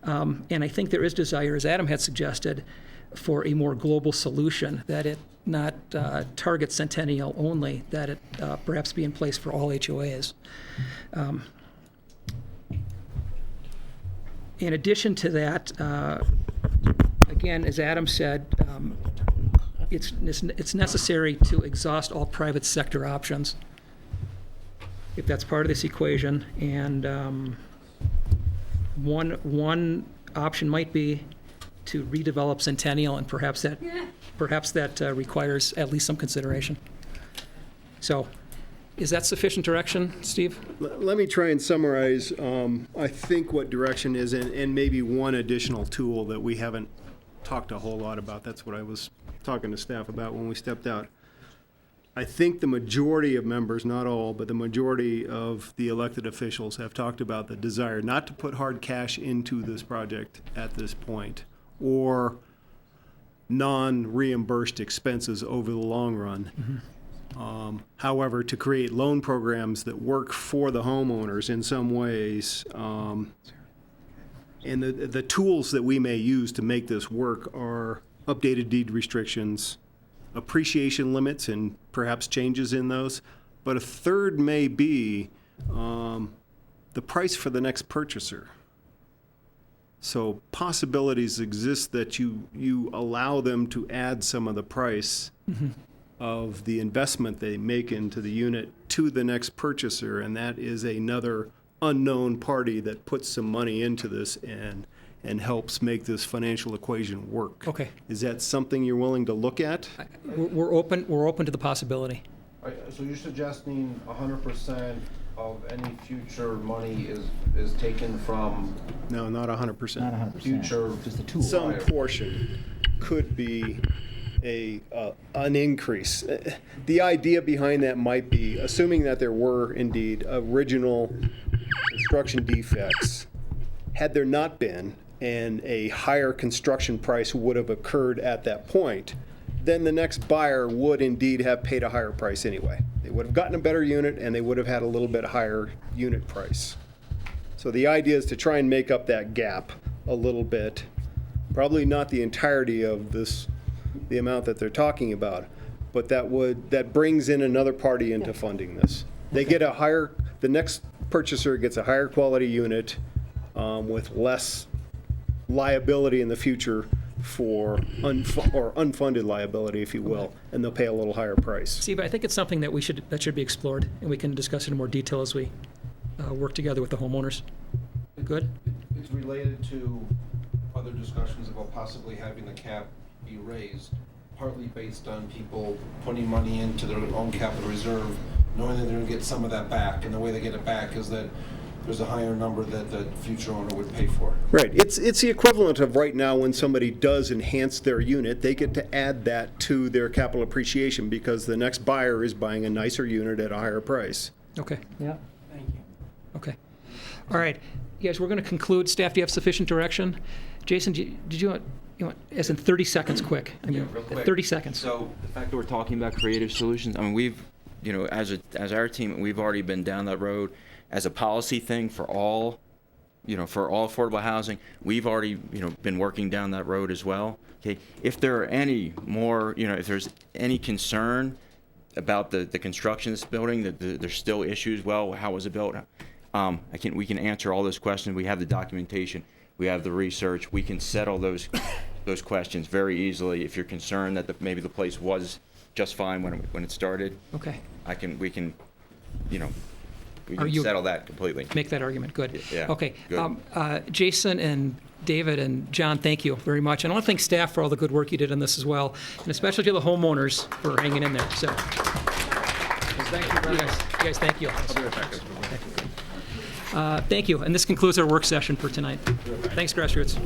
And I think there is desire, as Adam had suggested, for a more global solution, that it not target Centennial only, that it perhaps be in place for all HOAs. In addition to that, again, as Adam said, it's necessary to exhaust all private sector options, if that's part of this equation. And one option might be to redevelop Centennial, and perhaps that requires at least some consideration. So, is that sufficient direction, Steve? Let me try and summarize, I think, what direction is, and maybe one additional tool that we haven't talked a whole lot about. That's what I was talking to staff about when we stepped out. I think the majority of members, not all, but the majority of the elected officials have talked about the desire not to put hard cash into this project at this point, or non-reimbursed expenses over the long run. Mm-hmm. However, to create loan programs that work for the homeowners in some ways, and the tools that we may use to make this work are updated deed restrictions, appreciation limits, and perhaps changes in those. But a third may be the price for the next purchaser. So possibilities exist that you allow them to add some of the price mm-hmm. of the investment they make into the unit to the next purchaser, and that is another unknown party that puts some money into this and helps make this financial equation work. Okay. Is that something you're willing to look at? We're open to the possibility. So you're suggesting 100% of any future money is taken from? No, not 100%. Not 100%. Future, just a tool. Some portion could be an increase. The idea behind that might be, assuming that there were indeed original construction defects, had there not been, and a higher construction price would have occurred at that point, then the next buyer would indeed have paid a higher price anyway. They would have gotten a better unit, and they would have had a little bit higher unit price. So the idea is to try and make up that gap a little bit. Probably not the entirety of the amount that they're talking about, but that brings in another party into funding this. They get the next purchaser gets a higher quality unit with less liability in the future for unfunded liability, if you will, and they'll pay a little higher price. Steve, I think it's something that should be explored, and we can discuss it in more detail as we work together with the homeowners. Good? It's related to other discussions about possibly having the cap be raised, partly based on people putting money into their own capital reserve, knowing that they're going to get some of that back, and the way they get it back is that there's a higher number that the future owner would pay for. Right. It's the equivalent of right now when somebody does enhance their unit, they get to add that to their capital appreciation because the next buyer is buying a nicer unit at a higher price. Okay. Yeah. Thank you. Okay. All right. Yes, we're going to conclude. Staff, do you have sufficient direction? Jason, did you want, as in 30 seconds quick? I mean, real quick. 30 seconds. So the fact that we're talking about creative solutions, I mean, we've, as our team, we've already been down that road. As a policy thing for all affordable housing, we've already, been working down that road as well. Okay, if there are any more, if there's any concern about the construction of this building, that there's still issues. Well, how was it built? We can answer all those questions. We have the documentation. We have the research. We can settle those questions very easily. If you're concerned that maybe the place was just fine when it started, okay, we can, we Are can you- settle that completely. Make that argument, good. Yeah, Okay. good. Jason and David and John, thank you very much. And I want to thank staff for all the good work you did on this as well, and especially to the homeowners for hanging in there, so. Thank you, you guys, thank you. Thank you, and this concludes our work session for tonight. Thanks, Grassroots.